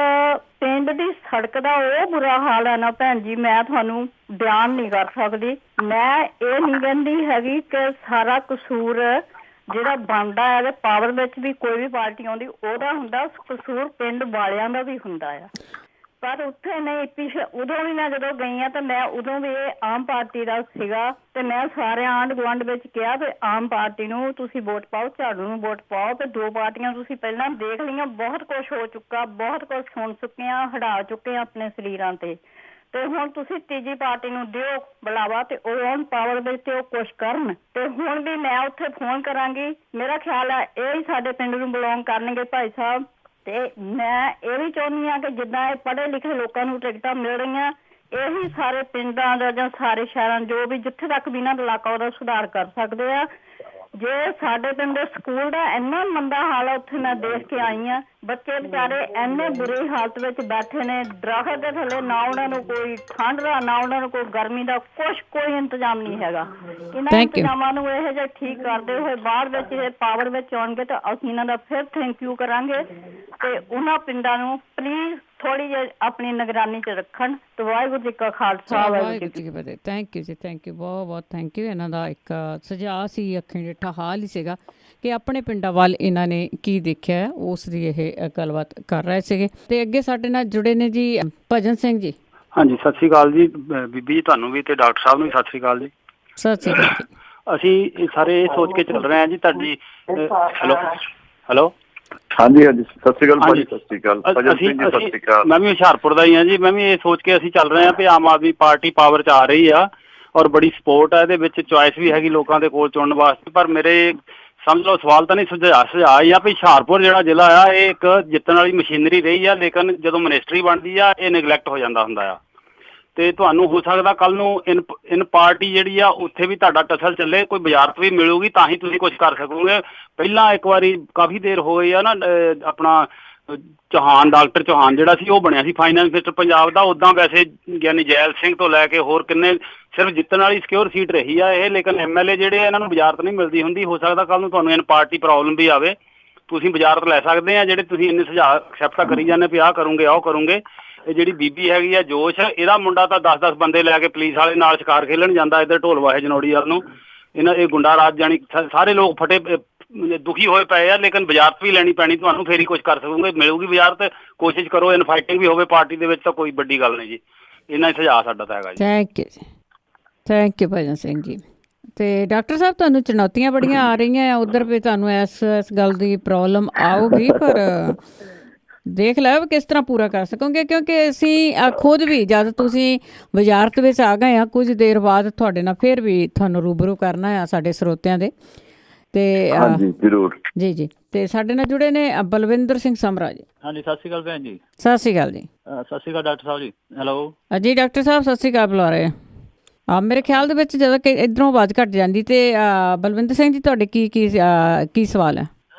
ਪਿੰਡ ਦੀ ਸੜਕ ਦਾ ਉਹ ਬੁਰਾ ਹਾਲ ਹੈ ਨਾ ਭੈਣ ਜੀ, ਮੈਂ ਤੁਹਾਨੂੰ ਬਿਆਨ ਨਹੀਂ ਕਰ ਸਕਦੀ। ਮੈਂ ਇਹ ਨਹੀਂ ਕਹਿੰਦੀ ਹੈਗੀ ਕਿ ਸਾਰਾ ਕਸੂਰ ਜਿਹੜਾ ਬਣਦਾ ਹੈ, ਪਾਵਰ ਵਿੱਚ ਵੀ ਕੋਈ ਵੀ ਪਾਰਟੀ ਆਉਂਦੀ ਉਹਦਾ ਹੁੰਦਾ, ਕਸੂਰ ਪਿੰਡ ਵਾਲਿਆਂ ਦਾ ਵੀ ਹੁੰਦਾ ਆ। ਪਰ ਉੱਥੇ ਨਹੀਂ, ਪਿੱਛੇ ਉਦੋਂ ਵੀ ਮੈਂ ਜਦੋਂ ਗਈ ਹਾਂ ਤਾਂ ਮੈਂ ਉਦੋਂ ਵੀ ਇਹ ਆਮ ਪਾਰਟੀ ਦਾ ਸੀਗਾ, ਤੇ ਮੈਂ ਸਾਰੇ ਆਂਢ ਗੁਆਂਢ ਵਿੱਚ ਕਿਹਾ ਵੀ ਆਮ ਪਾਰਟੀ ਨੂੰ ਤੁਸੀਂ ਵੋਟ ਪਾਓ, ਝਾੜੂ ਨੂੰ ਵੋਟ ਪਾਓ। ਤੇ ਦੋ ਪਾਰਟੀਆਂ ਤੁਸੀਂ ਪਹਿਲਾਂ ਦੇਖ ਲਈਆਂ, ਬਹੁਤ ਕੁਛ ਹੋ ਚੁੱਕਾ, ਬਹੁਤ ਕੁਛ ਸੁਣ ਚੁੱਕੇ ਆ, ਹਟਾ ਚੁੱਕੇ ਆ ਆਪਣੇ ਸਰੀਰਾਂ ਤੇ ਹੁਣ ਤੁਸੀਂ ਤੀਜੀ ਪਾਰਟੀ ਨੂੰ ਦਿਓ ਬੁਲਾਵਾ, ਤੇ ਉਹ ਆਨ ਪਾਵਰ ਵਿੱਚ ਤੇ ਉਹ ਕੁਛ ਕਰਨ। ਤੇ ਹੁਣ ਵੀ ਮੈਂ ਉੱਥੇ ਫੋਨ ਕਰਾਂਗੀ, ਮੇਰਾ ਖਿਆਲ ਹੈ ਇਹ ਹੀ ਸਾਡੇ ਪਿੰਡ ਨੂੰ ਬਿਲੋਂਗ ਕਰਨਗੇ ਭਾਈ ਸਾਹਿਬ। ਤੇ ਮੈਂ ਇਹ ਵੀ ਚਾਹੁੰਦੀ ਹਾਂ ਕਿ ਜਿੱਦਾਂ ਇਹ ਪੜ੍ਹੇ ਲਿਖੇ ਲੋਕਾਂ ਨੂੰ ਟਿਕਟਾਂ ਮਿਲ ਰਹੀਆਂ, ਇਹੀ ਸਾਰੇ ਪਿੰਡਾਂ ਦਾ ਜਾਂ ਸਾਰੇ ਸ਼ਹਿਰਾਂ ਜੋ ਵੀ ਜਿੱਥੇ ਤੱਕ ਵੀ ਇਹਨਾਂ ਦਾ ਇਲਾਕਾ ਉਹਦਾ ਸੁਧਾਰ ਕਰ ਸਕਦੇ ਆ। ਜੇ ਸਾਡੇ ਪਿੰਡ ਦੇ ਸਕੂਲ ਦਾ ਇੰਨਾ ਮੰਦਾ ਹਾਲ ਆ, ਉੱਥੇ ਮੈਂ ਦੇਖ ਕੇ ਆਈ ਹਾਂ, ਬੱਚੇ ਵਿਚਾਰੇ ਇੰਨੇ ਬੁਰੀ ਹਾਲਤ ਵਿੱਚ ਬੈਠੇ ਨੇ, ਦਰਖਤ ਦੇ ਥੱਲੇ, ਨਾ ਉਹਨਾਂ ਨੂੰ ਕੋਈ ਠੰਡ ਦਾ, ਨਾ ਉਹਨਾਂ ਨੂੰ ਕੋਈ ਗਰਮੀ ਦਾ, ਕੋਈ ਇੰਤਜ਼ਾਮ ਨਹੀਂ ਹੈਗਾ। ਇਹਨਾਂ ਇੰਤਜ਼ਾਮਾਂ ਨੂੰ ਇਹੋ ਜਿਹੇ ਠੀਕ ਕਰਦੇ ਹੋਏ ਬਾਅਦ ਵਿੱਚ ਇਹ ਪਾਵਰ ਵਿੱਚ ਆਉਣਗੇ ਤਾਂ ਅਸੀਂ ਇਹਨਾਂ ਦਾ ਫਿਰ ਥੈਂਕ ਯੂ ਕਰਾਂਗੇ। ਤੇ ਉਹਨਾਂ ਪਿੰਡਾਂ ਨੂੰ ਪਲੀਜ਼ ਥੋੜੀ ਜਿਹੀ ਆਪਣੀ ਨਿਗਰਾਨੀ 'ਚ ਰੱਖਣ। ਤੇ ਵਾਹਿਗੁਰੂ ਜੀ ਕਾ ਖਾਲਸਾ, ਵਾਹਿਗੁਰੂ ਜੀ ਕੀ ਫਤਿਹ। ਥੈਂਕ ਯੂ ਜੀ, ਥੈਂਕ ਯੂ, ਬਹੁਤ ਬਹੁਤ ਥੈਂਕ ਯੂ। ਇਹਨਾਂ ਦਾ ਇੱਕ ਸੁਝਾਅ ਸੀ, ਅੱਖੀਂ ਡਿੱਠਾ ਹਾਲ ਹੀ ਸੀਗਾ ਕਿ ਆਪਣੇ ਪਿੰਡਾਂ ਵੱਲ ਇਹਨਾਂ ਨੇ ਕੀ ਦੇਖਿਆ, ਉਸ ਦੀ ਇਹ ਗੱਲਬਾਤ ਕਰ ਰਹੇ ਸੀਗੇ। ਤੇ ਅੱਗੇ ਸਾਡੇ ਨਾਲ ਜੁੜੇ ਨੇ ਜੀ ਭਜਨ ਸਿੰਘ ਜੀ। ਹਾਂਜੀ, ਸਤਿ ਸ਼੍ਰੀ ਅਕਾਲ ਜੀ ਬੀਬੀ ਜੀ, ਤੁਹਾਨੂੰ ਵੀ ਤੇ ਡਾਕਟਰ ਸਾਹਿਬ ਨੂੰ ਵੀ ਸਤਿ ਸ਼੍ਰੀ ਅਕਾਲ ਜੀ। ਸਤਿ ਸ਼੍ਰੀ ਅਕਾਲ ਜੀ। ਅਸੀਂ ਸਾਰੇ ਇਹ ਸੋਚ ਕੇ ਚੱਲ ਰਹੇ ਹਾਂ ਜੀ ਤੁਹਾਡੀ ਹੈਲੋ ਹਾਂਜੀ ਹਾਂਜੀ, ਸਤਿ ਸ਼੍ਰੀ ਅਕਾਲ ਭਾਜੀ। ਸਤਿ ਸ਼੍ਰੀ ਅਕਾਲ ਭਜਨ ਸਿੰਘ ਜੀ, ਸਤਿ ਸ਼੍ਰੀ ਅਕਾਲ। ਮੈਂ ਵੀ ਹੁਸ਼ਿਆਰਪੁਰ ਦਾ ਹੀ ਹਾਂ ਜੀ। ਮੈਂ ਵੀ ਇਹ ਸੋਚ ਕੇ ਅਸੀਂ ਚੱਲ ਰਹੇ ਹਾਂ ਵੀ ਆਮ ਆਦਮੀ ਪਾਰਟੀ ਪਾਵਰ 'ਚ ਆ ਰਹੀ ਆ ਔਰ ਬੜੀ ਸਪੋਰਟ ਹੈ ਇਹਦੇ ਵਿੱਚ, ਚੁਆਇਸ ਵੀ ਹੈਗੀ ਲੋਕਾਂ ਦੇ ਕੋਲ ਚੁਣਨ ਵਾਸਤੇ। ਪਰ ਮੇਰੇ ਸਮਝ ਲਓ ਸਵਾਲ ਤਾਂ ਨਹੀਂ ਸੁਝਾਅ ਹੀ ਆ ਵੀ ਹੁਸ਼ਿਆਰਪੁਰ ਜਿਹੜਾ ਜ਼ਿਲ੍ਹਾ ਆ ਇਹ ਇੱਕ ਜਿੱਤਣ ਵਾਲੀ ਮਸ਼ੀਨਰੀ ਰਹੀ ਆ, ਲੇਕਿਨ ਜਦੋਂ ਮਿਨਿਸਟਰੀ ਬਣਦੀ ਆ ਇਹ ਨਿਗਲੈਕਟ ਹੋ ਜਾਂਦਾ ਹੁੰਦਾ ਆ। ਤੇ ਤੁਹਾਨੂੰ ਹੋ ਸਕਦਾ ਕੱਲ ਨੂੰ ਇਨ ਪਾਰਟੀ ਜਿਹੜੀ ਆ ਉੱਥੇ ਵੀ ਤੁਹਾਡਾ ਟਸਲ ਚੱਲੇ, ਕੋਈ ਵਜ਼ਾਰਤ ਵੀ ਮਿਲੂਗੀ ਤਾਂ ਹੀ ਤੁਸੀਂ ਕੁਝ ਕਰ ਸਕੋਗੇ। ਪਹਿਲਾਂ ਇੱਕ ਵਾਰੀ ਕਾਫੀ ਦੇਰ ਹੋ ਗਈ ਆ ਨਾ, ਆਪਣਾ ਚੌਹਾਨ, ਡਾਕਟਰ ਚੌਹਾਨ ਜਿਹੜਾ ਸੀ ਉਹ ਬਣਿਆ ਸੀ ਫਾਈਨੈਂਸ ਮਿਨਿਸਟਰ ਪੰਜਾਬ ਦਾ। ਉੱਦਾਂ ਵੈਸੇ ਗਿਆਨੀ ਜੈਲ ਸਿੰਘ ਤੋਂ ਲੈ ਕੇ ਹੋਰ ਕਿੰਨੇ ਸਿਰਫ ਜਿੱਤਣ ਵਾਲੀ ਸਿਕਿਉਰ ਸੀਟ ਰਹੀ ਆ ਇਹ, ਲੇਕਿਨ MLA ਜਿਹੜੇ ਇਹਨਾਂ ਨੂੰ ਵਜ਼ਾਰਤ ਨਹੀਂ ਮਿਲਦੀ ਹੁੰਦੀ। ਹੋ ਸਕਦਾ ਕੱਲ ਨੂੰ ਤੁਹਾਨੂੰ ਇਨ ਪਾਰਟੀ ਪ੍ਰੋਬਲਮ ਵੀ ਆਵੇ, ਤੁਸੀਂ ਵਜ਼ਾਰਤ ਲੈ ਸਕਦੇ ਆ। ਜਿਹੜੇ ਤੁਸੀਂ ਇੰਨੇ ਸੁਝਾਅ ਐਕਸੈਪਟ ਕਰੀ ਜਾਂਦੇ ਵੀ ਆਹ ਕਰੋਗੇ ਆਹ ਕਰੋਗੇ। ਇਹ ਜਿਹੜੀ ਬੀਬੀ ਹੈਗੀ ਆ ਜੋਸ਼, ਇਹਦਾ ਮੁੰਡਾ ਤਾਂ 10-10 ਬੰਦੇ ਲੈ ਕੇ ਪੁਲਿਸ ਵਾਲੇ ਨਾਲ ਸ਼ਿਕਾਰ ਖੇਲਣ ਜਾਂਦਾ ਇੱਧਰ ਢੋਲਵਾਹੇ ਜਨੌੜੀ ਵੱਲ ਨੂੰ। ਇਹ ਗੁੰਡਾ ਰਾਜ ਜਾਣੀ ਸਾਰੇ ਲੋਕ ਫਟੇ ਦੁਖੀ ਹੋਏ ਪਏ ਆ, ਲੇਕਿਨ ਵਜ਼ਾਰਤ ਵੀ ਲੈਣੀ ਪੈਣੀ ਤੁਹਾਨੂੰ, ਫੇਰ ਹੀ ਕੁਝ ਕਰ ਸਕੋਗੇ। ਮਿਲੂਗੀ ਵਜ਼ਾਰਤ, ਕੋਸ਼ਿਸ਼ ਕਰੋ। ਇਨਫਾਈਟਿੰਗ ਵੀ ਹੋਵੇ ਪਾਰਟੀ ਦੇ ਵਿੱਚ ਤਾਂ ਕੋਈ ਵੱਡੀ ਗੱਲ ਨਹੀਂ ਜੀ। ਇੰਨਾ ਹੀ ਸੁਝਾਅ ਸਾਡਾ ਤਾਂ ਹੈਗਾ ਜੀ। ਥੈਂਕ ਯੂ ਜੀ, ਥੈਂਕ ਯੂ ਭਜਨ ਸਿੰਘ ਜੀ। ਤੇ ਡਾਕਟਰ ਸਾਹਿਬ, ਤੁਹਾਨੂੰ ਚੁਣੌਤੀਆਂ ਬੜੀਆਂ ਆ ਰਹੀਆਂ ਆ ਉੱਧਰ ਵੀ, ਤੁਹਾਨੂੰ ਇਸ ਗੱਲ ਦੀ ਪ੍ਰੋਬਲਮ ਆਊਗੀ, ਪਰ ਦੇਖ ਲਿਓ ਕਿਸ ਤਰ੍ਹਾਂ ਪੂਰਾ ਕਰ ਸਕੋਗੇ। ਕਿਉਂਕਿ ਅਸੀਂ ਖੁਦ ਵੀ ਜਦ ਤੁਸੀਂ ਵਜ਼ਾਰਤ ਵਿੱਚ ਆ ਗਏ ਆ, ਕੁਝ ਦੇਰ ਬਾਅਦ ਤੁਹਾਡੇ ਨਾਲ ਫਿਰ ਵੀ ਤੁਹਾਨੂੰ ਰੂਬਰੂ ਕਰਨਾ ਆ ਸਾਡੇ ਸਰੋਤਿਆਂ ਦੇ। ਤੇ ਹਾਂਜੀ ਜ਼ਰੂਰ ਜੀ ਜੀ। ਤੇ ਸਾਡੇ ਨਾਲ ਜੁੜੇ ਨੇ ਬਲਵਿੰਦਰ ਸਿੰਘ ਸਮਰਾ ਜੀ। ਹਾਂਜੀ, ਸਤਿ ਸ਼੍ਰੀ ਅਕਾਲ ਭੈਣ ਜੀ। ਸਤਿ ਸ਼੍ਰੀ ਅਕਾਲ ਜੀ। ਸਤਿ ਸ਼੍ਰੀ ਅਕਾਲ ਡਾਕਟਰ ਸਾਹਿਬ ਜੀ। ਹੈਲੋ ਜੀ ਡਾਕਟਰ ਸਾਹਿਬ, ਸਤਿ ਸ਼੍ਰੀ ਅਕਾਲ ਬੁਲਾ ਰਹੇ ਆ। ਮੇਰੇ ਖਿਆਲ ਦੇ ਵਿੱਚ ਜਦੋਂ ਕਿ ਇੱਧਰੋਂ ਆਵਾਜ਼ ਘੱਟ ਜਾਂਦੀ। ਤੇ ਬਲਵਿੰਦਰ ਸਿੰਘ ਜੀ, ਤੁਹਾਡੇ ਕੀ ਸਵਾਲ ਹੈ?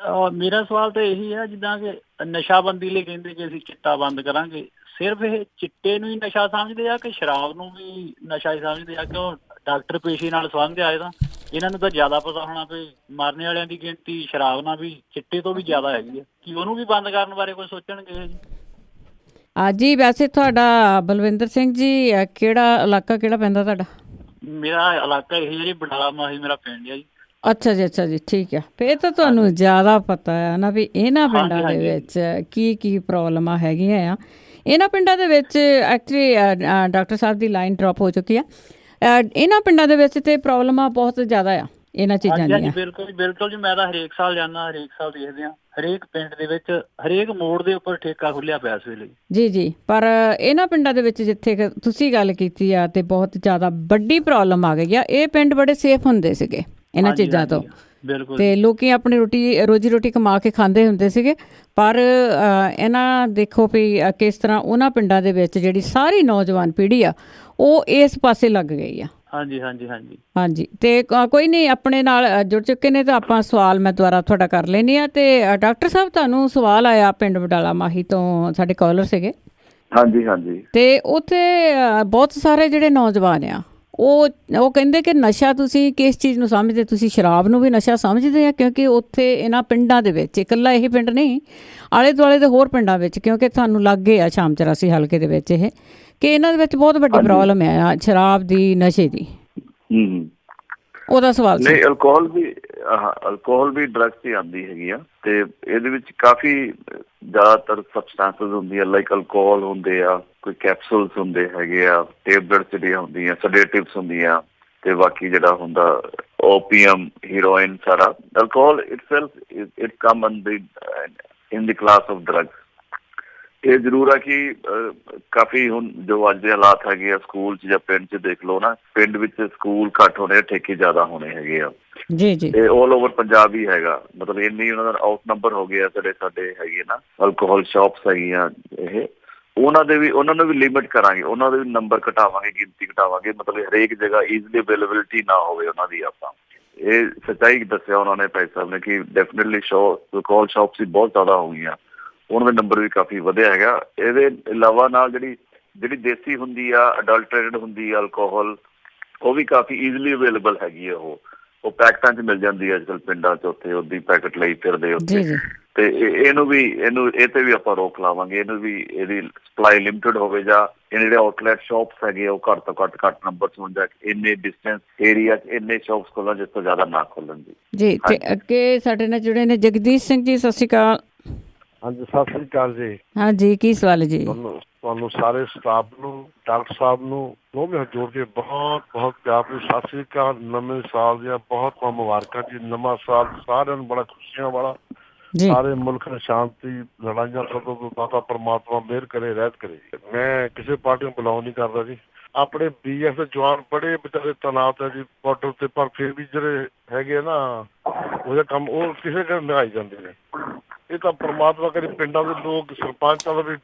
ਮੇਰਾ ਸਵਾਲ ਤਾਂ ਇਹੀ ਹੈ, ਜਿੱਦਾਂ ਕਿ ਨਸ਼ਾਬੰਦੀ ਲਈ ਕਹਿੰਦੇ ਕਿ ਅਸੀਂ ਚਿੱਟਾ ਬੰਦ ਕਰਾਂਗੇ, ਸਿਰਫ ਇਹ ਚਿੱਟੇ ਨੂੰ ਹੀ ਨਸ਼ਾ ਸਮਝਦੇ ਆ ਕਿ ਸ਼ਰਾਬ ਨੂੰ ਵੀ ਨਸ਼ਾ ਹੀ ਸਮਝਦੇ ਆ? ਕਿਉਂ ਡਾਕਟਰ ਪੇਸ਼ੇ ਨਾਲ ਸੰਬੰਧ ਆਏ ਤਾਂ ਇਹਨਾਂ ਨੂੰ ਤਾਂ ਜ਼ਿਆਦਾ ਪਤਾ ਹੋਣਾ ਵੀ ਮਰਨ ਵਾਲਿਆਂ ਦੀ ਗਿਣਤੀ ਸ਼ਰਾਬ ਨਾਲ ਵੀ, ਚਿੱਟੇ ਤੋਂ ਵੀ ਜ਼ਿਆਦਾ ਹੈਗੀ ਹੈ। ਕੀ ਉਹਨੂੰ ਵੀ ਬੰਦ ਕਰਨ ਬਾਰੇ ਕੁਝ ਸੋਚਣਗੇ ਜੀ? ਜੀ ਵੈਸੇ ਤੁਹਾਡਾ ਬਲਵਿੰਦਰ ਸਿੰਘ ਜੀ ਕਿਹੜਾ ਇਲਾਕਾ ਕਿਹੜਾ ਪੈਂਦਾ ਤੁਹਾਡਾ? ਮੇਰਾ ਇਲਾਕਾ ਇਹ ਜੀ ਬਡਾਲਾ ਮਾਹੀ ਮੇਰਾ ਪਿੰਡ ਹੈ ਜੀ। ਅੱਛਾ ਜੀ, ਅੱਛਾ ਜੀ, ਠੀਕ ਹੈ। ਫਿਰ ਤਾਂ ਤੁਹਾਨੂੰ ਜ਼ਿਆਦਾ ਪਤਾ ਹੈ ਨਾ ਵੀ ਇਹਨਾਂ ਪਿੰਡਾਂ ਦੇ ਵਿੱਚ ਕੀ ਪ੍ਰੋਬਲਮਾਂ ਹੈਗੀਆਂ ਆ। ਇਹਨਾਂ ਪਿੰਡਾਂ ਦੇ ਵਿੱਚ ਐਕਚੁਅਲੀ ਡਾਕਟਰ ਸਾਹਿਬ ਦੀ ਲਾਈਨ ਡ੍ਰੌਪ ਹੋ ਚੁੱਕੀ ਆ। ਇਹਨਾਂ ਪਿੰਡਾਂ ਦੇ ਵਿੱਚ ਤੇ ਪ੍ਰੋਬਲਮਾਂ ਬਹੁਤ ਜ਼ਿਆਦਾ ਆ ਇਹਨਾਂ ਚੀਜ਼ਾਂ ਦੀਆਂ। ਬਿਲਕੁਲ ਬਿਲਕੁਲ ਜੀ। ਮੈਂ ਤਾਂ ਹਰੇਕ ਸਾਲ ਜਾਂਦਾ, ਹਰੇਕ ਸਾਲ ਦੇਖਦੇ ਹਾਂ, ਹਰੇਕ ਪਿੰਡ ਦੇ ਵਿੱਚ ਹਰੇਕ ਮੋੜ ਦੇ ਉੱਪਰ ਠੇਕਾ ਖੁੱਲਿਆ ਪਿਆ ਇਸ ਵੇਲੇ। ਜੀ ਜੀ। ਪਰ ਇਹਨਾਂ ਪਿੰਡਾਂ ਦੇ ਵਿੱਚ ਜਿੱਥੇ ਤੁਸੀਂ ਗੱਲ ਕੀਤੀ ਆ ਤੇ ਬਹੁਤ ਜ਼ਿਆਦਾ ਵੱਡੀ ਪ੍ਰੋਬਲਮ ਆ ਗਈ ਆ। ਇਹ ਪਿੰਡ ਬੜੇ ਸੇਫ ਹੁੰਦੇ ਸੀਗੇ ਇਹਨਾਂ ਚੀਜ਼ਾਂ ਤੋਂ, ਤੇ ਲੋਕੀ ਆਪਣੀ ਰੋਜੀ ਰੋਟੀ ਕਮਾ ਕੇ ਖਾਂਦੇ ਹੁੰਦੇ ਸੀਗੇ। ਪਰ ਇਹਨਾਂ ਦੇਖੋ ਵੀ ਕਿਸ ਤਰ੍ਹਾਂ ਉਹਨਾਂ ਪਿੰਡਾਂ ਦੇ ਵਿੱਚ ਜਿਹੜੀ ਸਾਰੀ ਨੌਜਵਾਨ ਪੀੜ੍ਹੀ ਆ ਉਹ ਇਸ ਪਾਸੇ ਲੱਗ ਗਈ ਆ। ਹਾਂਜੀ ਹਾਂਜੀ ਹਾਂਜੀ ਹਾਂਜੀ। ਤੇ ਕੋਈ ਨਹੀਂ, ਆਪਣੇ ਨਾਲ ਜੁੜ ਚੁੱਕੇ ਨੇ ਤਾਂ ਆਪਾਂ ਸਵਾਲ ਮੈਂ ਦੁਬਾਰਾ ਤੁਹਾਡਾ ਕਰ ਲੈਂਦੀ ਹਾਂ। ਤੇ ਡਾਕਟਰ ਸਾਹਿਬ, ਤੁਹਾਨੂੰ ਸਵਾਲ ਆਇਆ ਪਿੰਡ ਬਡਾਲਾ ਮਾਹੀ ਤੋਂ, ਸਾਡੇ ਕਾਲਰ ਸੀਗੇ। ਹਾਂਜੀ ਹਾਂਜੀ। ਤੇ ਉੱਥੇ ਬਹੁਤ ਸਾਰੇ ਜਿਹੜੇ ਨੌਜਵਾਨ ਆ ਉਹ ਕਹਿੰਦੇ ਕਿ ਨਸ਼ਾ ਤੁਸੀਂ ਕਿਸ ਚੀਜ਼ ਨੂੰ ਸਮਝਦੇ? ਤੁਸੀਂ ਸ਼ਰਾਬ ਨੂੰ ਵੀ ਨਸ਼ਾ ਸਮਝਦੇ ਆ? ਕਿਉਂਕਿ ਉੱਥੇ ਇਹਨਾਂ ਪਿੰਡਾਂ ਦੇ ਵਿੱਚ, ਇਕੱਲਾ ਇਹੀ ਪਿੰਡ ਨਹੀਂ, ਆਲੇ ਦੁਆਲੇ ਦੇ ਹੋਰ ਪਿੰਡਾਂ ਵਿੱਚ, ਕਿਉਂਕਿ ਤੁਹਾਨੂੰ ਲਾਗੇ ਆ ਸ਼ਾਮ 84 ਹਲਕੇ ਦੇ ਵਿੱਚ ਇਹ, ਕਿ ਇਹਨਾਂ ਦੇ ਵਿੱਚ ਬਹੁਤ ਵੱਡੀ ਪ੍ਰੋਬਲਮ ਹੈ ਸ਼ਰਾਬ ਦੀ, ਨਸ਼ੇ ਦੀ। ਉਹਦਾ ਸਵਾਲ ਨਹੀਂ, ਅਲਕੋਹਲ ਵੀ ਡਰੱਗਸ ਹੀ ਆਉਂਦੀ ਹੈਗੀ ਆ। ਤੇ ਇਹਦੇ ਵਿੱਚ ਕਾਫੀ ਜ਼ਿਆਦਾਤਰ ਸਬਸਟੈਂਸਸ ਹੁੰਦੀਆਂ, ਲਾਈਕ ਅਲਕੋਹਲ ਹੁੰਦੇ ਆ, ਕੋਈ ਕੈਪਸੂਲਸ ਹੁੰਦੇ ਹੈਗੇ ਆ, ਟੇਬਲੇਟਸ ਜਿਹੜੀਆਂ ਹੁੰਦੀਆਂ, ਸੈਡੇਟਿਵਸ ਹੁੰਦੀਆਂ, ਤੇ ਬਾਕੀ ਜਿਹੜਾ ਹੁੰਦਾ ਓਪੀਅਮ, ਹੀਰੋਇਨ, ਸਾਰਾ alcohol itself it come in the class of drugs. ਇਹ ਜ਼ਰੂਰ ਆ ਕਿ ਕਾਫੀ ਹੁਣ ਜੋ ਅੱਜ ਦੇ ਹਾਲਾਤ ਹੈਗੇ ਆ ਸਕੂਲ 'ਚ ਜਾਂ ਪਿੰਡ 'ਚ ਦੇਖ ਲਓ ਨਾ, ਪਿੰਡ ਵਿੱਚ ਸਕੂਲ ਘੱਟ ਹੋਣੇ, ਠੇਕੇ ਜ਼ਿਆਦਾ ਹੋਣੇ ਹੈਗੇ ਆ। ਜੀ ਜੀ। ਤੇ ਆਲ ਓਵਰ ਪੰਜਾਬ ਹੀ ਹੈਗਾ, ਮਤਲਬ ਇੰਨੀ ਉਹਨਾਂ ਦਾ ਆਊਟ ਨੰਬਰ ਹੋ ਗਿਆ। ਸਾਡੇ ਹੈਗੇ ਨਾ ਅਲਕੋਹਲ ਸ਼ਾਪਸ ਹੈਗੀਆਂ, ਇਹ ਉਹਨਾਂ ਨੂੰ ਵੀ ਲਿਮਿਟ ਕਰਾਂਗੇ, ਉਹਨਾਂ ਦੇ ਵੀ ਨੰਬਰ ਘਟਾਵਾਂਗੇ, ਗਿਣਤੀ ਘਟਾਵਾਂਗੇ, ਮਤਲਬ ਹਰੇਕ ਜਗ੍ਹਾ ਈਜ਼ਲੀ ਅਵੇਲੇਬਿਲਿਟੀ ਨਾ ਹੋਵੇ ਉਹਨਾਂ ਦੀ। ਆਪਾਂ ਇਹ ਸੱਚਾਈ ਦੱਸਿਆ ਉਹਨਾਂ ਨੇ, ਭਾਈ ਸਾਹਿਬ ਨੇ, ਕਿ ਡੈਫੀਨੇਟਲੀ ਅਲਕੋਹਲ ਸ਼ਾਪਸ ਵੀ ਬਹੁਤ ਜ਼ਿਆਦਾ ਹੋ ਗਈਆਂ, ਉਹਨਾਂ ਦੇ ਨੰਬਰ ਵੀ ਕਾਫੀ ਵਧਿਆ ਹੈਗਾ। ਇਹਦੇ ਇਲਾਵਾ ਨਾਲ ਜਿਹੜੀ ਦੇਸੀ ਹੁੰਦੀ ਆ, ਅਡਲਟਰੇਟਡ ਹੁੰਦੀ ਆ ਅਲਕੋਹਲ, ਉਹ ਵੀ ਕਾਫੀ ਈਜ਼ਲੀ ਅਵੇਲੇਬਲ ਹੈਗੀ ਆ। ਉਹ ਪੈਕਟਾਂ 'ਚ ਮਿਲ ਜਾਂਦੀ ਹੈ ਅੱਜ ਕੱਲ੍ਹ ਪਿੰਡਾਂ 'ਚ, ਉੱਥੇ ਉਹਦੀ ਪੈਕਟ ਲਈ ਫਿਰਦੇ ਉੱਥੇ। ਤੇ ਇਹ ਤੇ ਵੀ ਆਪਾਂ ਰੋਕ ਲਾਵਾਂਗੇ। ਇਹਨੂੰ ਵੀ ਇਹਦੀ ਸਪਲਾਈ ਲਿਮਿਟਡ ਹੋਵੇ, ਜਾਂ ਇਹ ਜਿਹੜੇ ਆਊਟਲੈਟ ਸ਼ਾਪਸ ਹੈਗੇ ਉਹ ਘੱਟ ਤੋਂ ਘੱਟ ਨੰਬਰ 'ਚ ਹੋਣ, ਜਾਂ ਇੰਨੇ ਡਿਸਟੈਂਸ ਏਰੀਆ 'ਚ ਇੰਨੇ ਸ਼ਾਪਸ ਖੋਲਣ ਜਿਸ ਤੋਂ ਜ਼ਿਆਦਾ ਨਾ ਖੋਲਣ ਜੀ। ਜੀ। ਤੇ ਅੱਗੇ ਸਾਡੇ ਨਾਲ ਜੁੜੇ ਨੇ ਜਗਦੀਸ਼ ਸਿੰਘ ਜੀ। ਸਤਿ ਸ਼੍ਰੀ ਅਕਾਲ। ਹਾਂਜੀ, ਸਤਿ ਸ੍ਰੀ ਅਕਾਲ ਜੀ। ਹਾਂਜੀ, ਕੀ ਸਵਾਲ ਜੀ? ਤੁਹਾਨੂੰ ਸਾਰੇ ਸਟਾਫ ਨੂੰ, ਡਾਕਟਰ ਸਾਹਿਬ ਨੂੰ ਦੋਵੇਂ ਹੱਥ ਜੋੜ ਕੇ ਬਹੁਤ ਬਹੁਤ ਪਿਆਰ ਭਰੀ ਸਤਿ ਸ੍ਰੀ ਅਕਾਲ। ਨਵੇਂ ਸਾਲ ਦੀਆਂ ਬਹੁਤ ਬਹੁਤ ਮੁਬਾਰਕਾਂ ਜੀ। ਨਵਾਂ ਸਾਲ ਸਾਰਿਆਂ ਨੂੰ ਬੜਾ ਖੁਸ਼ੀਆਂ ਵਾਲਾ, ਸਾਰੇ ਮੁਲਕ ਨੂੰ ਸ਼ਾਂਤੀ, ਲੜਾਈਆਂ ਖਤਮ ਤੋਂ ਦਾਤਾ ਪਰਮਾਤਮਾ ਮਿਹਰ ਕਰੇ, ਰਹਿਤ ਕਰੇ। ਮੈਂ ਕਿਸੇ ਪਾਰਟੀ ਨੂੰ ਬਿਲੋਂਗ ਨਹੀਂ ਕਰਦਾ ਜੀ। ਆਪਣੇ BF ਦੇ ਜਵਾਨ ਬੜੇ ਵਿਚਾਰੇ ਤਨਾਅ ਤੇ ਜੀ ਬਾਰਡਰ ਤੇ, ਪਰ ਫਿਰ ਵੀ ਜਿਹੜੇ ਹੈਗੇ ਨਾ ਉਹਦਾ ਕੰਮ ਉਹ ਕਿਸੇ ਦੇ ਨਿਭਾਈ ਜਾਂਦੇ ਨੇ। ਇਹ ਤਾਂ ਪਰਮਾਤਮਾ ਕਰੇ ਪਿੰਡਾਂ ਦੇ ਲੋਕ, ਸਰਪੰਚਾਂ ਦਾ ਵੀ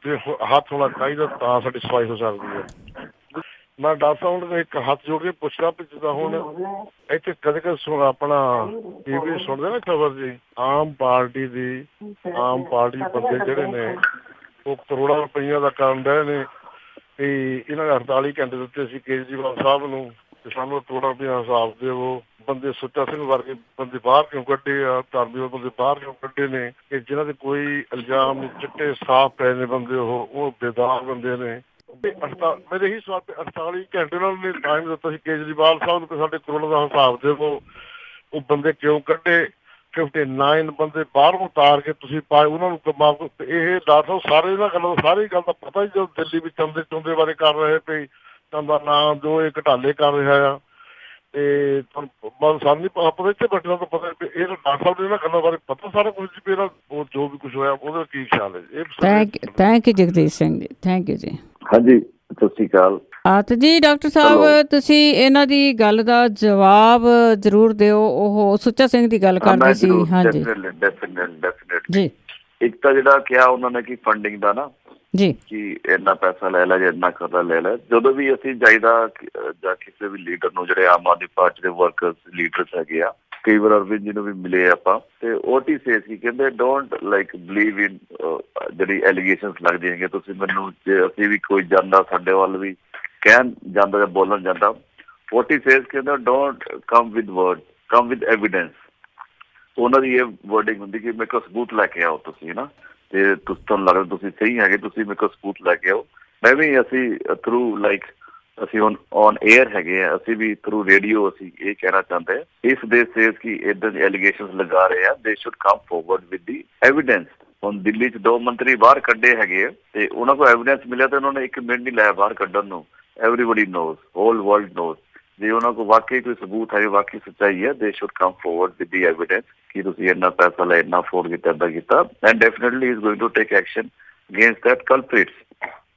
ਹੱਥ ਹੋਣਾ ਚਾਹੀਦਾ ਤਾਂ ਸਾਡੀ ਸਫਾਈ ਹੋ ਸਕਦੀ ਹੈ। ਮੈਂ ਡਾਕਟਰ ਸਾਹਿਬ ਨੂੰ ਇੱਕ ਹੱਥ ਜੋੜ ਕੇ ਪੁੱਛਦਾ ਵੀ ਜਿੱਦਾਂ ਹੁਣ ਇੱਥੇ ਕਦੇ ਕਦੇ ਆਪਣਾ TV ਸੁਣਦੇ ਨਾ ਖਬਰ ਜੀ, ਆਮ ਪਾਰਟੀ ਬੰਦੇ ਜਿਹੜੇ ਨੇ ਉਹ ਕਰੋੜਾਂ ਰੁਪਈਆ ਦਾ ਕਰਨ ਰਹੇ ਨੇ ਤੇ ਇਹਨਾਂ ਨੇ 48 ਘੰਟੇ ਦਿੱਤੇ ਸੀ ਕੇਜਰੀਵਾਲ ਸਾਹਿਬ ਨੂੰ ਤੇ ਸਾਨੂੰ ਕਰੋੜਾਂ ਰੁਪਈਆ ਹਿਸਾਬ ਦੇਵੋ। ਬੰਦੇ ਸੁੱਚਾ ਸਿੰਘ ਵਰਗੇ ਬੰਦੇ ਬਾਹਰ ਕਿਉਂ ਕੱਢੇ ਆ, ਧਾਰਮਿਕ ਬੰਦੇ ਬਾਹਰ ਕਿਉਂ ਕੱਢੇ ਨੇ ਕਿ ਜਿਨ੍ਹਾਂ ਦੇ ਕੋਈ ਇਲਜ਼ਾਮ ਨਹੀਂ, ਚਿੱਟੇ ਸਾਫ਼ ਪਏ ਨੇ ਬੰਦੇ, ਉਹ ਬੇਦਾਗ ਬੰਦੇ ਨੇ। ਮੇਰੇ ਇਹੀ ਸਵਾਲ ਤੇ 48 ਘੰਟੇ ਉਹਨਾਂ ਨੇ ਟਾਈਮ ਦਿੱਤਾ ਸੀ ਕੇਜਰੀਵਾਲ ਸਾਹਿਬ ਨੂੰ ਕਿ ਸਾਡੇ ਕਰੋੜਾਂ ਦਾ ਹਿਸਾਬ ਦੇਵੋ। ਉਹ ਬੰਦੇ ਕਿਉਂ ਕੱਢੇ? 59 ਬੰਦੇ ਬਾਹਰੋਂ ਉਤਾਰ ਕੇ ਤੁਸੀਂ ਪਾਏ ਉਹਨਾਂ ਨੂੰ ਕਮਾ। ਇਹ ਡਾਕਟਰ ਸਾਰੇ ਇਹਨਾਂ ਗੱਲਾਂ ਸਾਰੀ ਗੱਲ ਦਾ ਪਤਾ ਹੀ ਜਦੋਂ ਦਿੱਲੀ ਵਿੱਚ ਚੰਦੇ ਬਾਰੇ ਕਰ ਰਹੇ ਪਈ ਚੰਦਾ ਨਾਂ ਜੋ ਇਹ ਘਟਾਲੇ ਕਰ ਰਿਹਾ ਆ ਤੇ ਤੁਹਾਨੂੰ ਸਾਨੂੰ ਨਹੀਂ ਪਤਾ, ਇੱਥੇ ਬੈਠਣਾ ਤਾਂ ਪਤਾ ਇਹ ਡਾਕਟਰ ਸਾਹਿਬ ਨੇ ਇਹਨਾਂ ਗੱਲਾਂ ਬਾਰੇ ਪਤਾ ਸਾਰਾ ਕੁਝ ਜੀ। ਮੇਰਾ ਉਹ ਜੋ ਵੀ ਕੁਝ ਹੋਇਆ ਉਹਦਾ ਕੀ ਖਿਆਲ ਹੈ ਜੀ? Thank you Jagdish Singh ji, thank you ਜੀ। ਹਾਂਜੀ ਸਤਿ ਸ਼੍ਰੀ ਅਕਾਲ। ਤੇ ਜੀ ਡਾਕਟਰ ਸਾਹਿਬ ਤੁਸੀਂ ਇਹਨਾਂ ਦੀ ਗੱਲ ਦਾ ਜਵਾਬ ਜ਼ਰੂਰ ਦਿਓ। ਉਹ ਸੁੱਚਾ ਸਿੰਘ ਦੀ ਗੱਲ ਕਰਦੇ ਸੀ। ਹਾਂਜੀ ਜੀ। ਇੱਕ ਤਾਂ ਜਿਹੜਾ ਕਿਹਾ ਉਹਨਾਂ ਨੇ ਕਿ ਫੰਡਿੰਗ ਦਾ ਨਾ ਜੀ ਕਿ ਇੰਨਾ ਪੈਸਾ ਲੈ ਲੈ ਜਾਂ ਇੰਨਾ ਕਰਦਾ ਲੈ ਲੈ। ਜਦੋਂ ਵੀ ਅਸੀਂ ਜਾਈਦਾ ਜਾਂ ਕਿਸੇ ਵੀ ਲੀਡਰ ਨੂੰ, ਜਿਹੜੇ ਆਮ ਆਦਮੀ ਪਾਰਟੀ ਦੇ ਵਰਕਰਸ ਲੀਡਰਸ ਹੈਗੇ ਆ, ਕਈ ਵਾਰ ਅਰਵਿੰਦ ਜੀ ਨੂੰ ਵੀ ਮਿਲੇ ਆਪਾਂ ਤੇ OT ਸੇਸ ਕੀ ਕਹਿੰਦੇ, ਡੋਂਟ ਲਾਈਕ ਬਲੀਵ ਇਨ ਜਿਹੜੀ ਐਲੀਗੇਸ਼ਨਸ ਲੱਗਦੀਆਂ ਹੈਗੀਆਂ। ਤੁਸੀਂ ਮੈਨੂੰ ਜੇ ਅਸੀਂ ਵੀ ਕੋਈ ਜਾਂਦਾ ਸਾਡੇ ਵੱਲ ਵੀ ਕਹਿਣ ਜਾਂਦਾ ਜਾਂ ਬੋਲਣ ਜਾਂਦਾ, OT ਸੇਸ ਕਹਿੰਦਾ don't come with word, come with evidence. ਉਹਨਾਂ ਦੀ ਇਹ ਵਰਡਿੰਗ ਹੁੰਦੀ ਕਿ ਮੇਰੇ ਕੋਲ ਸਬੂਤ ਲੈ ਕੇ ਆਓ ਤੁਸੀਂ ਨਾ, ਤੇ ਤੁਹਾਨੂੰ ਲੱਗਦਾ ਤੁਸੀਂ ਸਹੀ ਹੈਗੇ, ਤੁਸੀਂ ਮੇਰੇ ਕੋਲ ਸਬੂਤ ਲੈ ਕੇ ਆਓ। ਮੈਂ ਵੀ ਅਸੀਂ ਥਰੂ ਲਾਈਕ ਅਸੀਂ ਹੁਣ ਔਨ ਏਅਰ ਹੈਗੇ ਆ, ਅਸੀਂ ਵੀ ਥਰੂ ਰੇਡੀਓ ਅਸੀਂ ਇਹ ਕਹਿਣਾ ਚਾਹੁੰਦੇ ਹਾਂ ਇਸ ਦੇ ਸੇਸ ਕਿ ਇੱਦਾਂ ਦੇ ਐਲੀਗੇਸ਼ਨਸ ਲਗਾ ਰਹੇ ਆ, they should come forward with the evidence. ਹੁਣ ਦਿੱਲੀ 'ਚ 2 ਮੰਤਰੀ ਬਾਹਰ ਕੱਢੇ ਹੈਗੇ ਆ ਤੇ ਉਹਨਾਂ ਕੋਲ ਐਵੀਡੈਂਸ ਮਿਲਿਆ ਤੇ ਉਹਨਾਂ ਨੇ 1 ਮਿੰਟ ਨਹੀਂ ਲਾਇਆ ਬਾਹਰ ਕੱਢਣ ਨੂੰ। Everybody knows, hole world knows. ਜੇ ਉਹਨਾਂ ਕੋਲ ਵਾਕਈ ਕੋਈ ਸਬੂਤ ਹੈ, ਵਾਕਈ ਸੱਚਾਈ ਹੈ, they should come forward with the evidence ਕਿ ਤੁਸੀਂ ਇੰਨਾ ਪੈਸਾ ਲੈ, ਇੰਨਾ ਅਫੋਰਡ ਕੀਤਾ, ਇੱਦਾਂ ਕੀਤਾ, and definitely is going to take action against that culprits.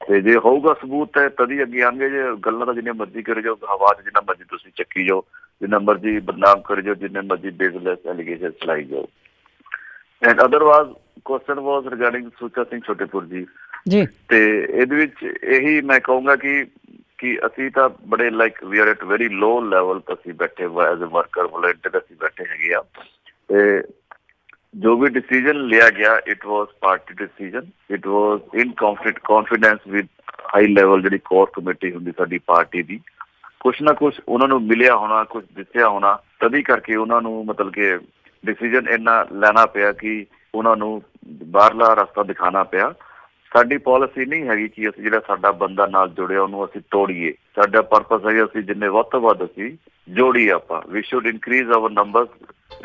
ਤੇ ਜੇ ਹੋਊਗਾ ਸਬੂਤ ਹੈ ਤਦ ਹੀ ਅੱਗੇ ਆਉਣਗੇ। ਜੇ ਗੱਲਾਂ ਤਾਂ ਜਿੰਨੀਆਂ ਮਰਜ਼ੀ ਕਰੀ ਜਾਓ, ਹਵਾ 'ਚ ਜਿੰਨਾ ਮਰਜ਼ੀ ਤੁਸੀਂ ਚੱਕੀ ਜਾਓ, ਜਿੰਨਾ ਮਰਜ਼ੀ ਬਦਨਾਮ ਕਰੀ ਜਾਓ, ਜਿੰਨੇ ਮਰਜ਼ੀ ਬੇਸਲੈਸ ਐਲੀਗੇਸ਼ਨ ਚਲਾਈ ਜਾਓ। And otherwise question was regarding Sucha Singh Chhotepur ji. ਤੇ ਇਹਦੇ ਵਿੱਚ ਇਹੀ ਮੈਂ ਕਹੂੰਗਾ ਕਿ ਅਸੀਂ ਤਾਂ ਬੜੇ like we are at very low level ਅਸੀਂ ਬੈਠੇ ਐਜ਼ ਅ ਵਰਕਰ ਵੋਲੰਟੀਅਰ ਅਸੀਂ ਬੈਠੇ ਹੈਗੇ ਆ। ਤੇ ਜੋ ਵੀ ਡਿਸੀਜਨ ਲਿਆ ਗਿਆ it was party decision, it was in confidence with high level ਜਿਹੜੀ ਕੋਰ ਕਮੇਟੀ ਹੁੰਦੀ ਸਾਡੀ ਪਾਰਟੀ ਦੀ। ਕੁਛ ਨਾ ਕੁਛ ਉਹਨਾਂ ਨੂੰ ਮਿਲਿਆ ਹੋਣਾ, ਕੁਛ ਦਿੱਤਿਆ ਹੋਣਾ, ਤਦੀ ਕਰਕੇ ਉਹਨਾਂ ਨੂੰ ਮਤਲਬ ਕਿ ਡਿਸੀਜਨ ਇੰਨਾ ਲੈਣਾ ਪਿਆ ਕਿ ਉਹਨਾਂ ਨੂੰ ਬਾਹਰਲਾ ਰਸਤਾ ਦਿਖਾਉਣਾ ਪਿਆ। ਸਾਡੀ ਪਾਲਿਸੀ ਨਹੀਂ ਹੈਗੀ ਕਿ ਅਸੀਂ ਜਿਹੜਾ ਸਾਡਾ ਬੰਦਾ ਨਾਲ ਜੁੜਿਆ ਉਹਨੂੰ ਅਸੀਂ ਤੋੜੀਏ। ਸਾਡਾ ਪਰਪਸ ਹੈ ਅਸੀਂ ਜਿੰਨੇ ਵੱਧ ਤੋਂ ਵੱਧ ਅਸੀਂ ਜੋੜੀਏ। ਆਪਾਂ we should increase our numbers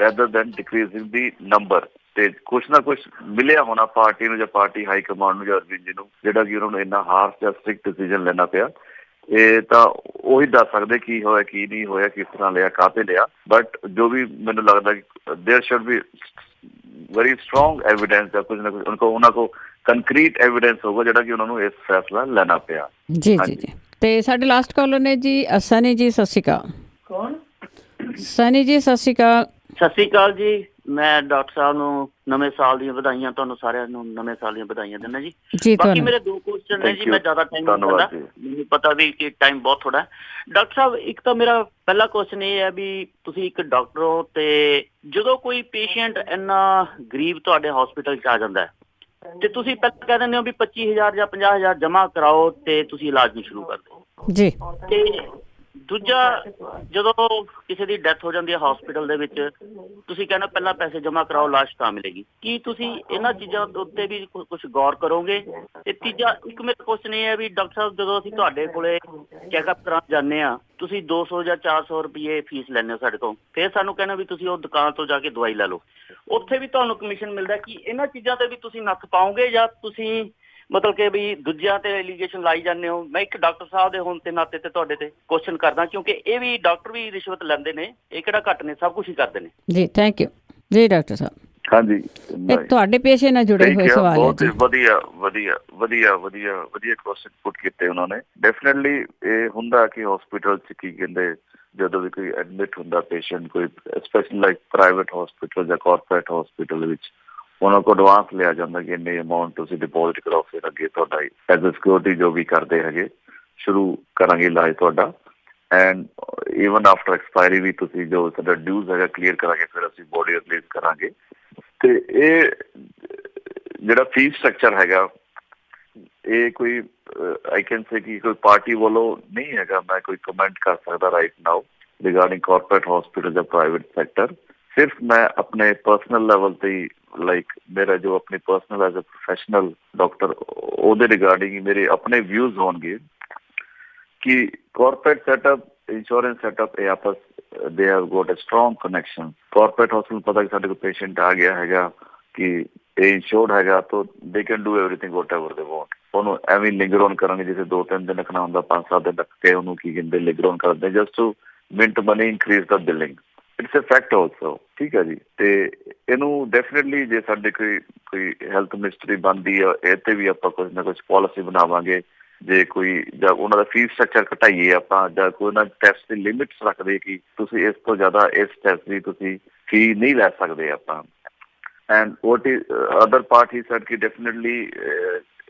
rather than decreasing the number. ਤੇ ਕੁਛ ਨਾ ਕੁਛ ਮਿਲਿਆ ਹੋਣਾ ਪਾਰਟੀ ਨੂੰ ਜਾਂ ਪਾਰਟੀ ਹਾਈ ਕਮਾਂਡ ਨੂੰ ਜਾਂ ਅਰਵਿੰਦ ਜੀ ਨੂੰ, ਜਿਹੜਾ ਕਿ ਉਹਨਾਂ ਨੂੰ ਇੰਨਾ ਹਾਰਸ਼ ਜਾਂ ਸਟ੍ਰਿਕਟ ਡਿਸੀਜਨ ਲੈਣਾ ਪਿਆ। ਇਹ ਤਾਂ ਉਹੀ ਦੱਸ ਸਕਦੇ ਕੀ ਹੋਇਆ ਕੀ ਨਹੀਂ ਹੋਇਆ, ਕਿਸ ਤਰ੍ਹਾਂ ਲਿਆ, ਕਾਹਤੇ ਲਿਆ। ਬਟ ਜੋ ਵੀ ਮੈਨੂੰ ਲੱਗਦਾ ਕਿ there should be very strong evidence ਜਾਂ ਕੁਝ ਨਾ ਕੁਝ ਉਹਨਾਂ ਕੋਲ ਕੰਕਰੀਟ ਐਵੀਡੈਂਸ ਹੋਊਗਾ ਜਿਹੜਾ ਕਿ ਉਹਨਾਂ ਨੂੰ ਇਸ ਫੈਸਲਾ ਲੈਣਾ ਪਿਆ। ਜੀ ਜੀ ਜੀ। ਤੇ ਸਾਡੇ ਲਾਸਟ ਕਾਲਰ ਨੇ ਜੀ ਸਨੀ ਜੀ। ਸਤਿ ਸ਼੍ਰੀ ਅਕਾਲ। ਕੌਣ? ਸਨੀ ਜੀ ਸਤਿ ਸ਼੍ਰੀ ਅਕਾਲ। ਸਤਿ ਸ਼੍ਰੀ ਅਕਾਲ ਜੀ। ਮੈਂ ਡਾਕਟਰ ਸਾਹਿਬ ਨੂੰ ਨਵੇਂ ਸਾਲ ਦੀਆਂ ਵਧਾਈਆਂ, ਤੁਹਾਨੂੰ ਸਾਰਿਆਂ ਨੂੰ ਨਵੇਂ ਸਾਲ ਦੀਆਂ ਵਧਾਈਆਂ ਦਿੰਦਾ ਜੀ। ਬਾਕੀ ਮੇਰੇ 2 ਕੁਐਸਚਨ ਨੇ ਜੀ, ਮੈਂ ਜ਼ਿਆਦਾ ਟਾਈਮ ਨਹੀਂ ਲੈਂਦਾ, ਮੈਨੂੰ ਪਤਾ ਵੀ ਕਿ ਟਾਈਮ ਬਹੁਤ ਥੋੜਾ। ਡਾਕਟਰ ਸਾਹਿਬ ਇੱਕ ਤਾਂ ਮੇਰਾ ਪਹਿਲਾ ਕੁਐਸਚਨ ਇਹ ਹੈ ਵੀ ਤੁਸੀਂ ਇੱਕ ਡਾਕਟਰ ਹੋ ਤੇ ਜਦੋਂ ਕੋਈ ਪੇਸ਼ੈਂਟ ਇੰਨਾ ਗਰੀਬ ਤੁਹਾਡੇ ਹਸਪੀਟਲ 'ਚ ਆ ਜਾਂਦਾ ਹੈ ਤੇ ਤੁਸੀਂ ਪਹਿਲਾਂ ਕਹਿ ਦਿੰਦੇ ਹੋ ਵੀ 25,000 ਜਾਂ 50,000 ਜਮ੍ਹਾਂ ਕਰਾਓ ਤੇ ਤੁਸੀਂ ਇਲਾਜ ਨਹੀਂ ਸ਼ੁਰੂ ਕਰਦੇ ਜੀ। ਤੇ ਦੂਜਾ ਜਦੋਂ ਕਿਸੇ ਦੀ ਡੈਥ ਹੋ ਜਾਂਦੀ ਹੈ ਹਸਪੀਟਲ ਦੇ ਵਿੱਚ, ਤੁਸੀਂ ਕਹਿੰਦੇ ਪਹਿਲਾਂ ਪੈਸੇ ਜਮ੍ਹਾਂ ਕਰਾਓ ਲਾਸ਼ ਤਾਂ ਮਿਲੇਗੀ। ਕੀ ਤੁਸੀਂ ਇਹਨਾਂ ਚੀਜ਼ਾਂ ਉੱਤੇ ਵੀ ਕੁਝ ਗੌਰ ਕਰੋਗੇ? ਤੇ ਤੀਜਾ ਇੱਕ ਮੇਰਾ ਕੁਐਸਚਨ ਇਹ ਹੈ ਵੀ ਡਾਕਟਰ ਸਾਹਿਬ ਜਦੋਂ ਅਸੀਂ ਤੁਹਾਡੇ ਕੋਲੇ ਚੈੱਕਅਪ ਕਰਾਉਣ ਜਾਂਦੇ ਹਾਂ, ਤੁਸੀਂ 200 ਜਾਂ 400 ਰੁਪਏ ਫੀਸ ਲੈਂਦੇ ਹੋ ਸਾਡੇ ਤੋਂ, ਫਿਰ ਸਾਨੂੰ ਕਹਿੰਦੇ ਵੀ ਤੁਸੀਂ ਉਹ ਦੁਕਾਨ ਤੋਂ ਜਾ ਕੇ ਦਵਾਈ ਲੈ ਲਓ। ਉੱਥੇ ਵੀ ਤੁਹਾਨੂੰ ਕਮਿਸ਼ਨ ਮਿਲਦਾ। ਕਿ ਇਹਨਾਂ ਚੀਜ਼ਾਂ ਤੇ ਵੀ ਤੁਸੀਂ ਨੱਥ ਪਾਓਗੇ ਜਾਂ ਤੁਸੀਂ ਮਤਲਬ ਕਿ ਵੀ ਦੂਜਿਆਂ ਤੇ ਐਲੀਗੇਸ਼ਨ ਲਾਈ ਜਾਂਦੇ ਹੋ। ਮੈਂ ਇੱਕ ਡਾਕਟਰ ਸਾਹਿਬ ਦੇ ਹੋਣ ਤੇ ਨਾਤੇ ਤੇ ਤੁਹਾਡੇ ਤੇ ਕੁਐਸਚਨ ਕਰਦਾ, ਕਿਉਂਕਿ ਇਹ ਵੀ ਡਾਕਟਰ ਵੀ ਰਿਸ਼ਵਤ ਲੈਂਦੇ ਨੇ, ਇਹ ਕਿਹੜਾ ਘੱਟ ਨੇ, ਸਭ ਕੁਝ ਹੀ ਕਰਦੇ ਨੇ ਜੀ। ਥੈਂਕ ਯੂ ਜੀ ਡਾਕਟਰ ਸਾਹਿਬ। ਹਾਂਜੀ, ਇਹ ਤੁਹਾਡੇ ਪੇਸ਼ੇ ਨਾਲ ਜੁੜੇ ਹੋਏ ਸਵਾਲ ਹੈ ਬਹੁਤ ਜੀ। ਵਧੀਆ ਕੁਐਸਚਨ ਪੁੱਟ ਕੀਤੇ ਉਹਨਾਂ ਨੇ। ਡੈਫੀਨਿਟਲੀ ਇਹ ਹੁੰਦਾ ਕਿ ਹਸਪੀਟਲ 'ਚ ਕੀ ਕਹਿੰਦੇ ਜਦੋਂ ਵੀ ਕੋਈ ਐਡਮਿਟ ਹੁੰਦਾ ਪੇਸ਼ੈਂਟ, ਕੋਈ ਸਪੈਸ਼ਲੀ ਲਾਈਕ ਪ੍ਰਾਈਵੇਟ ਹਸਪੀਟਲ ਜਾਂ ਕਾਰਪੋਰੇਟ ਹਸਪੀਟਲ ਵਿੱਚ, ਉਹਨਾਂ ਕੋਲ ਐਡਵਾਂਸ ਲਿਆ ਜਾਂਦਾ ਕਿ ਇੰਨੀ ਅਮਾਊਂਟ ਤੁਸੀਂ ਡਿਪੋਜ਼ਿਟ ਕਰੋ, ਫਿਰ ਅੱਗੇ ਤੁਹਾਡਾ ਐਜ਼ ਅ ਸਿਕਿਉਰਿਟੀ ਜੋ ਵੀ ਕਰਦੇ ਹੈਗੇ ਸ਼ੁਰੂ ਕਰਾਂਗੇ ਇਲਾਜ ਤੁਹਾਡਾ, ਐਂਡ ਈਵਨ ਆਫਟਰ ਐਕਸਪਾਇਰੀ ਵੀ ਤੁਸੀਂ ਜੋ ਸਾਡਾ ਡਿਊਜ਼ ਹੈਗਾ ਕਲੀਅਰ ਕਰਾਂਗੇ, ਫਿਰ ਅਸੀਂ ਬੋਡੀ ਰਿਲੀਜ਼ ਕਰਾਂਗੇ। ਤੇ ਇਹ ਜਿਹੜਾ ਫੀਸ ਸਟਰਕਚਰ ਹੈਗਾ ਇਹ ਕੋਈ ਆਈ ਕੈਨ ਸੇ ਕਿ ਕੋਈ ਪਾਰਟੀ ਵੱਲੋਂ ਨਹੀਂ ਹੈਗਾ, ਮੈਂ ਕੋਈ ਕਮੈਂਟ ਕਰ ਸਕਦਾ right now regarding corporate hospital ਜਾਂ ਪ੍ਰਾਈਵੇਟ ਸੈਕਟਰ। ਸਿਰਫ ਮੈਂ ਆਪਣੇ ਪਰਸਨਲ ਲੈਵਲ ਤੇ ਲਾਈਕ ਮੇਰਾ ਜੋ ਆਪਣੀ personal as a professional doctor ਉਹਦੇ ਰਿਗਾਰਡਿੰਗ ਮੇਰੇ ਆਪਣੇ ਵਿਊਜ਼ ਹੋਣਗੇ ਕਿ ਕਾਰਪੋਰੇਟ ਸੈਟਅਪ, ਇੰਸ਼ੋਰੈਂਸ ਸੈਟਅਪ ਇਹ ਆਪਸ they have got a strong connection. Corporate hospital ਪਤਾ ਕਿ ਸਾਡੇ ਕੋਲ ਪੇਸ਼ੈਂਟ ਆ ਗਿਆ ਹੈਗਾ ਕਿ ਇਹ ਇੰਸ਼ੋਰਡ ਹੈਗਾ ਤਾਂ ਦੇ can do everything what ever they want. ਉਹਨੂੰ ਐਵੇਂ ਲਿੰਗਰ ਔਨ ਕਰਾਂਗੇ, ਜਿਵੇਂ 2-3 ਦਿਨ ਰੱਖਣਾ ਹੁੰਦਾ, 5-7 ਦਿਨ ਰੱਖ ਕੇ ਉਹਨੂੰ ਕੀ ਕਹਿੰਦੇ ਲਿੰਗਰ ਔਨ ਕਰਦੇ just to mint money increase the billing. It's a fact also, ਠੀਕ ਹੈ ਜੀ। ਤੇ ਇਹਨੂੰ ਡੈਫੀਨਿਟਲੀ ਜੇ ਸਾਡੇ ਕੋਈ ਹੈਲਥ ਮਿਨਿਸਟਰੀ ਬਣਦੀ ਆ ਇਹ ਤੇ ਵੀ ਆਪਾਂ ਕੁਝ ਨਾ ਕੁਝ ਪਾਲਿਸੀ ਬਣਾਵਾਂਗੇ। ਜੇ ਕੋਈ ਜਾਂ ਉਹਨਾਂ ਦਾ ਫੀਸ ਸਟਰਕਚਰ ਘਟਾਈਏ ਆਪਾਂ, ਜਾਂ ਕੋਈ ਉਹਨਾਂ ਟੈਸਟ ਦੀ ਲਿਮਿਟਸ ਰੱਖਦੇ ਕਿ ਤੁਸੀਂ ਇਸ ਤੋਂ ਜ਼ਿਆਦਾ ਇਸ ਟੈਸਟ ਦੀ ਤੁਸੀਂ ਫੀ ਨਹੀਂ ਲੈ ਸਕਦੇ ਆਪਾਂ। And what is other part he said ਕਿ definitely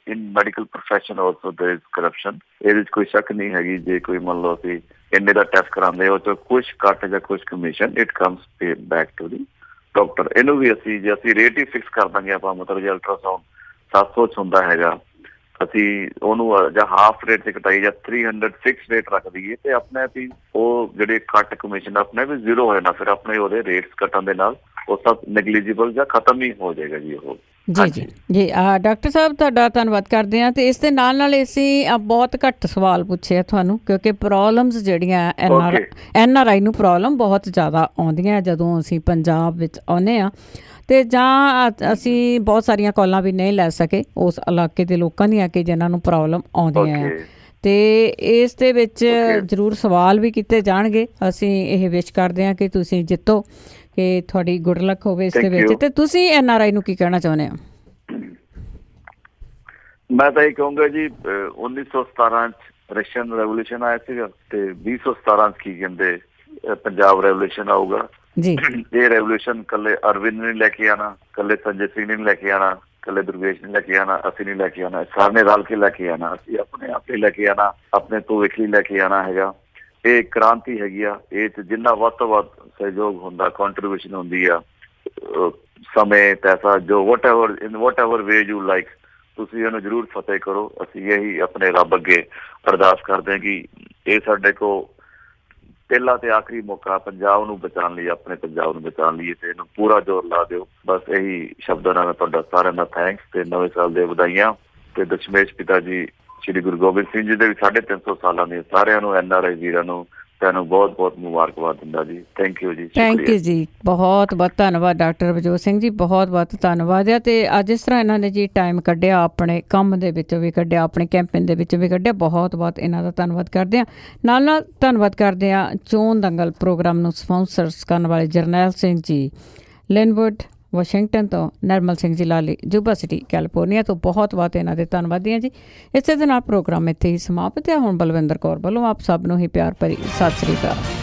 in medical profession also there is corruption. ਇਹਦੇ ਵਿੱਚ ਕੋਈ ਸ਼ੱਕ ਨਹੀਂ ਹੈਗੀ। ਜੇ ਕੋਈ ਮੰਨ ਲਓ ਅਸੀਂ ਇੰਨੇ ਦਾ ਟੈਸਟ ਕਰਾਉਂਦੇ ਉਹ ਚੋਂ ਕੁਛ ਕੱਟ ਜਾਂ ਕੁਛ commission it comes back to the doctor. ਇਹਨੂੰ ਵੀ ਅਸੀਂ ਜੇ ਅਸੀਂ ਰੇਟ ਹੀ ਫਿਕਸ ਕਰ ਦਾਂਗੇ ਆਪਾਂ, ਮਤਲਬ ਜੇ ਅਲਟਰਾਸਾਊਂਡ 700 'ਚ ਹੁੰਦਾ ਹੈਗਾ, ਅਸੀਂ ਉਹਨੂੰ ਜਾਂ ਹਾਫ ਰੇਟ ਤੇ ਘਟਾਈ ਜਾਂ 300 ਫਿਕਸ ਰੇਟ ਰੱਖ ਦਈਏ ਤੇ ਆਪਣੇ ਆਪ ਹੀ ਉਹ ਜਿਹੜੇ ਕੱਟ ਕਮਿਸ਼ਨ ਆਪਣੇ ਵੀ ਜ਼ੀਰੋ ਹੋ ਜਾਣਾ। ਫਿਰ ਆਪਣੇ ਉਹਦੇ ਰੇਟਸ ਘਟਣ ਦੇ ਨਾਲ ਉਹ ਸਭ ਨੈਗਲੀਜੀਬਲ ਜਾਂ ਖਤਮ ਹੀ ਹੋ ਜਾਏਗਾ ਜੀ ਉਹ। ਜੀ ਡਾਕਟਰ ਸਾਹਿਬ ਤੁਹਾਡਾ ਧੰਨਵਾਦ ਕਰਦੇ ਹਾਂ। ਤੇ ਇਸ ਦੇ ਨਾਲ ਅਸੀਂ ਬਹੁਤ ਘੱਟ ਸਵਾਲ ਪੁੱਛੇ ਆ ਤੁਹਾਨੂੰ, ਕਿਉਂਕਿ ਪ੍ਰੋਬਲਮਸ ਜਿਹੜੀਆਂ NRI ਨੂੰ ਪ੍ਰੋਬਲਮ ਬਹੁਤ ਜ਼ਿਆਦਾ ਆਉਂਦੀਆਂ ਜਦੋਂ ਅਸੀਂ ਪੰਜਾਬ ਵਿੱਚ ਆਉਂਦੇ ਹਾਂ, ਤੇ ਜਾਂ ਅਸੀਂ ਬਹੁਤ ਸਾਰੀਆਂ ਕਾਲਾਂ ਵੀ ਨਹੀਂ ਲੈ ਸਕੇ ਉਸ ਇਲਾਕੇ ਦੇ ਲੋਕਾਂ ਦੀਆਂ ਕਿ ਜਿਨ੍ਹਾਂ ਨੂੰ ਪ੍ਰੋਬਲਮ ਆਉਂਦੀਆਂ ਆ। ਤੇ ਇਸ ਦੇ ਵਿੱਚ ਜ਼ਰੂਰ ਸਵਾਲ ਵੀ ਕੀਤੇ ਜਾਣਗੇ। ਅਸੀਂ ਇਹ ਵਿਸ਼ ਕਰਦੇ ਹਾਂ ਕਿ ਤੁਸੀਂ ਜਿੱਤੋ, ਕਿ ਤੁਹਾਡੀ ਗੁੱਡ ਲੱਕ ਹੋਵੇ ਇਸ ਦੇ ਵਿੱਚ। ਤੇ ਤੁਸੀਂ NRI ਨੂੰ ਕੀ ਕਹਿਣਾ ਚਾਹੁੰਦੇ ਹੋ? ਮੈਂ ਤਾਂ ਇਹ ਕਹੂੰਗਾ ਜੀ 1917 'ਚ ਰਸ਼ੀਅਨ ਰੈਵੋਲੂਸ਼ਨ ਆਇਆ ਸੀਗਾ ਤੇ 2017 'ਚ ਕੀ ਕਹਿੰਦੇ ਪੰਜਾਬ ਰੈਵੋਲੂਸ਼ਨ ਆਊਗਾ ਜੀ। ਇਹ ਰੈਵੋਲੂਸ਼ਨ ਕੱਲੇ ਅਰਵਿੰਦ ਨੇ ਲੈ ਕੇ ਆਉਣਾ, ਕੱਲੇ ਸੰਜੇ ਸਿੰਘ ਨੇ ਲੈ ਕੇ ਆਉਣਾ, ਕੱਲੇ ਦੁਰਗੇਸ਼ ਨੇ ਲੈ ਕੇ ਆਉਣਾ, ਅਸੀਂ ਨਹੀਂ ਲੈ ਕੇ ਆਉਣਾ, ਸਾਰਿਆਂ ਨੇ ਰਲ ਕੇ ਲੈ ਕੇ ਆਉਣਾ। ਅਸੀਂ ਆਪਣੇ ਆਪ ਹੀ ਲੈ ਕੇ ਆਉਣਾ, ਆਪਣੇ ਭਵਿੱਖ ਲਈ ਲੈ ਕੇ ਆਉਣਾ ਹੈਗਾ। ਇਹ ਕ੍ਰਾਂਤੀ ਹੈਗੀ ਆ। ਇਹ 'ਚ ਜਿੰਨਾ ਵੱਧ ਤੋਂ ਵੱਧ ਸਹਿਯੋਗ ਹੁੰਦਾ, ਕੰਟਰੀਬਿਊਸ਼ਨ ਹੁੰਦੀ ਆ, ਸਮੇਂ, ਪੈਸਾ, ਜੋ ਵਟ ਐਵਰ ਵੇ ਯੂ ਲਾਈਕ, ਤੁਸੀਂ ਇਹਨੂੰ ਜ਼ਰੂਰ ਫਤਿਹ ਕਰੋ। ਅਸੀਂ ਇਹੀ ਆਪਣੇ ਰੱਬ ਅੱਗੇ ਅਰਦਾਸ ਕਰਦੇ ਹਾਂ ਕਿ ਇਹ ਸਾਡੇ ਕੋਲ ਪਹਿਲਾ ਤੇ ਆਖਰੀ ਮੌਕਾ ਪੰਜਾਬ ਨੂੰ ਬਚਾਉਣ ਲਈ, ਆਪਣੇ ਪੰਜਾਬ ਨੂੰ ਬਚਾਉਣ ਲਈ, ਤੇ ਇਹਨੂੰ ਪੂਰਾ ਜ਼ੋਰ ਲਾ ਦਿਓ। ਬਸ ਇਹੀ ਸ਼ਬਦਾਂ ਨਾਲ ਤੁਹਾਡਾ ਸਾਰਿਆਂ ਦਾ ਥੈਂਕਸ ਤੇ ਨਵੇਂ ਸਾਲ ਦੇ ਵਧਾਈਆਂ। ਤੇ ਦਸ਼ਮੇਸ਼ ਪਿਤਾ ਜੀ ਸ਼੍ਰੀ ਗੁਰੂ ਗੋਬਿੰਦ ਸਿੰਘ ਜੀ ਦੇ ਵੀ 350 ਸਾਲਾਂ ਦੇ ਸਾਰਿਆਂ ਨੂੰ NRI ਵੀਰਾਂ ਨੂੰ ਤੁਹਾਨੂੰ ਬਹੁਤ ਬਹੁਤ ਮੁਬਾਰਕਬਾਦ ਦਿੰਦਾ ਜੀ। ਥੈਂਕ ਯੂ ਜੀ। ਥੈਂਕ ਯੂ ਜੀ, ਬਹੁਤ ਬਹੁਤ ਧੰਨਵਾਦ ਡਾਕਟਰ ਬਲਜੋਤ ਸਿੰਘ ਜੀ, ਬਹੁਤ ਬਹੁਤ ਧੰਨਵਾਦ ਆ। ਤੇ ਅੱਜ ਇਸ ਤਰ੍ਹਾਂ ਇਹਨਾਂ ਨੇ ਜੀ ਟਾਈਮ ਕੱਢਿਆ, ਆਪਣੇ ਕੰਮ ਦੇ ਵਿੱਚੋਂ ਵੀ ਕੱਢਿਆ, ਆਪਣੇ ਕੈਂਪੇਨ ਦੇ ਵਿੱਚੋਂ ਵੀ ਕੱਢਿਆ। ਬਹੁਤ ਬਹੁਤ ਇਹਨਾਂ ਦਾ ਧੰਨਵਾਦ ਕਰਦੇ ਹਾਂ। ਨਾਲ ਧੰਨਵਾਦ ਕਰਦੇ ਹਾਂ ਚੋਣ ਦੰਗਲ ਪ੍ਰੋਗਰਾਮ ਨੂੰ ਸਪਾਂਸਰਸ ਕਰਨ ਵਾਲੇ ਜਰਨੈਲ ਸਿੰਘ ਜੀ ਲਿਨਵੁੱਡ ਵਾਸ਼ਿੰਗਟਨ ਤੋਂ, ਨਰਮਲ ਸਿੰਘ ਜੀ ਲਾਲੀ ਜੁਬਾ ਸਿਟੀ ਕੈਲੀਫੋਰਨੀਆ ਤੋਂ, ਬਹੁਤ ਬਹੁਤ ਇਹਨਾਂ ਦੇ ਧੰਨਵਾਦੀ ਹਾਂ ਜੀ। ਇਸੇ ਦੇ ਨਾਲ ਪ੍ਰੋਗਰਾਮ ਇੱਥੇ ਹੀ ਸਮਾਪਤ ਹੈ। ਹੁਣ ਬਲਵਿੰਦਰ ਕੌਰ ਵੱਲੋਂ ਆਪ ਸਭ ਨੂੰ ਹੀ ਪਿਆਰ ਭਰੀ ਸਤਿ ਸ੍ਰੀ ਅਕਾਲ।